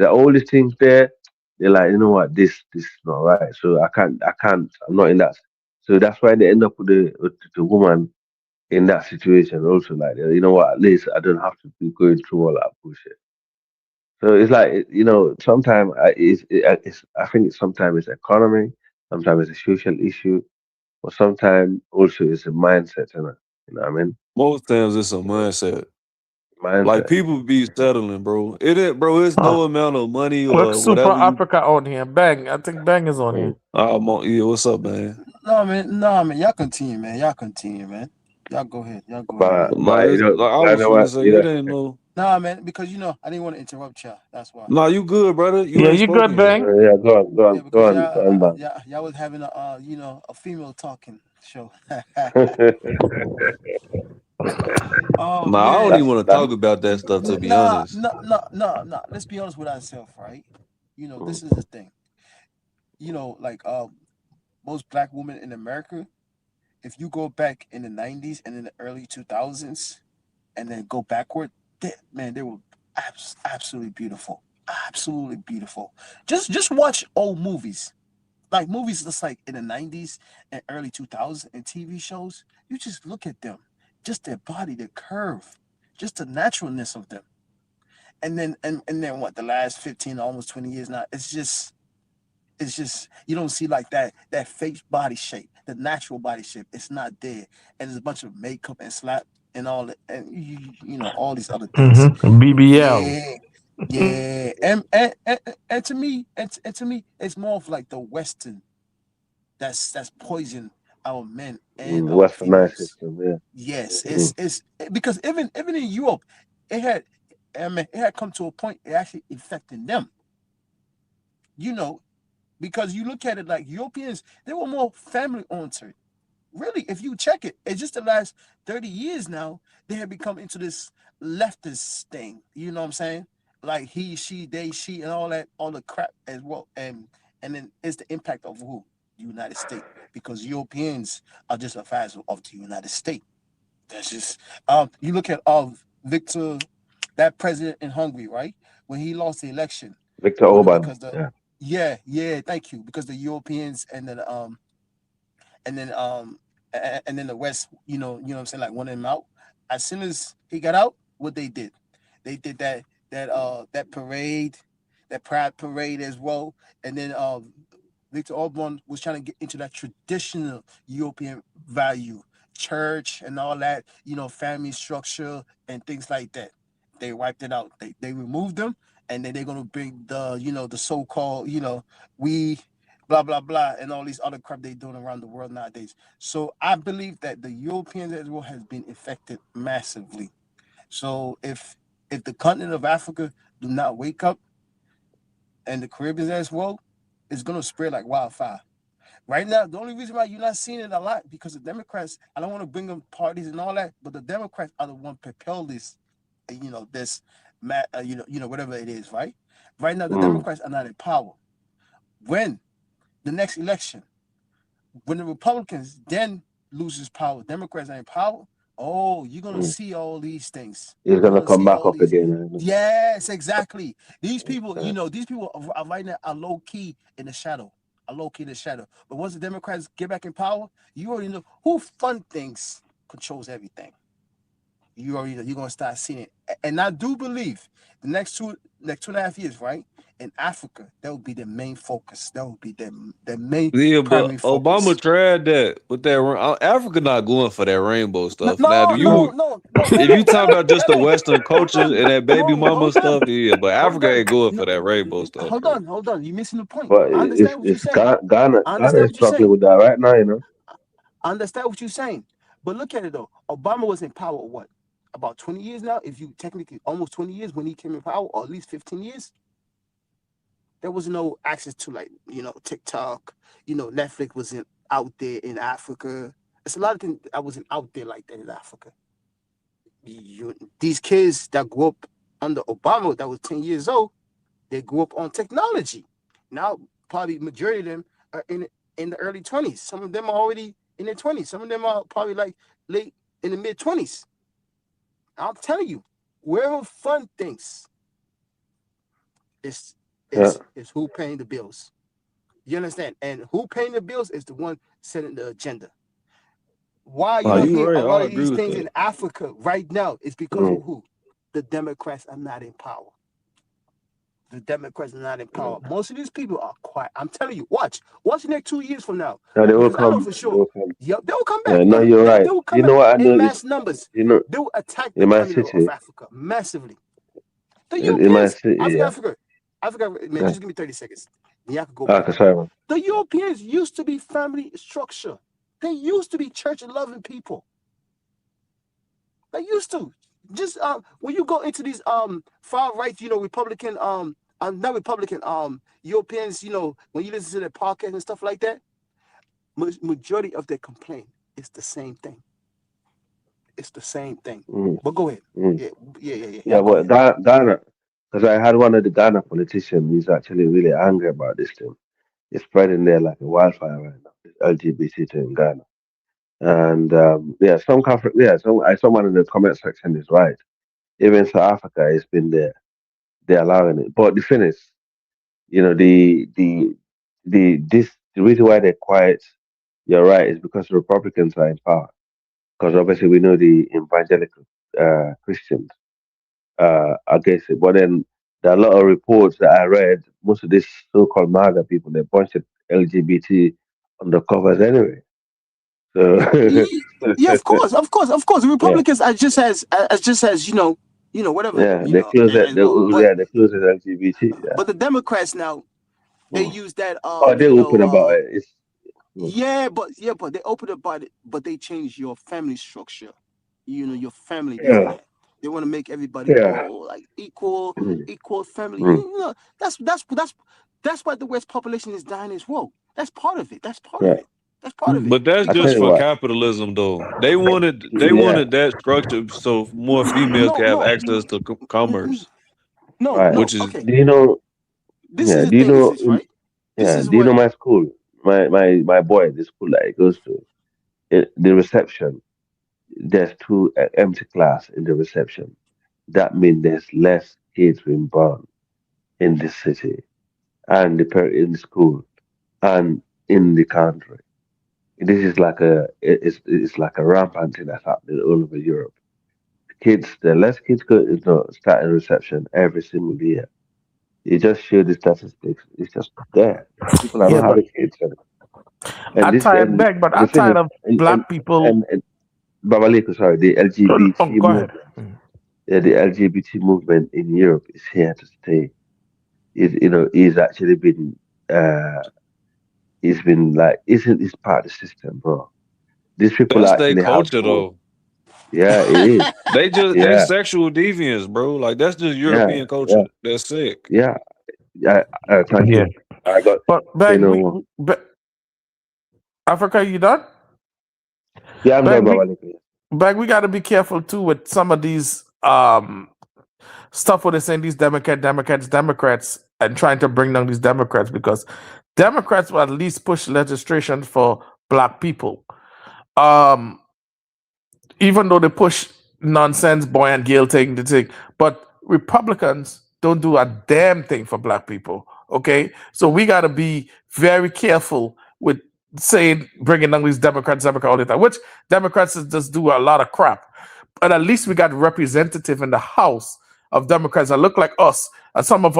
all these things there. They're like, you know what, this is not right. So I can't, I'm not in that. So that's why they end up with the woman in that situation. Also, like, you know what, at least I don't have to be going through all that bullshit. So it's like, sometimes I think sometimes it's economy, sometimes it's a social issue, but sometimes also it's a mindset, you know what I mean? Most times it's a mindset. Like mindset. people be settling, bro. It is, bro. It's no amount of money Look, or Super whatever you. Africa on here. Bang. I think Bang is on here. Yeah, what's up, man? No, man. Y'all continue, man. Y'all go ahead. Y'all go ahead, man. Nah, You it's know, like I I was know gonna what say you it know. ain't no. Nah, man, because I didn't want to interrupt y'all. That's why. Nah, you good, brother. You Yeah, ain't you good, spoken yet. Bang? Yeah, go Yeah, because on, man. y'all was having a female talking show. Oh Nah, I don't man. even want to talk about that stuff, to be Nah, honest. nah. Let's be honest with ourselves, right? This is the thing. Like most black women in America, if you go back in the 90s and in the early 2000s and then go backward, they were absolutely beautiful. Absolutely beautiful. Just watch old movies. Like movies just like in the 90s and early 2000s and TV shows, you just look at them. Just their body, their curve, just the naturalness of them. And then what, the last 15, almost 20 years now, it's just you don't see like that fake body shape, the natural body shape. It's not there, and there's a bunch of makeup and slap and all that, and all these other things. BBL. Yeah. And to me, it's more of like the Western that's poison our men and our Westernized females. system, yeah. Yes, it's because even in Europe, it had come to a point it actually affecting them. Because you look at it like Europeans, they were more family oriented. Really, if you check it, it's just the last 30 years now, they have become into this leftist thing. You know what I'm saying? Like he, she, they, she, and all the crap as well. And then it's the impact of who? The United States. Because Europeans are just a vassal of the United States. That's just you look at Victor, that president in Hungary, right? When he lost the election. Victor Orban. Yeah, thank you. Because the Europeans and then the West, what I'm saying, like wanted him out. As soon as he got out, what they did that parade, that pride parade as well. And then Victor Orban was trying to get into that traditional European value, church and all that, family structure and things like that. They wiped it out. They removed them, and then they're gonna bring the so-called, we blah blah blah and all these other crap they're doing around the world nowadays. So I believe that the Europeans as well has been affected massively. So if the continent of Africa do not wake up, and the Caribbean as well, it's gonna spread like wildfire. Right now, the only reason why you're not seeing it a lot because the Democrats, I don't want to bring them parties and all that, but the Democrats are the one propel this, whatever it is, right? Right now, the Democrats are not in power. When the next election, when the Republicans then loses power, Democrats are in power. Oh, you're gonna see all these things. He's gonna come back up again. Yes, exactly. These people, these people are right now are low key in the shadow. But once the Democrats get back in power, you already know who fund things controls everything. You already know you're gonna start seeing it. And I do believe the next 2.5 years, right? In Africa, that would be the main focus. That would be the main primary But focus. Obama tried that with that. Africa not going for that rainbow stuff. No. If you talk about just the Western culture and that baby mama stuff, yeah, but Africa ain't going for that rainbow stuff. Hold on. You're missing the point. But I understand what you're saying. Ghana is struggling with that right now, I understand what you're saying. But look at it though. Obama was in power what? About 20 years now? If you technically almost 20 years when he came in power, or at least 15 years. There was no access to TikTok, Netflix wasn't out there in Africa. It's a lot of things that wasn't out there like that in Africa. These kids that grew up under Obama that was 10 years old, they grew up on technology. Now, probably majority of them are in the early 20s. Some of them are already in their 20s. Some of them are probably like late in the mid 20s. I'm telling you, wherever fun thinks, it's who paying the bills. You understand? And who paying the bills is the one setting the agenda. Why you don't hear a lot of these things in Africa right now is because of who? The Democrats are not in power. the Democrats are not in power. Most of these people are quiet. I'm telling you, watch the next 2 years from now. No, they will Because I know come. for They sure. will come. Yep, they will come Yeah, back, no, brother. you're They right. will come You know back what I in noticed? mass numbers. You know, They will attack the in my community of city, Africa massively. The in my Europeans, city, yeah. Africa, man, just give me 30 seconds. Then I could go back. Okay, sorry, man. The Europeans used to be family structure. They used to be church-loving people. They used to. Just when you go into these far right, Republican not Republican Europeans, when you listen to their podcast and stuff like that, majority of their complaint is the same thing. It's the same thing. But go ahead. Yeah. Yeah, Go but ahead. Ghana, because I had one of the Ghana politicians, he's actually really angry about this thing. It's spreading there like a wildfire right now. This LGBT thing in Ghana. And someone in the comment section is right. Even South Africa has been there. They're allowing it. But the thing is, the reason why they're quiet, you're right, is because the Republicans are in power. Because obviously we know the evangelical Christians against it. But then there are a lot of reports that I read. Most of these so-called MAGA people, they're a bunch of LGBT undercovers anyway. So Yeah, of course. The yeah, Republicans are just as whatever. yeah, they close it. As well. But They close it LGBT. Yeah. the Democrats now, they use that Oh, they're open about it. It's but they open about it, but they change your family structure. Your family, this and yeah, that. They want to make everybody yeah. like equal family. Mm. That's why the West population is dying as well. That's part of it. That's part of Yeah. it. That's part of it. But that's I tell just you for what. capitalism, though. They wanted Yeah. that structure so more females can have No, access to commerce, Right. which is okay. Do you know? This Yeah. is the Do you thing, is know? this right? This Yeah. is Do you know what my school? My boy, the school that he goes to, the reception. There's two empty class in the reception. That means there's less kids being born in the city and in the school and in the country. This is like it's like a rampant thing that's happening all over Europe. The less kids go starting reception every single year. You just show the statistics. It's just there. People are Yeah, not but having kids, and I'm this tired, Beg, but and the I'm thing tired is, of black people. and Babaliko, sorry, the Oh, LGBT go ahead. movement. Yeah, the LGBT movement in Europe is here to stay. He's actually been he's been like isn't this part of the system, bro? These people that's their actually have culture, vote. though. Yeah, it is. They Yeah, sexual deviants, bro. Like that's just yeah, European culture. yeah, That's sick. yeah. Yeah. Thank Yeah, you. I got but say Beg, no more. Africa, you done? Yeah, I'm done, Beg, Babaliko. we got to be careful too with some of these stuff where they're saying these Democrats, and trying to bring down these Democrats, because Democrats will at least push legislation for black people. Even though they push nonsense, boy and girl thing, but Republicans don't do a damn thing for black people. Okay, so we got to be very careful with saying bringing down these Democrats all the time. Which Democrats just do a lot of crap, but at least we got representative in the House of Democrats that look like us, and some of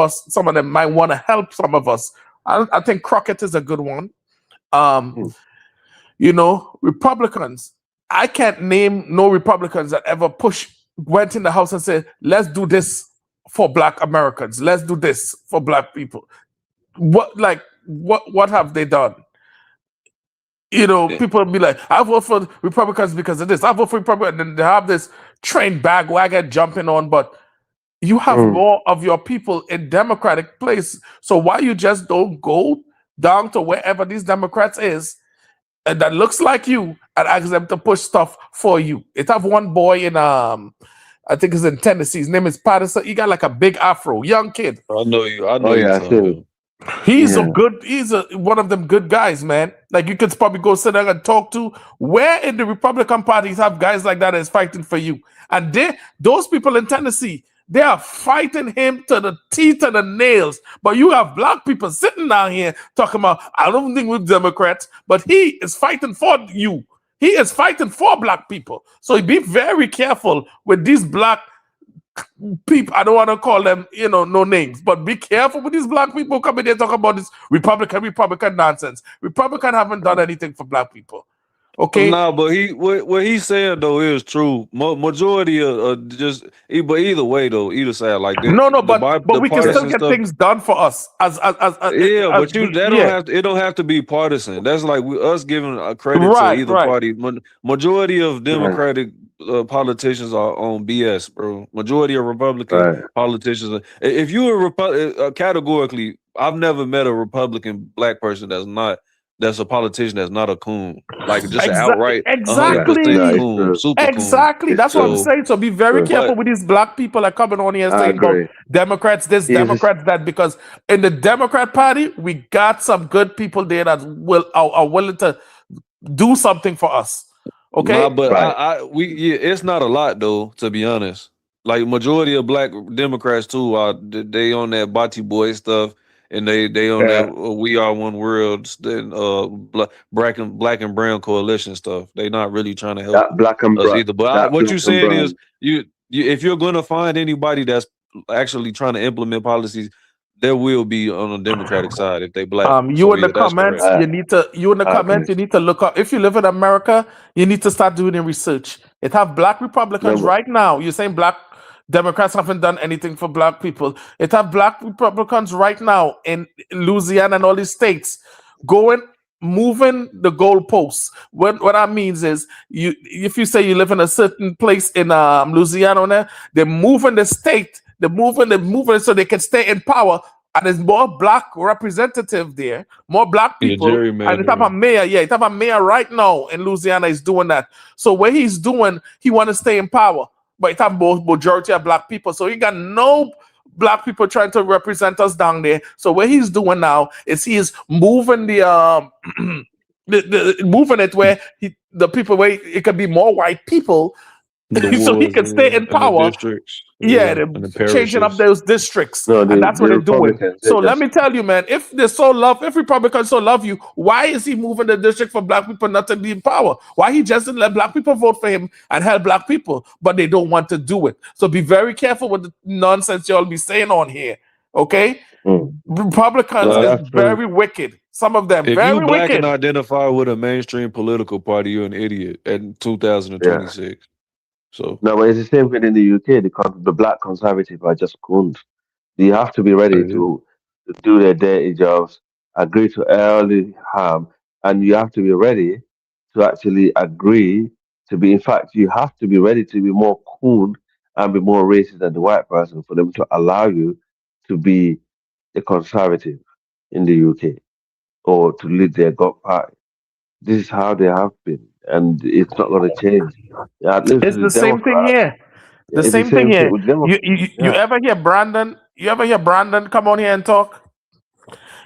them might want to help some of us. I think Crockett is a good one. Republicans. I can't name no Republicans that ever went in the House and said, let's do this for black Americans. Let's do this for black people. What have they done? People be like, I vote for Republicans because of this. I vote for Republicans. And then they have this train bandwagon jumping on, but you have more of your people in Democratic place. So why you just don't go down to wherever these Democrats is and that looks like you and ask them to push stuff for you? It have one boy in I think it's in Tennessee. His name is Patterson. He got like a big afro, young kid. I know you. I know Oh you. yeah, I talking see. about. He's Yeah. one of them good guys, man. Like you could probably go sit down and talk to. Where in the Republican parties have guys like that is fighting for you? And those people in Tennessee, they are fighting him to the teeth and the nails. But you have black people sitting down here talking about, I don't think we're Democrats, but he is fighting for you. He is fighting for black people. So be very careful with these black people, I don't want to call them, no names, but be careful with these black people coming there talking about this Republican nonsense. Republican haven't done anything for black people. Okay. Nah, but what he's saying though is true. Majority of just, but either way though, either side like but we can still get things done for us as but it don't have to be partisan. That's like us giving credit to either party. Majority of Democratic politicians are on BS, bro. Majority of Republican politicians. If you are categorically, I've never met a Republican black person that's a politician that's not a coon, like just an outright 100% coon, super exactly. coon. That's what I'm saying. So be very careful with these black people that coming on here saying about Democrats this, Democrats that, because in the Democrat Party we got some good people there that are willing to do something for us. Okay, nah, but it's not a lot though, to be honest. Like majority of black Democrats too are they on that Bati boy stuff. And they on that We Are One World, then black and brown coalition stuff. They not really trying to help that black and us either. But what you're saying is you if you're gonna find anybody that's actually trying to implement policies, there will be on the Democratic side if they black. You in the comments, you need to look up. If you live in America, you need to start doing research. It have black Republicans right now. You're saying black Democrats haven't done anything for black people. It have black Republicans right now in Louisiana and all these states moving the goalposts. What that means is if you say you live in a certain place in Louisiana, they're moving the state. They're moving so they can stay in power. And there's more black representative there, more black people. And the type of mayor, the type of mayor right now in Louisiana is doing that. So what he's doing, he want to stay in power. But it's a majority of black people. So he got no black people trying to represent us down there. So what he's doing now is he is moving moving it where the people where it could be more white people so he can stay in power. They're changing up those districts. And that's what they're doing. So let me tell you, man, if Republicans so love you, why is he moving the district for black people not to be in power? Why he just didn't let black people vote for him and help black people, but they don't want to do it. So be very careful with the nonsense y'all be saying on here. Okay? Republicans is very wicked. Some of them very wicked. If you black and identify with a mainstream political party, you're an idiot in 2026. So no, but it's the same thing in the UK. The black conservatives are just coons. You have to be ready to do their dirty jobs, agree to early harm, and you have to be ready to actually agree to be. In fact, you have to be ready to be more coon and be more racist than the white person for them to allow you to be a conservative in the UK or to lead their God party. This is how they have been, and it's not going to change. It's the same thing here. The same thing here. You ever hear Brandon? You ever hear Brandon come on here and talk?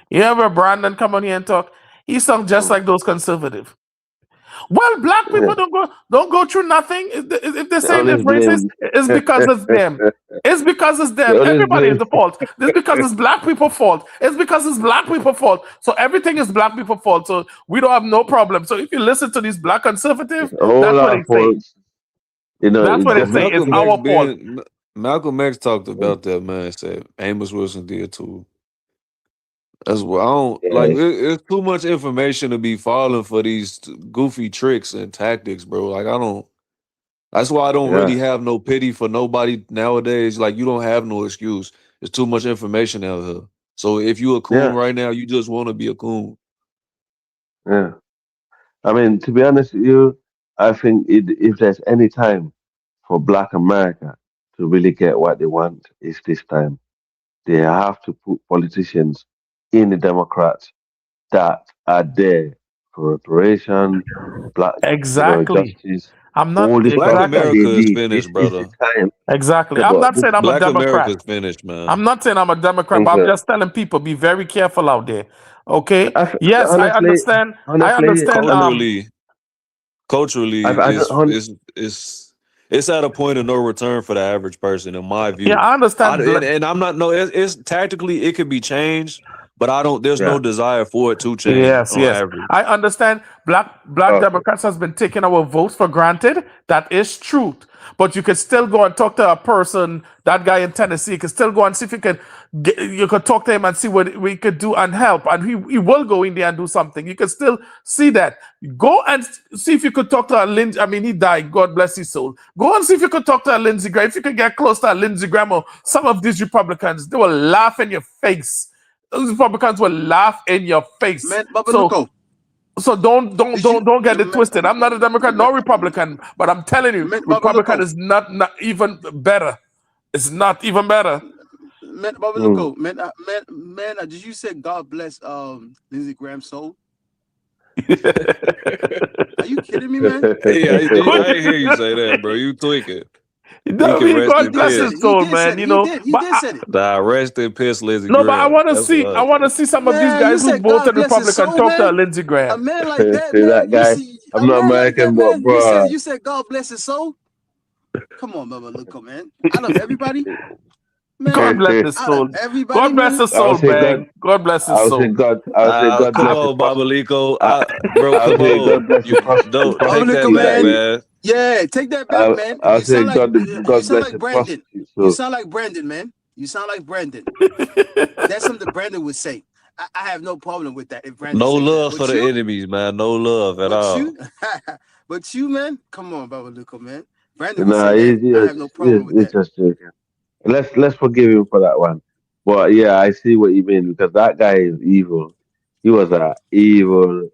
You ever Brandon come on here and talk? He sounds just like those conservatives. Well, black people don't go through nothing. If they're saying it's racist, it's because it's them. It's because it's them. Everybody is the fault. It's because it's black people's fault. It's because it's black people's fault. So everything is black people's fault. So we don't have no problem. So if you listen to these black conservatives, that's what they say. That's what they say. It's our fault. Malcolm X talked about that, man. Said Amos Wilson did too. That's what I don't like. It's too much information to be falling for these goofy tricks and tactics, bro. Like I don't. That's why I don't really have no pity for nobody nowadays. Like you don't have no excuse. There's too much information out here. So if you a coon right now, you just want to be a coon. Yeah, I mean, to be honest with you, I think if there's any time for Black America to really get what they want, it's this time. They have to put politicians in the Democrats that are there for reparation, black justice. I'm not. Black America is finished, brother. Exactly. I'm not saying I'm a Democrat. Black America is finished, man. I'm not saying I'm a Democrat, but I'm just telling people be very careful out there. Okay. Yes, honestly, I understand. I understand. Culturally, it's at a point of no return for the average person, in my view. Yeah, I understand. And I'm not. No, it's tactically it could be changed, but I don't. There's no desire for it to change Yes, on yes. average. I understand black Democrats has been taking our votes for granted. That is truth. But you can still go and talk to a person, that guy in Tennessee, you can still go and see if you could talk to him and see what we could do and help. And he will go in there and do something. You can still see that. Go and see if you could talk to a Lindsey. I mean, he died. God bless his soul. Go and see if you could talk to a Lindsey Graham. If you could get close to a Lindsey Graham or some of these Republicans, they will laugh in your face. Those Republicans will laugh in your face. Man, Babaluko, So don't get it twisted. I'm not a Democrat nor Republican, but I'm telling you, Republican is not even better. It's not even better. man, Babaluko, man, did you say God bless Lindsey Graham's soul? Are you kidding me, man? Yeah, I didn't hear you say that, bro. You tweaking. No, God bless his soul, man. You know, rest in peace, Lindsey no, Graham. but I want to see some of these guys who voted Republican talk to Lindsey Graham. A man like that, man, that guy. I'm not American, but bro. You said God bless his soul. Come on, Babaluko, man. I love everybody. Man, God bless his soul. Everybody, God bless his soul, man. God bless his soul. God bless come on, Babaluko. Bro, come on. Don't take that back, man. Yeah, take that back, man. I'll say God bless like Brandon. So. You sound like Brandon, man. You sound like Brandon. That's something Brandon would say. I have no problem with that. If Brandon no love that. for the enemies, man. No love at all. But you, man, come on, Babaluko, man. Brandon Nah, I have no problem with that. Just joking. Let's forgive him for that one. But yeah, I see what you mean because that guy is evil. He was an evil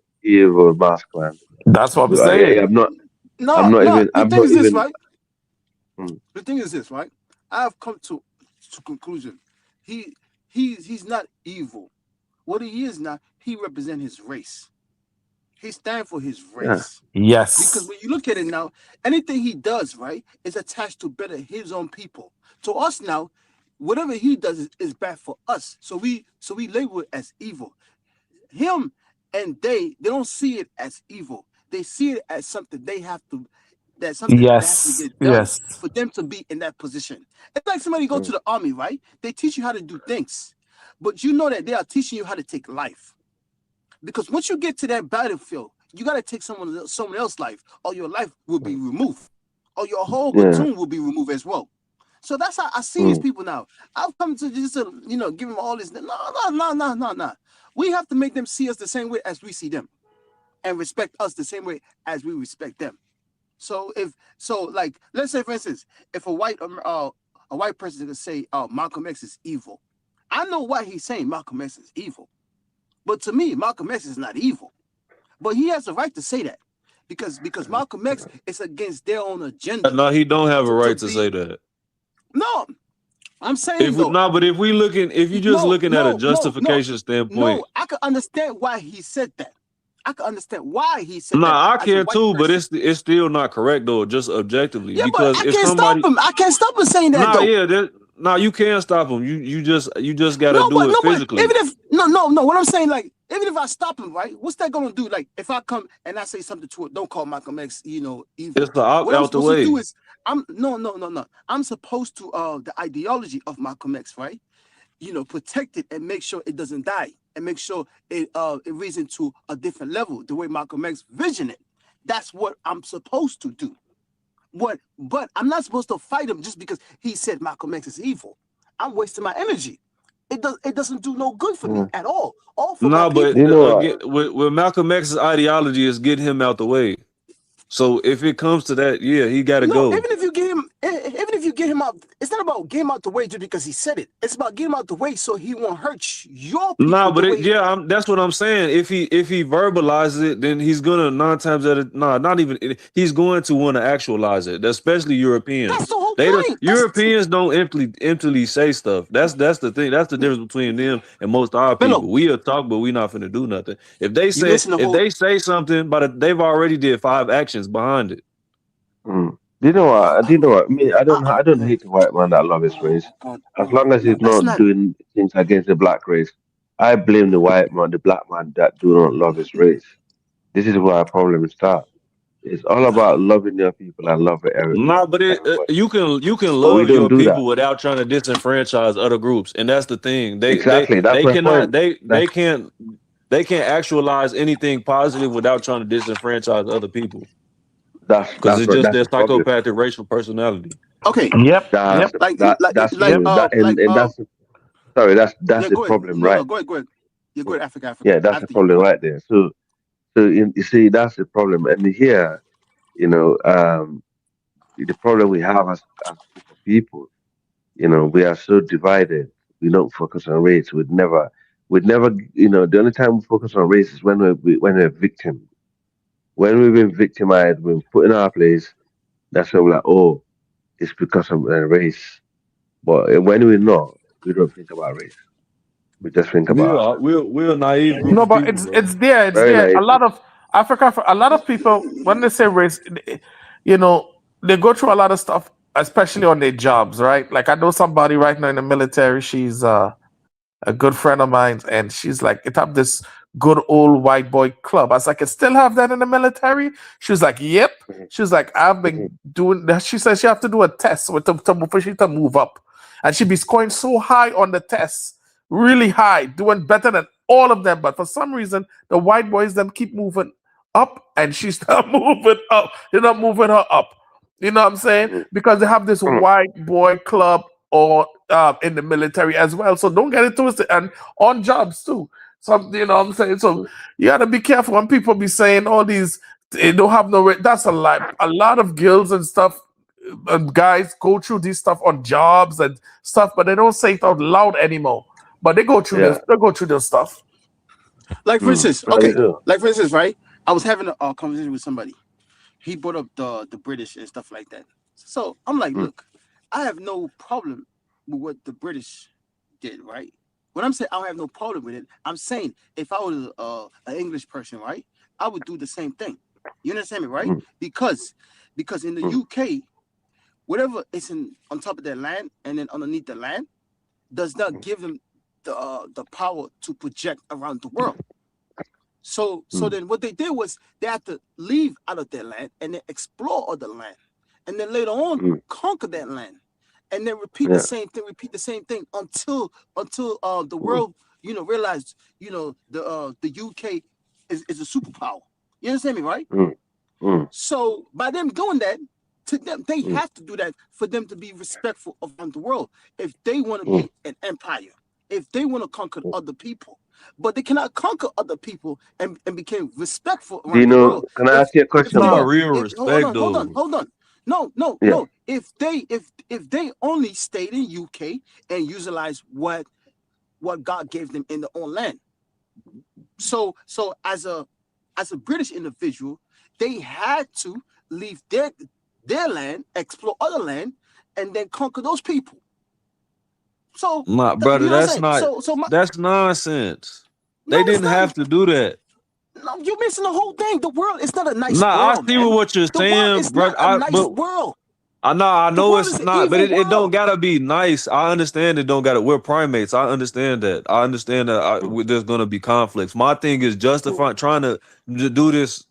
mask man. That's what I'm saying. I'm not even. Right? The thing is this, right? I have come to conclusion. He's not evil. What he is now, he represents his race. He stands for his race. Yeah. Yes. Because when you look at it now, anything he does, right, is attached to better his own people. To us now, whatever he does is bad for us. So we label it as evil. Him and they don't see it as evil. They see it as something they have to. That's something that has to get done for them to be in that position. It's like somebody go to the army, right? They teach you how to do things, but you know that they are teaching you how to take life. Because once you get to that battlefield, you got to take someone else's life, or your life will be removed, or your whole platoon will be removed as well. So that's how I see these people now. I've come to just give them all this. No. We have to make them see us the same way as we see them, and respect us the same way as we respect them. So like let's say for instance, if a white person could say, "Oh, Malcolm X is evil," I know why he's saying Malcolm X is evil. But to me, Malcolm X is not evil. But he has the right to say that. Because Malcolm X is against their own agenda. No, he don't have a right to say that. No. I'm saying but if you're just looking at a justification standpoint. No, I can understand why he said that. I can understand why he said that. I can too, but it's still not correct though, just objectively. Yeah, because but I can't stop him. I can't stop him saying that though. No, you can't stop him. You just gotta do it physically. Even if what I'm saying, like, even if I stop him, right? What's that gonna do? Like, if I come and I say something to it, don't call Malcolm X, evil. It's out the way. To do is, no. I'm supposed to the ideology of Malcolm X, right? Protect it and make sure it doesn't die, and make sure it raises into a different level, the way Malcolm X visioned it. That's what I'm supposed to do. But I'm not supposed to fight him just because he said Malcolm X is evil. I'm wasting my energy. It doesn't do no good for me at all. With Malcolm X's ideology is getting him out the way. So if it comes to that, he got to go. Even if you get him out, it's not about getting him out the way just because he said it. It's about getting him out the way so he won't hurt your people. That's what I'm saying. If he verbalizes it, then he's gonna he's going to want to actualize it. Especially Europeans. That's the whole point. Europeans don't emptily say stuff. That's the thing. That's the difference between them and most of our people. We'll talk, but we're not finna do nothing. If they say something, but they've already did 5 actions behind it. Do you know what? I mean, I don't hate the white man that loves his race. As long as he's not doing things against the black race, I blame the white man, the black man that do not love his race. This is where our problem starts. It's all about loving your people and loving Nah, but everybody. you can But we love don't your do that. people without trying to disenfranchise other groups, and that's the thing. Exactly. That's They my cannot point. they can't actualize anything positive without trying to disenfranchise other people because That's it's what just that's their the problem. psychopathic racial personality. Okay. Yep. That's Yep. the, Like that like that's like true. And that's sorry. That's yeah, the go ahead. problem, No, right? no, go ahead, go ahead. Yeah, go ahead, Africa, Yeah, Africa. that's the After you, problem go ahead. right there. So you see, that's the problem. And here, you know, the problem we have as group of people, we are so divided. We don't focus on race. We'd never, the only time we focus on race is when when we're victim. When we've been victimized, we've been put in our place. That's when we're like, oh, it's because of race. But when we're not, we don't think about race. We just think about ourselves. We're a naive group No, of but people, it's bro. it's there. It's Very there. A naive lot group. of a lot of people when they say race, you know, they go through a lot of stuff, especially on their jobs, right? Like I know somebody right now in the military. She's a good friend of mine, and she's like, it have this good old white boy club. I was like, I still have that in the military? She was like, yep. She was like, I've been doing that. She says she have to do a test for she to move up. And she be scoring so high on the tests, really high, doing better than all of them. But for some reason, the white boys them keep moving up and she's not moving up. They're not moving her up. You know what I'm saying? Because they have this white boy club or in the military as well. So don't get it twisted. And on jobs too. So you know what I'm saying? So you gotta be careful when people be saying all these they don't have no that's a lie. A lot of girls and stuff and guys go through this stuff on jobs and stuff, but they don't say it out loud anymore. But they go through Yeah. this stuff. Like for instance, No, they okay. do. Like for instance, right? I was having a conversation with somebody. He brought up the British and stuff like that. So I'm like, look, I have no problem with what the British did, right? When I'm saying I don't have no problem with it, I'm saying if I was an English person, right, I would do the same thing. You understand me, right? Because in the UK, whatever is on top of their land and then underneath the land does not give them the power to project around the world. So then what they did was they had to leave out of their land and then explore other land. And then later on conquer that land. And then repeat the same thing until the world, realized, the UK is a superpower. You understand me, right? So by them doing that, to them, they have to do that for them to be respectful around the world. If they want to be an empire, if they want to conquer other people, but they cannot conquer other people and become respectful around the world. Can I ask you a question, Not bro? real respect, though. Hold on. No. If they only stayed in UK and utilized what God gave them in their own land. So as a British individual, they had to leave their land, explore other land, and then conquer those people. So, Nah, brother, that's that's nonsense. They didn't have to do that. No, you're missing the whole thing. The world is not a nice Nah, world, I see man. what you're The world saying, is bro. not a nice world. I know world is it's an not, but evil it don't world. gotta be nice. I understand it don't gotta. We're primates. I understand that. I understand that there's gonna be conflicts. My thing is justifying, trying to do this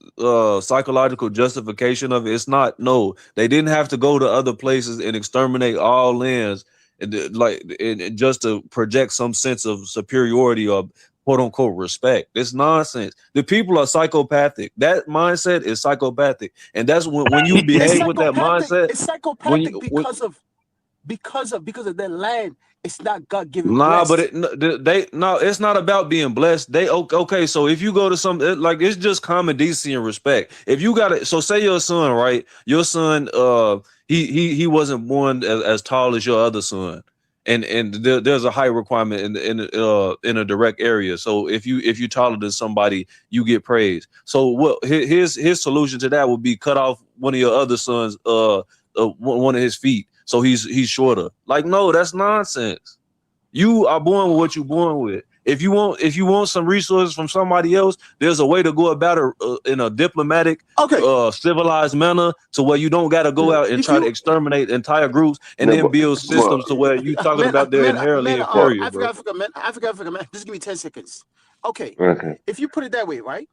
psychological justification of it. It's not. No, they didn't have to go to other places and exterminate all lands, and just to project some sense of superiority or quote unquote respect. It's nonsense. The people are psychopathic. That mindset is psychopathic, and that's when you behave with that mindset. It's psychopathic because of their land. It's not God given. Nah, blessed. but it's not about being blessed. They okay. So if you go to some it's just common decency and respect. If you got it, so say your son, right? Your son, he wasn't born as tall as your other son. And there's a height requirement in a direct area. So if you taller than somebody, you get praise. So what his solution to that would be cut off one of your other sons, one of his feet, so he's shorter. Like, no, that's nonsense. You are born with what you're born with. If you want some resources from somebody else, there's a way to go about it in a diplomatic, civilized manner, to where you don't got to go out and try to exterminate entire groups and then build systems to where you talking about they're inherently inferior. Africa, man. Just give me 10 seconds. Okay. If you put it that way, right?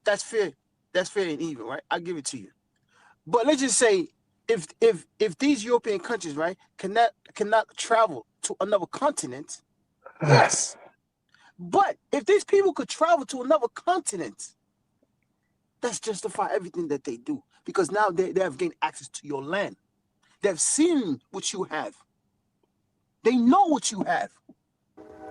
That's fair. That's fair and even, right? I give it to you. But let's just say if these European countries, right, cannot travel to another continent, yes. But if these people could travel to another continent, that's justify everything that they do because now they have gained access to your land. They've seen what you have. They know what you have.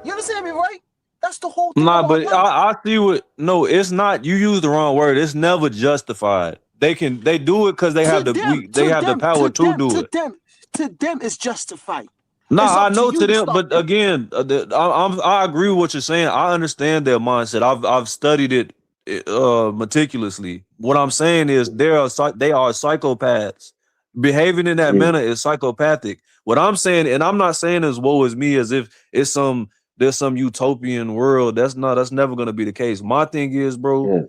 You understand me, right? That's the whole thing Nah, about but money. I see what. No, it's not. You used the wrong word. It's never justified. They do it because they have the power to do it. To them, it's justified. No, It's I up to know you to to them, start. but again, I agree with what you're saying. I understand their mindset. I've studied it meticulously. What I'm saying is they are psychopaths. Behaving in that manner is psychopathic. What I'm saying, and I'm not saying as woe is me, as if there's some utopian world. That's never gonna be the case. My thing is, bro,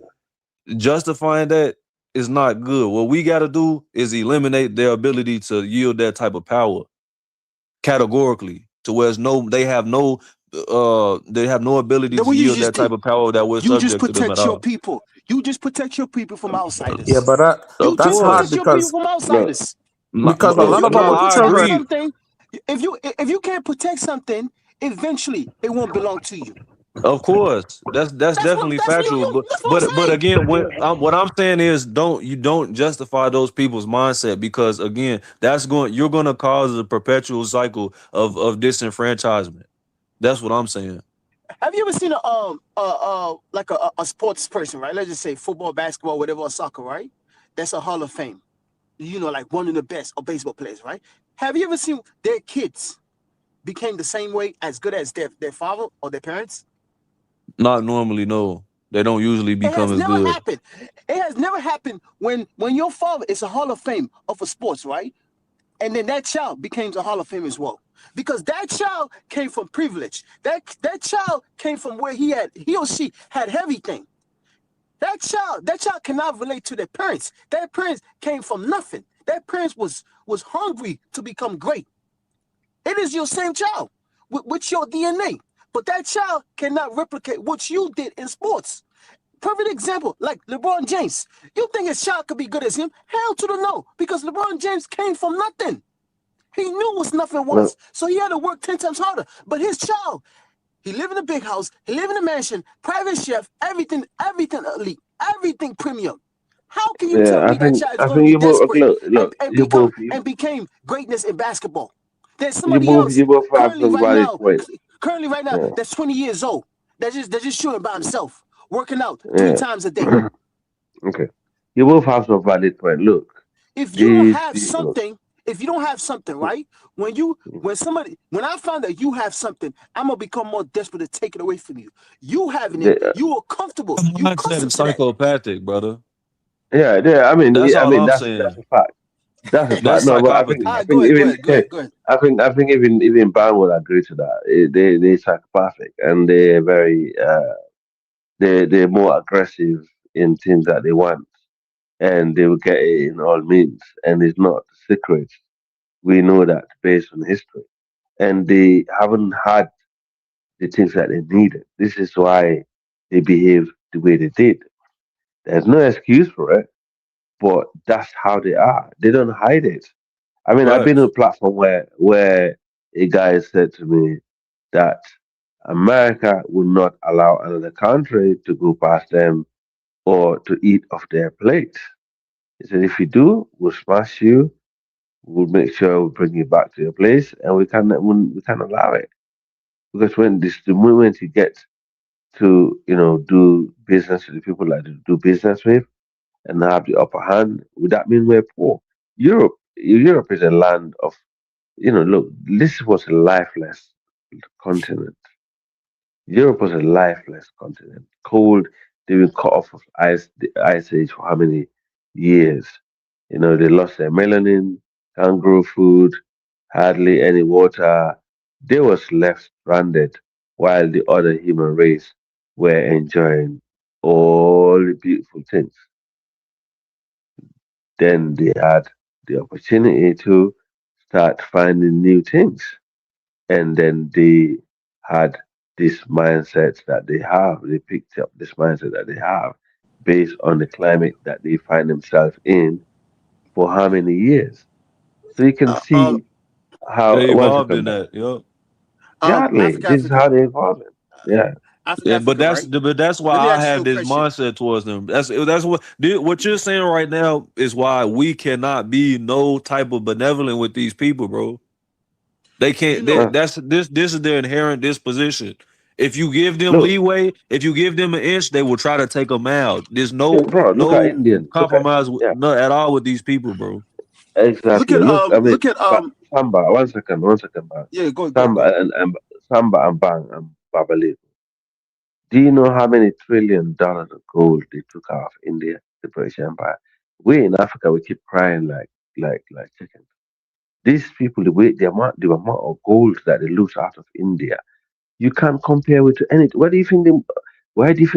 justifying that is not good. What we gotta do is eliminate their ability to yield that type of power categorically, to where they have no ability Then to what you yield just that type did, of power that we're you just subject to them at protect your all. people. You just protect your people from outsiders. Yeah, but You that's just hard protect your people because from outsiders. because a If lot you of can't our I protect agree. children. something, if you can't protect something, eventually it won't belong to you. Of course, that's definitely factual. That's what I'm But saying. again, what I'm saying is, don't justify those people's mindset, because again, you're going to cause a perpetual cycle of disenfranchisement. That's what I'm saying. Have you ever seen like a sports person, right? Let's just say football, basketball, whatever, or soccer, right? That's a Hall of Fame. You know, like one of the best or baseball players, right? Have you ever seen their kids became the same way, as good as their father or their parents? Not normally, no. They don't usually It has become as never good. happened. It has never happened when your father is a Hall of Fame of a sports, right? And then that child becomes a Hall of Fame as well. Because that child came from privilege. That child came from where he or she had everything. That child cannot relate to their parents. Their parents came from nothing. Their parents was hungry to become great. It is your same child with your DNA. But that child cannot replicate what you did in sports. Perfect example, like LeBron James. You think his child could be good as him? Hell to the no, because LeBron James came from nothing. He knew what nothing was, so he had to work 10 times harder. But his child, he lived in a big house, he lived in a mansion, private chef, everything elite, everything premium. How can you tell me that child is I going to think be you both desperate look and became greatness in basketball? There's you somebody else both have currently some right valid now, points. Yeah, that's 20 years old. That's just shooting by himself, working out 3 yeah. times a day. Okay, you both have some valid point. Look, If you don't these have people. something, right? When I find that you have something, I'm gonna become more desperate to take it away from you. You having it, you are comfortable. You Mindset accustomed is to that. psychopathic, brother. Yeah. That's all I'm That's saying. a fact. That's a fact. That's No, but psychopathy. Go ahead, even go ahead. I think even Bang will agree to that. They're psychopathic, and they're very they're more aggressive in things that they want, and they will get it in all means. And it's not a secret. We know that based on history, and they haven't had the things that they needed. This is why they behave the way they did. There's no excuse for it, but that's how they are. They don't hide it. I mean, I've been on Facts. a platform where a guy said to me that America will not allow another country to go past them or to eat off their plate. He said, if you do, we'll smash you. We'll make sure we bring you back to your place, and we can't allow it because the moment you get to do business with the people that you do business with and have the upper hand, would that mean we're poor? Europe is a land of look, this was a lifeless continent. Europe was a lifeless continent. Cold, they've been cut off of the ice age for how many years? They lost their melanin, can't grow food, hardly any water. They was left stranded while the other human race were enjoying all the beautiful things. Then they had the opportunity to start finding new things. And then they had this mindset that they have. They picked up this mindset that they have. based on the climate that they find themselves in for how many years. So you can see how, They once I evolved come in back, that. Yep. exactly, this is how they evolve. Yeah. Yeah, but that's why Let me I ask you have a this question. mindset towards them. That's what you're saying right now is why we cannot be no type of benevolent with these people, bro. They can't. This is their inherent disposition. If you give them Look, leeway, if you give them an inch, they will try to take a mile. There's yeah, no bro, look at Indian. Look at, compromise yeah, not at all with these people, bro. exactly. Look, I mean, Samba, one second, man. Yeah, go Samba ahead. and Samba and Bang and Babali. Do you know how many $1 trillion of gold they took out of India, the British Empire? We in Africa, we keep crying like chickens. These people, the amount of gold that they lose out of India, you can't compare with anything. Why do you think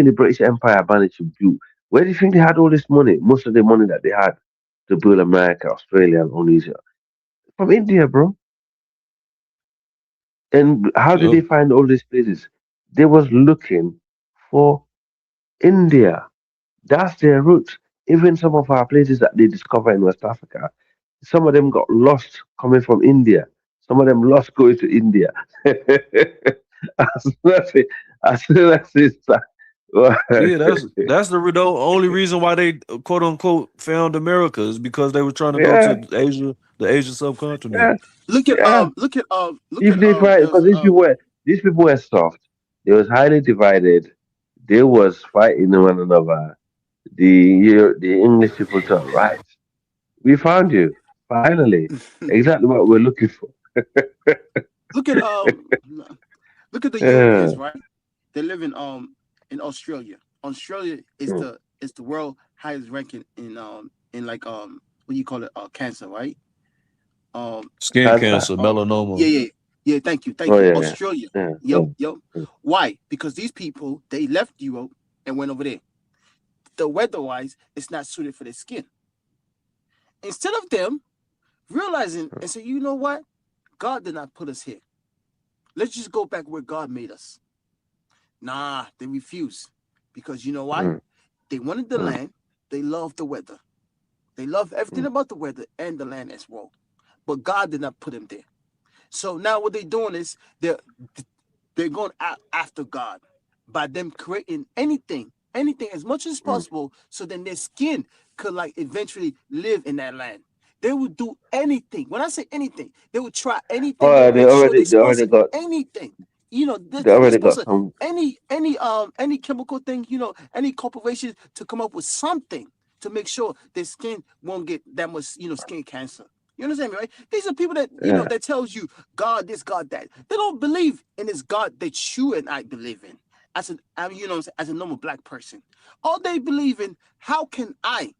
the British Empire managed to build? Where do you think they had all this money? Most of the money that they had to build America, Australia, and Indonesia from India, bro. And how did Yep. they find all these places? They was looking for India. That's their roots. Even some of our places that they discover in West Africa, some of them got lost coming from India. Some of them lost going to India. as soon as it, as soon as it start- Yeah, that's the only reason why they quote unquote found America is because they were trying to go yeah, to Asia, the Asian subcontinent. yeah, Look at yeah. If they fight, there's because these people were soft. They was highly divided. They was fighting one another. The English people thought, right, we found you finally. Exactly what we're looking for. look at look at the Yeah. Europeans, right? They live in Australia. Australia Mm. is the world highest ranking in like what do you call it, cancer, right? Skin Cancer. cancer, Yeah, melanoma. yeah. Thank you, Oh yeah, yeah, Australia. yeah. Yep, Yeah. yep. Mm. Why? Because these people they left Europe and went over there. The weather-wise, it's not suited for their skin. Instead of them realizing and say, you know what, God did not put us here. Let's just go back where God made us. Nah, they refuse because you know why? Mm. They wanted the Mm. land. They loved the weather. They love everything Mm. about the weather and the land as well. But God did not put them there. So now what they're doing is they're going after God by them creating anything as much as Mm. possible, so then their skin could like eventually live in that land. They would do anything. When I say anything, they would try anything. They'll Oh, make sure they they already sponsor got anything. You know, they they already got sponsor some. any chemical thing. You know, any corporation to come up with something to make sure their skin won't get that much. You know, skin cancer. You understand me, right? These are people that Yeah. that tells you God this, God that. They don't believe in this God that you and I believe in. As as a normal black person, all they believe in, how can I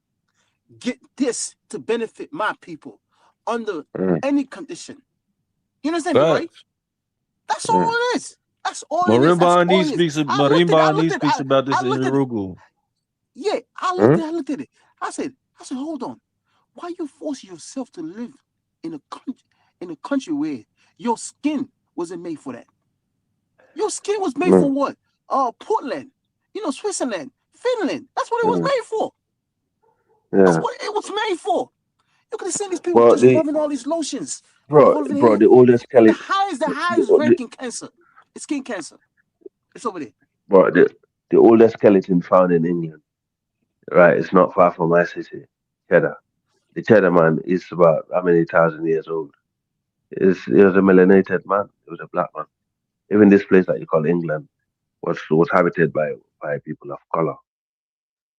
get this to benefit my people under Mm. any condition? You understand me, right? Facts. That's all Mm. it is. That's all it is. That's Marimba all Nee it is. speaks I looked at it. Marimba Nee speaks about this I in looked at it. Urugu. Yeah, Mm. I looked at it. I said, hold on. Why you force yourself to live in a country where your skin wasn't made for that? Your skin was made for Mm. what? Portland, Switzerland, Finland. That's what it was Mm. made for. That's Yeah. what it was made for. You could have seen these people Well, just rubbing all these lotions all over their bro, head. the oldest And skeleton, the highest the, ranking cancer, it's skin cancer. It's over there. bro, the oldest skeleton found in England. Right, it's not far from my city, Cheddar. The Cheddar man is about how many thousand years old? It was a melanated man. It was a black man. Even this place that you call England was habited by people of color.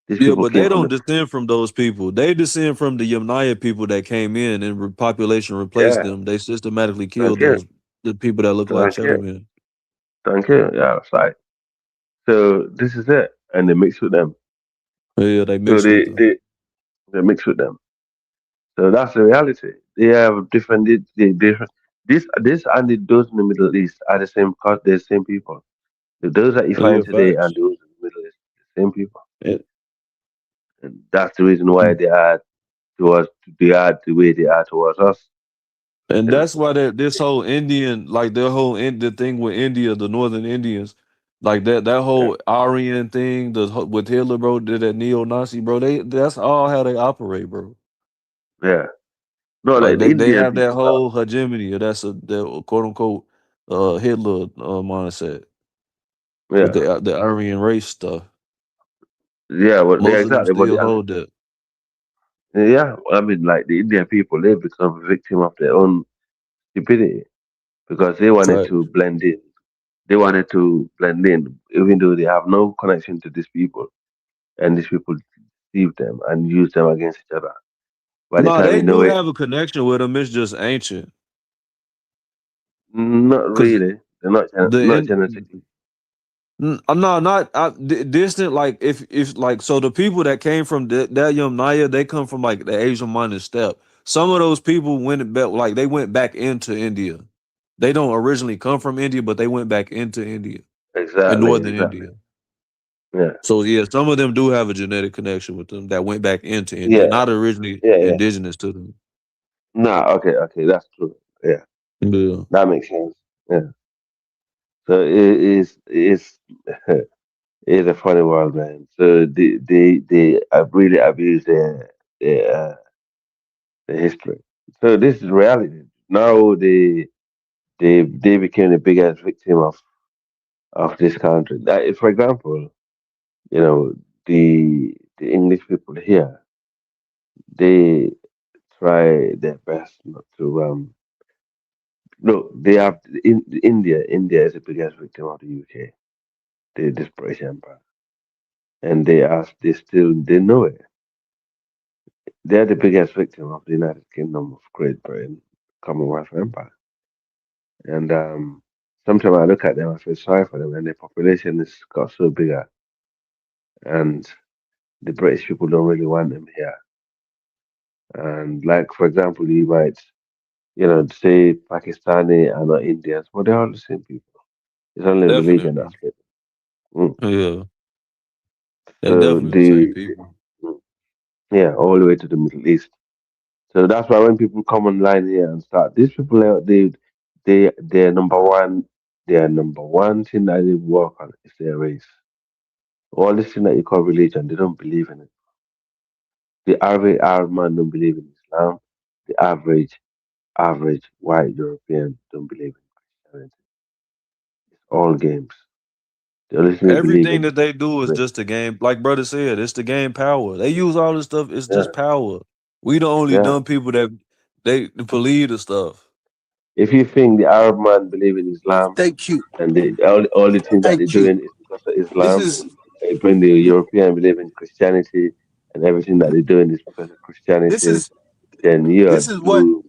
These Yeah, people but came they from don't the descend from those people. They descend from the Yamnaya people that came in and population replaced yeah. them. They systematically killed Thank you, the people that look like thank Cheddar you, Men. thank you. Yeah, that's right. So this is it, and they mix with them. Yeah, they So mixed with them. they mix with them. So that's the reality. They have different different. This and those in the Middle East are the same cause. They're the same people. Those that you Yeah, find today and facts. those in the Middle East, the same people. And, And that's the reason why they are the way they are towards us. and You know. that's why this whole Indian, like their whole the thing with India, the Northern Indians, Like that whole Aryan thing, with Hitler, bro, did that neo-Nazi, bro. That's all how they operate, bro. Yeah. No, Like like the they Indian have that people now. whole hegemony. That's that quote unquote Hitler mindset with Yeah. the Aryan race stuff. Yeah, well, yeah, Most of them exactly. But still hold that. yeah, I mean, like the Indian people, they become a victim of their own stupidity because they wanted Right. to blend in. They wanted to blend in, even though they have no connection to these people, and these people deceive them and use them against each other. By the No, time they you know do it, have a connection with them. It's just ancient. not Cause really. They're not the not in, genetically. no, not distant. Like if like so, the people that came from that Naya, they come from like the Asian minor steppe. Some of those people went back, like they went back into India. They don't originally come from India, but they went back into India in Exactly, northern exactly. India. Yeah, So yeah, some of them do have a genetic connection with them that went back into India, yeah, not originally yeah, yeah. indigenous to them. Nah, okay, okay, that's true. Yeah, Yeah. that makes sense. Yeah. So it's it's a funny world, man. So they really abuse their the history. So this is reality. Now they became the biggest victim of this country. For example, you know, the English people here, they try their best not to look. They have in India. India is the biggest victim of the UK, this British Empire, and they know it. They're the biggest victim of the United Kingdom of Great Britain, Commonwealth Empire. And sometimes I look at them, I feel sorry for them, and their population has got so bigger, and the British people don't really want them here. And like, for example, you might, say Pakistani and not Indians, but they're all the same people. It's only religion Definitely. that's split. Mm. Yeah. They're So definitely the same people. yeah, all the way to the Middle East. So that's why when people come online here and start, these people are they're number one. Their number one thing that they work on is their race. All this thing that you call religion, they don't believe in it. The average Arab man don't believe in Islam. The average white European don't believe in Christianity. It's all games. The only thing they believe Everything in is that they do is race. just a game. Like brother said, it's the game power. They use all this stuff. It's Yeah, just power. We the only yeah. dumb people that they believe the stuff. If you think the Arab man believe in Islam Thank you. and all the things that they're Thank you. doing is because of This Islam, is they bring the European believe in Christianity and everything that they're doing is because of this Christianity, is then you are this is what doomed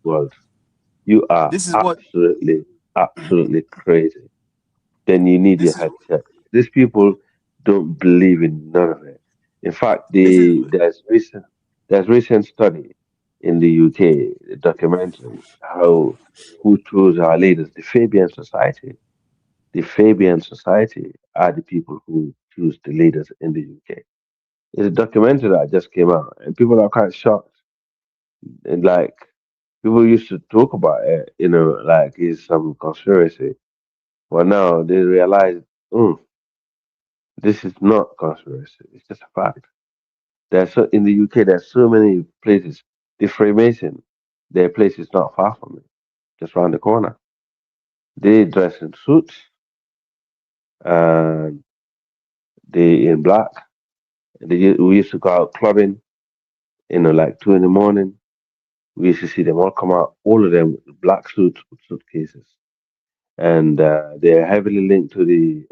world. You are this is what absolutely crazy. Then you need your this is head checked. These people don't believe in none of it. In fact, this is there's recent study in the UK documentary how who chose our leaders. The Fabian Society are the people who choose the leaders in the UK. It's a documentary that just came out, and people are quite shocked. And like people used to talk about it, like it's some conspiracy. But now they realize, mm, this is not conspiracy. It's just a fact. In the UK. There's so many places. The Freemason, their place is not far from me, just round the corner. They dress in suits and they in black. We used to go out clubbing, like 2 in the morning. We used to see them all come out, all of them with black suits with suitcases, and they're heavily linked to the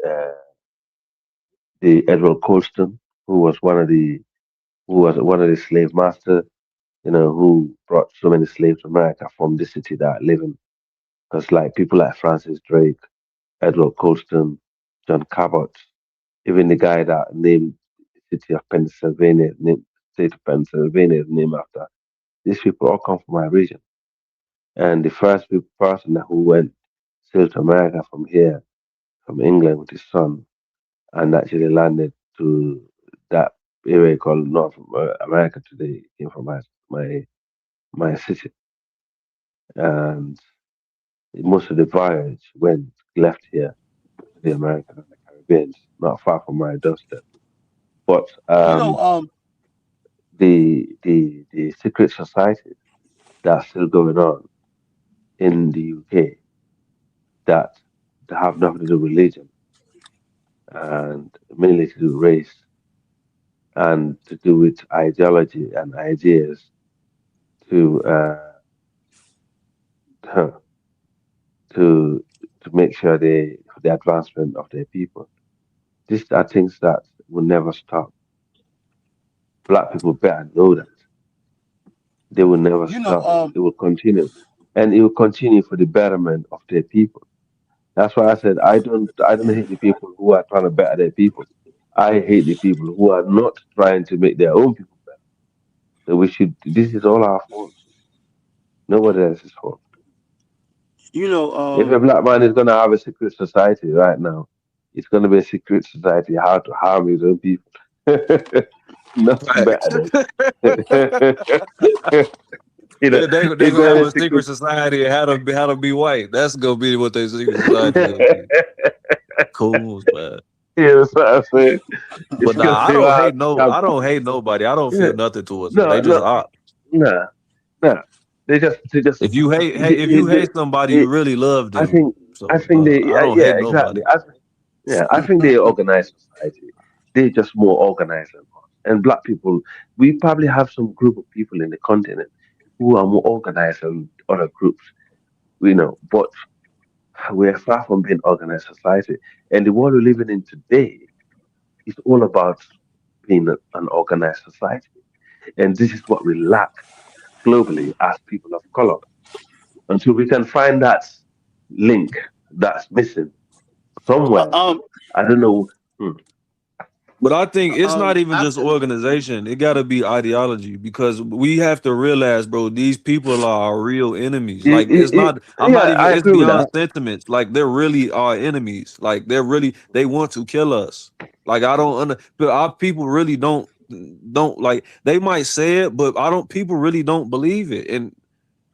Edward Colston, who was one of the slave masters, who brought so many slaves to America from the city that I live in. Because like people like Francis Drake, Edward Colston, John Cabot, even the guy that named the city of Pennsylvania, named state of Pennsylvania is named after. These people all come from my region. And the first person who went sailed to America from here, from England with his son, and actually landed to that area called North America today, came from my city. And most of the voyage went left here to the American and the Philippines, not far from my doorstep. But You know, the secret societies that's still going on in the UK that have nothing to do with religion and mainly to do with race and to do with ideology and ideas to to make sure the advancement of their people. These are things that will never stop. Black people better know that they will never you know, stop. It will continue, and it will continue for the betterment of their people. That's why I said I don't hate the people who are trying to better their people. I hate the people who are not trying to make their own people better. So we should. This is all our fault. Nobody else's fault. you know, If a black man is gonna have a secret society right now, it's gonna be a secret society how to harm his own people. Nothing Facts. better than They it's gonna gonna have be a a secret secret. society and how to be white. That's gonna be what their secret society gonna be. Cool, man. Yeah, that's what I'm saying. It's But gonna nah, be hard. I don't hate nobody. I don't Yeah. feel nothing towards them. No, They just no, opt. no, no. They just. If you hate somebody, you They, really love I them. think I So think they I don't yeah, hate exactly. nobody. Yeah, I think they organize society. They just more organized than us. And black people, we probably have some group of people in the continent who are more organized than other groups, but we're far from being organized society. And the world we're living in today is all about being an organized society. And this is what we lack globally as people of color. Until we can find that link that's missing somewhere, um, I don't know. Hmm. But I think it's not even just after organization. It got to be ideology because we have to realize, bro, these people are our real enemies. Like it's not. I'm not Yeah, even. I It's agree with beyond that. sentiments. Like they're really our enemies. Like they want to kill us. Like I don't under. But our people really don't like. They might say it, but I don't. People really don't believe it. And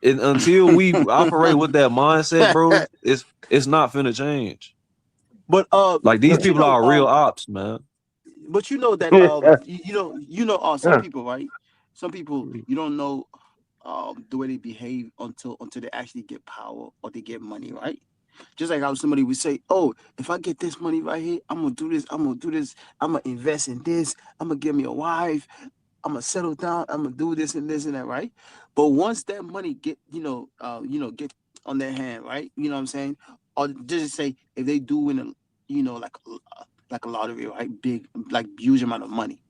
until we operate with that mindset, bro, it's not finna change. but Like these but you people know, are real ops, man. but you know that Yeah, some yeah. people, right? Some people you don't know the way they behave until they actually get power or they get money, right? Just like how somebody would say, "Oh, if I get this money right here, I'm gonna do this. I'm gonna do this. I'm gonna invest in this. I'm gonna get me a wife. I'm gonna settle down. I'm gonna do this and this and that, right?" But once that money get, get on their hand, right? You know what I'm saying? Or just say if they do win a, like a lottery, right? Big, like huge amount of money,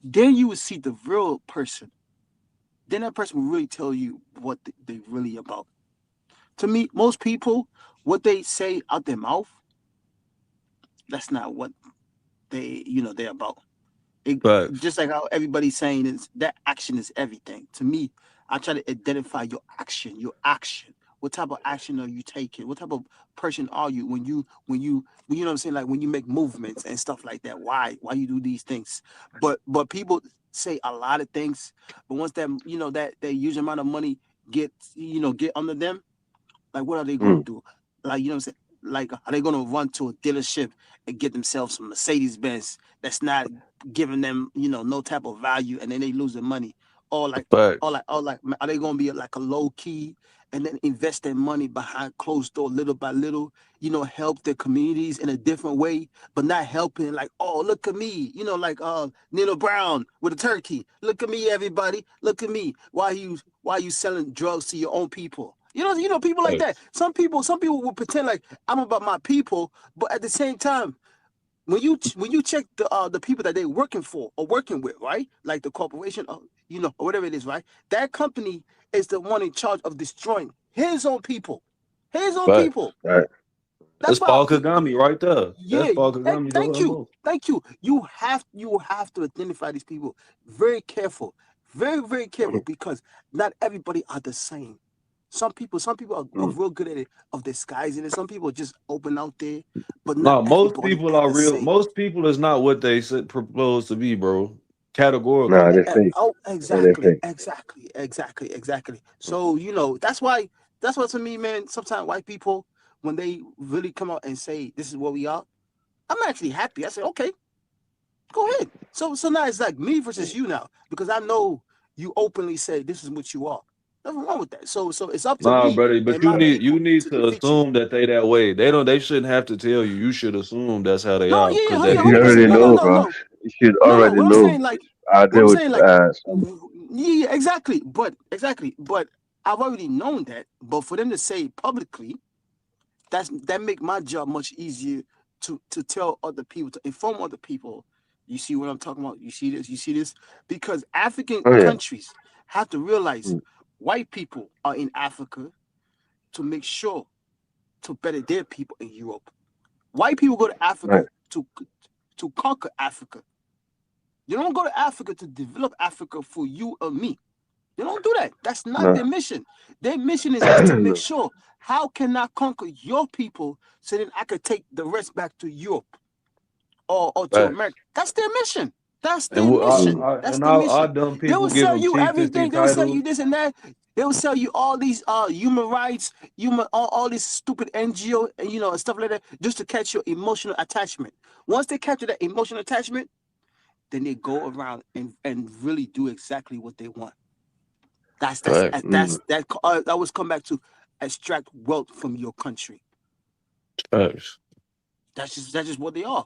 then you would see the real person. Then that person will really tell you what they really about. To me, most people, what they say out their mouth, that's not what they're about. Facts. Just like how everybody's saying is that action is everything. To me, I try to identify your action. Your action. What type of action are you taking? What type of person are you when you know what I'm saying? Like when you make movements and stuff like that. Why you do these things? But people say a lot of things, but once that huge amount of money get under them, like what are they gonna Hmm. do? Like you know what I'm saying? Like are they gonna run to a dealership and get themselves some Mercedes Benz that's not giving them no type of value, and then they lose their money? Or like Facts. are they gonna be like a low key and then invest their money behind closed door little by little, help their communities in a different way, but not helping like, oh, look at me, like Nino Brown with a turkey. Look at me, everybody. Look at me. Why you selling drugs to your own people? People like that. Facts. Some people will pretend like I'm about my people, but at the same time, when you check the people that they're working for or working with, right? Like the corporation, or whatever it is, right? That company is the one in charge of destroying his own people, his own Facts. people. Right. That's That's why, Paul Kagami right there. That's yeah. Paul Kagami Thank doing you, most. thank you. You have to identify these people very careful, very very careful, because not everybody are the same. Some people are Hmm. real good at it of disguising it. Some people are just open out there, but not No, most everybody people are are the real. same. Most people is not what they said propose to be, bro. Categorically. Nah, they fake. Oh, Yeah, they exactly, fake. exactly, exactly, exactly. So that's why to me, man. Sometimes white people, when they really come out and say this is what we are, I'm actually happy. I said, okay, go ahead. So now it's like me versus you now, because I know you openly say this is what you are. Nothing wrong with that. So it's up to Nah, me brother, but and my you people need to to defeat you. assume that they that way. They shouldn't have to tell you. You should assume that's how they No, are, yeah, because yeah, that yeah, You 100%. already No, no, know, no, bro. no, You should no, no. already know. I What I'm deal with saying, like, some. yeah, exactly. But I've already known that. But for them to say it publicly, that make my job much easier to tell other people, to inform other people. You see what I'm talking about? You see this, because African Oh yeah. countries have to realize white people are in Africa to make sure to better their people in Europe. White people go to Right. Africa to conquer Africa. You don't go to Africa to develop Africa for you or me. They don't do that. That's not No. their mission. Their mission is to make No. sure, how can I conquer your people so then I could take the rest back to Europe or to facts. America. That's their mission. That's And their mission. That's their our mission. dumb They people will give sell them you chieftaincy everything. They will sell you titles. this and that. They will sell you all these human rights, all these stupid NGO, and stuff like that, just to catch your emotional attachment. Once they capture that emotional attachment, then they go around and really do exactly what they want. Facts. That always come back to extract wealth from your country. Facts. That's just what they are.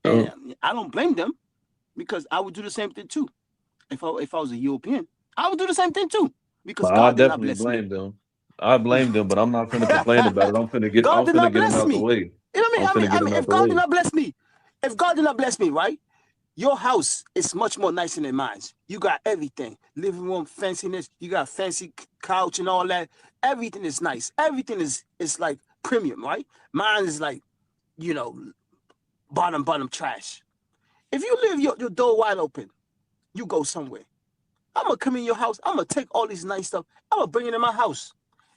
Oh. And I don't blame them, because I would do the same thing too. If I was a European, I would do the same thing too, because But I God did not definitely bless me. blame them. I blame them, but I'm not finna complain about it. I'm God did finna not get them bless out the me. way. You know what I'm finna I get mean, them out if the God did way. not bless me, right? Your house is much more nicer than mine. You got everything. Living room fanciness. You got fancy couch and all that. Everything is nice. Everything is like premium, right? Mine is like, bottom trash. If you leave your door wide open, you go somewhere. I'm going to come in your house. I'm going to take all these nice stuff. I'm going to bring it in my house.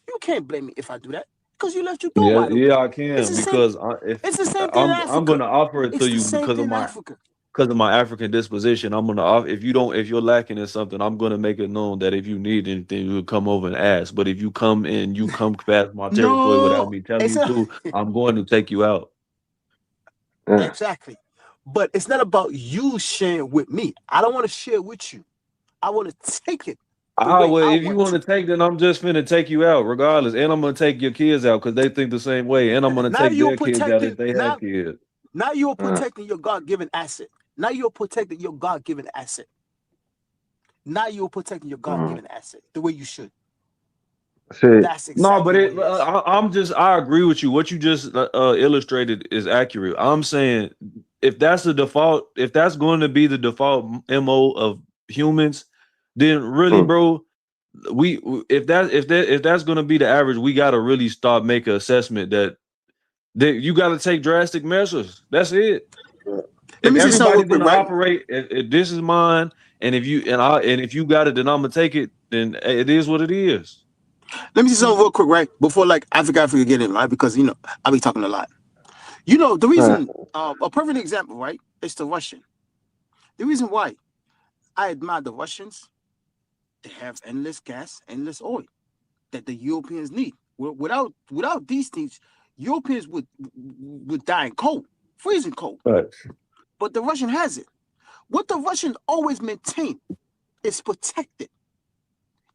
You can't blame me if I do that, because you left your door wide open. Yeah, I It's can, the same. because It's the same thing in I'm Africa. gonna offer it to It's the you same thing in Africa. because of my African disposition. I'm gonna offer, if you're lacking in something, I'm gonna make it known that if you need anything, you come over and ask. But if you come past my territory without No, me telling it's you not. to, I'm going to take you out. Exactly. But it's not about you sharing with me. I don't want to share with you. I want to take it the way Well, I if you want want to to. take, then I'm just finna take you out regardless, and I'm gonna take your kids out because they think the same way, and I'm gonna Now take you're their kids out if protecting. they have kids. Now you're protecting your God-given asset. Now you're protecting your God-given asset. Now you're protecting your God-given asset the way you should. See, That's No, but exactly what it is. I agree with you. What you just illustrated is accurate. I'm saying if that's the default, if that's going to be the default MO of humans, then really, bro, if that's going to be the average, we got to really start make an assessment that you got to take drastic measures. That's it. Let If me say something real everybody's quick, going to right? operate, if this is mine, and if you got it, then I'm gonna take it. Then it is what it is. Let me say something real quick, right? Before Africa get in, right? Because I'll be talking a lot. The reason, a perfect example, right? It's the Russian. The reason why I admire the Russians, they have endless gas, endless oil that the Europeans need. Without these things, Europeans would die in cold, freezing cold. Right. But the Russian has it. What the Russians always maintain is protected.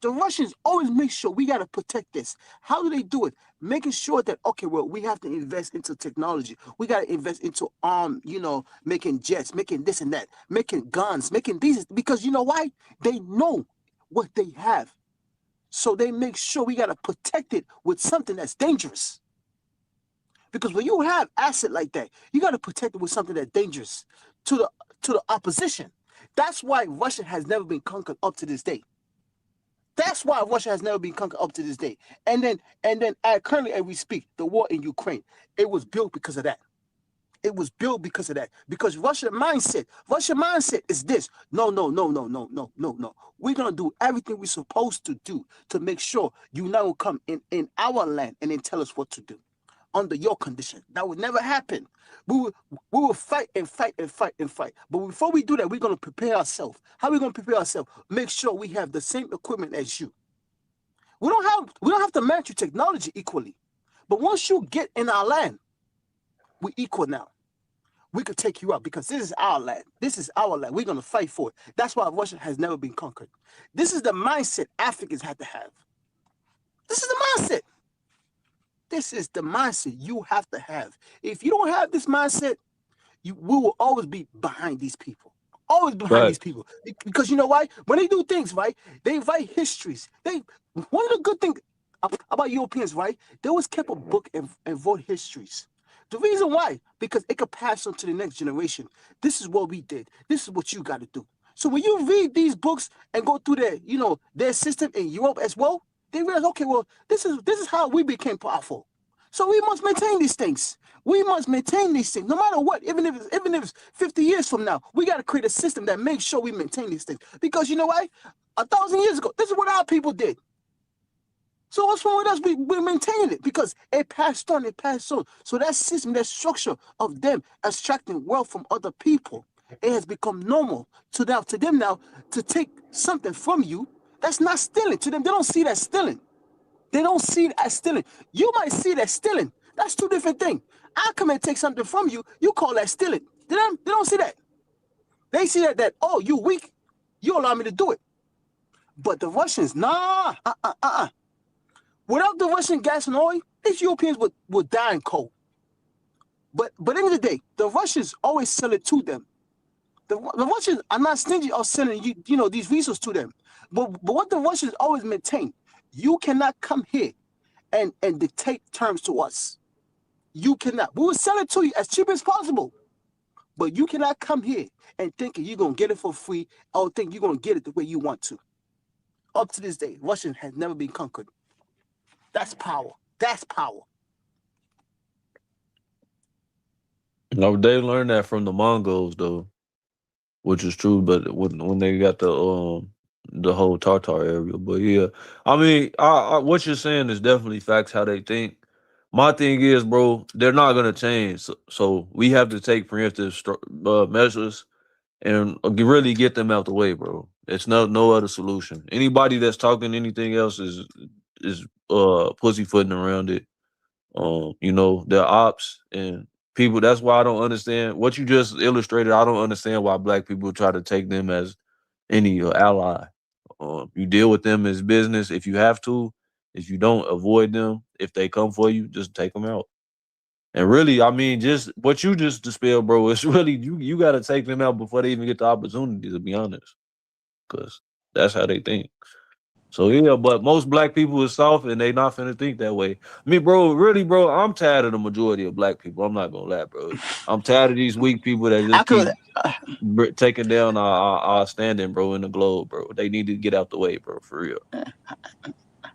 The Russians always make sure we got to protect this. How do they do it? Making sure that, okay, well, we have to invest into technology. We got to invest into making jets, making this and that, making guns, making these, because you know why? They know what they have. So they make sure we got to protect it with something that's dangerous. Because when you have asset like that, you got to protect it with something that's dangerous to the opposition. That's why Russia has never been conquered up to this day. That's why Russia has never been conquered up to this day. And then currently as we speak, the war in Ukraine, it was built because of that. It was built because of that. Because Russian mindset is this. No. We're going to do everything we're supposed to do to make sure you now come in our land and then tell us what to do under your condition. That would never happen. We will fight and fight and fight and fight. But before we do that, we're going to prepare ourselves. How are we going to prepare ourselves? Make sure we have the same equipment as you. We don't have to match your technology equally. But once you get in our land, we're equal now. we could take you out because this is our land. This is our land. We're going to fight for it. That's why Russia has never been conquered. This is the mindset Africans have to have. This is the mindset. This is the mindset you have to have. If you don't have this mindset, we will always be behind these people. Always behind these people. Because you know why? When they do things, right, they write histories. One of the good things about Europeans, right, they always kept a book and wrote histories. The reason why, because it could pass on to the next generation. This is what we did. This is what you got to do. So when you read these books and go through their system in Europe as well, they realize, okay, well, this is how we became powerful. So we must maintain these things. We must maintain these things, no matter what. Even if it's 50 years from now, we got to create a system that makes sure we maintain these things. Because you know why? 1,000 years ago, this is what our people did. So what's wrong with us? We're maintaining it because it passed on, So that system, that structure of them extracting wealth from other people, it has become normal to them now to take something from you. That's not stealing. To them, they don't see that stealing. They don't see it as stealing. You might see that stealing. That's two different things. I come and take something from you. You call that stealing. They don't see that. They see that oh, you weak. You allow me to do it. But the Russians, nah. Without the Russian gas and oil, these Europeans would die in cold. But at the end of the day, the Russians always sell it to them. The Russians are not stingy of selling these resources to them. But what the Russians always maintain, you cannot come here and dictate terms to us. You cannot. We will sell it to you as cheap as possible. But you cannot come here and think you're going to get it for free or think you're going to get it the way you want to. Up to this day, Russia has never been conquered. That's power. That's power. No, they learned that from the Mongols, though, which is true. But when they got the whole Tartar area, but yeah, I mean, I what you're saying is definitely facts. How they think. My thing is, bro, they're not gonna change. So we have to take preemptive measures and really get them out the way, bro. It's no other solution. Anybody that's talking anything else is pussyfooting around it. They're ops and people. That's why I don't understand what you just illustrated. I don't understand why black people try to take them as any ally. You deal with them as business if you have to. If you don't, avoid them. If they come for you, just take them out. And really, I mean, just what you just dispelled, bro, it's really you got to take them out before they even get the opportunity, to be honest, because that's how they think. So yeah, but most black people is soft and they not finna think that way. I mean, bro, really, bro, I'm tired of the majority of black people. I'm not gonna lie, bro. I'm tired of these weak people that just keep taking down our standing, bro, in the globe, bro. They need to get out the way, bro, for real.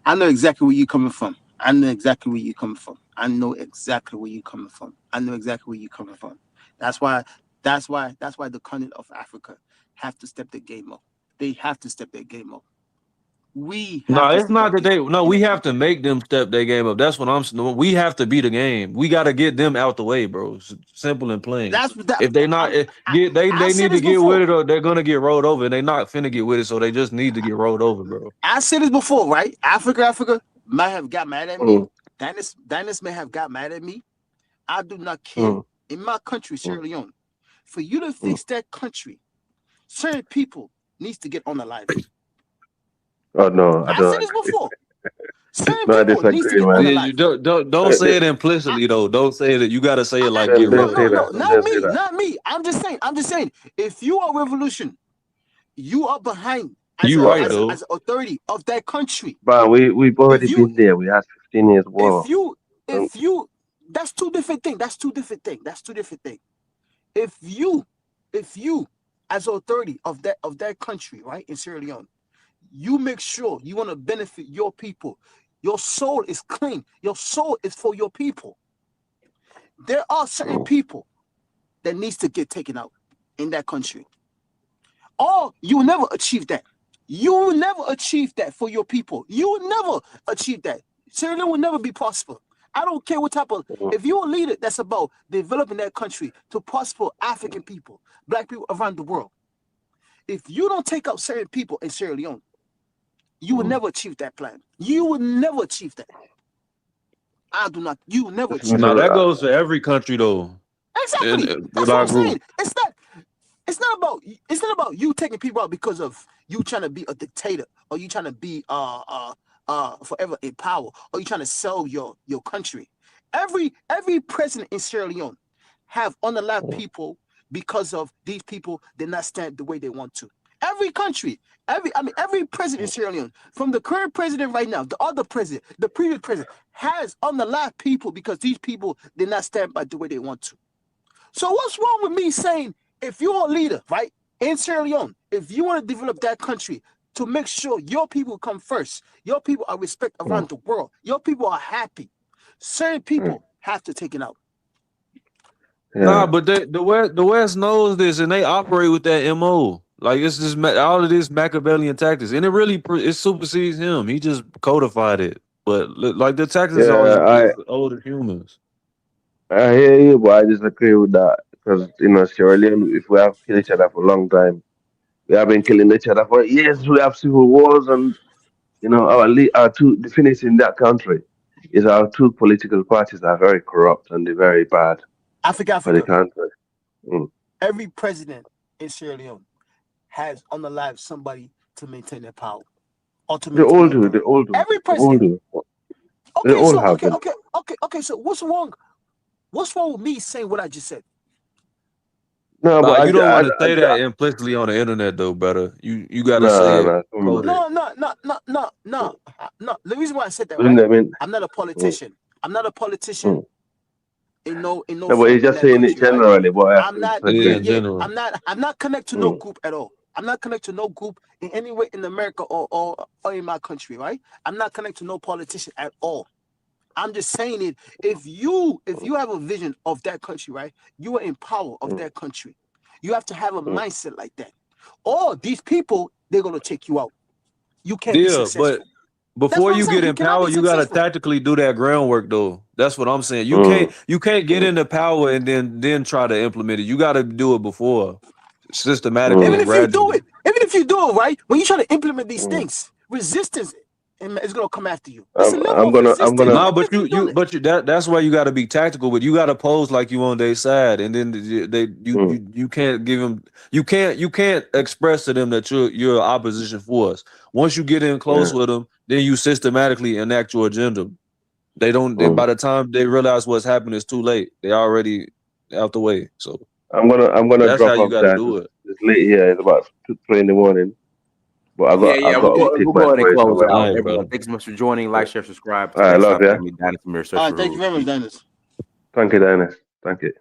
I know exactly where you're coming from. I know exactly where you're coming from. I know exactly where you're coming from. I know exactly where you're coming from. That's why the continent of Africa have to step their game up. They have to step their game up. We have we have to make them step their game up. That's what I'm saying. We have to be the game. We got to get them out the way, bro. Simple and plain. If they not they need to get with it or they're gonna get rolled over, and they not finna get with it, so they just need to get rolled over, bro. I said this before, right? Africa might have got mad at me. Dennis may have got mad at me. I do not care. In my country, Sierra Leone, for you to fix that country, certain people needs to get on the line. Oh no, I don't. Said this before. No, I disagree, man. You don't say it implicitly though. Don't say that. You gotta say it like not me. I'm just saying. If you are revolution, you are behind. As authority of that country. But we've already been there. We had 15 years war. If you, that's two different things. If you, as authority of that country, right, in Sierra Leone, you make sure you want to benefit your people. Your soul is clean. Your soul is for your people. There are certain people that needs to get taken out in that country. Or you will never achieve that. You will never achieve that for your people. You will never achieve that. Sierra Leone will never be prosper. I don't care what type of, if you're a leader that's about developing that country to prosper African people, black people around the world, if you don't take out certain people in Sierra Leone, you will never achieve that plan. You will never achieve that. You will never achieve that. No, that goes for every country though. Exactly. And That's with what our I'm group. saying. It's not about you taking people out because of you trying to be a dictator or you trying to be forever in power or you trying to sell your country. Every president in Sierra Leone have unalive people because of these people did not stand the way they want to. Every country, every president in Sierra Leone, from the current president right now, the other president, the previous president, has unalive people because these people did not stand by the way they want to. So what's wrong with me saying if you're a leader, right, in Sierra Leone, if you want to develop that country to make sure your people come first, your people are respected around the world, your people are happy, certain people have to take it out. Nah, but the West knows this, and they operate with that MO. Like it's just all of this Machiavellian tactics, and it supersedes him. He just codified it. But like the tactics is older humans. I hear you, but I disagree with that because Sierra Leone, if we have killed each other for a long time, we have been killing each other for years. We have civil wars, and the finish in that country is our two political parties are very corrupt and they're very bad for the country. Every president in Sierra Leone has unalive somebody to maintain their power. Or to They all do. They all do. Every They all president. do. They all have them. Okay. So what's wrong? What's wrong with me saying what I just said? No, Nah, but you don't want to say that implicitly on the internet, though, better. You gotta say it. No. The reason why I said that, What do right? you mean? I'm not a politician. I'm not a politician. In no. No, but you're just saying it generally. But I'm not. in general. I'm not connected to no group at all. I'm not connected to no group in any way in America or in my country, right? I'm not connected to no politician at all. I'm just saying it. If you have a vision of that country, right? You are in power of that country. You have to have a mindset like that. Or these people, they're gonna take you out. You can't be successful. But before you get in power, you gotta tactically do that groundwork, though. That's what I'm saying. You can't get into power and then try to implement it. You gotta do it before, systematically. Even if gradually. you do it, right? When you try to implement these things, resistance is gonna come after you. That's that's why you got to be tactical, but you got to pose like you on their side, and then you can't give them, you can't express to them that you're an opposition force. Once you get in close with them, then you systematically enact your agenda. They don't. By the time they realize what's happening, it's too late. They already out the way. So I'm gonna that's drop how you off got to that. do it. It's late here. It's about 3 in the morning. But We'll go ahead and close out. Right, Everyone, thanks so much for joining. Like, share, subscribe. All right, love you. All right, thank you very much, Dennis. Thank you, Dennis. Thank you.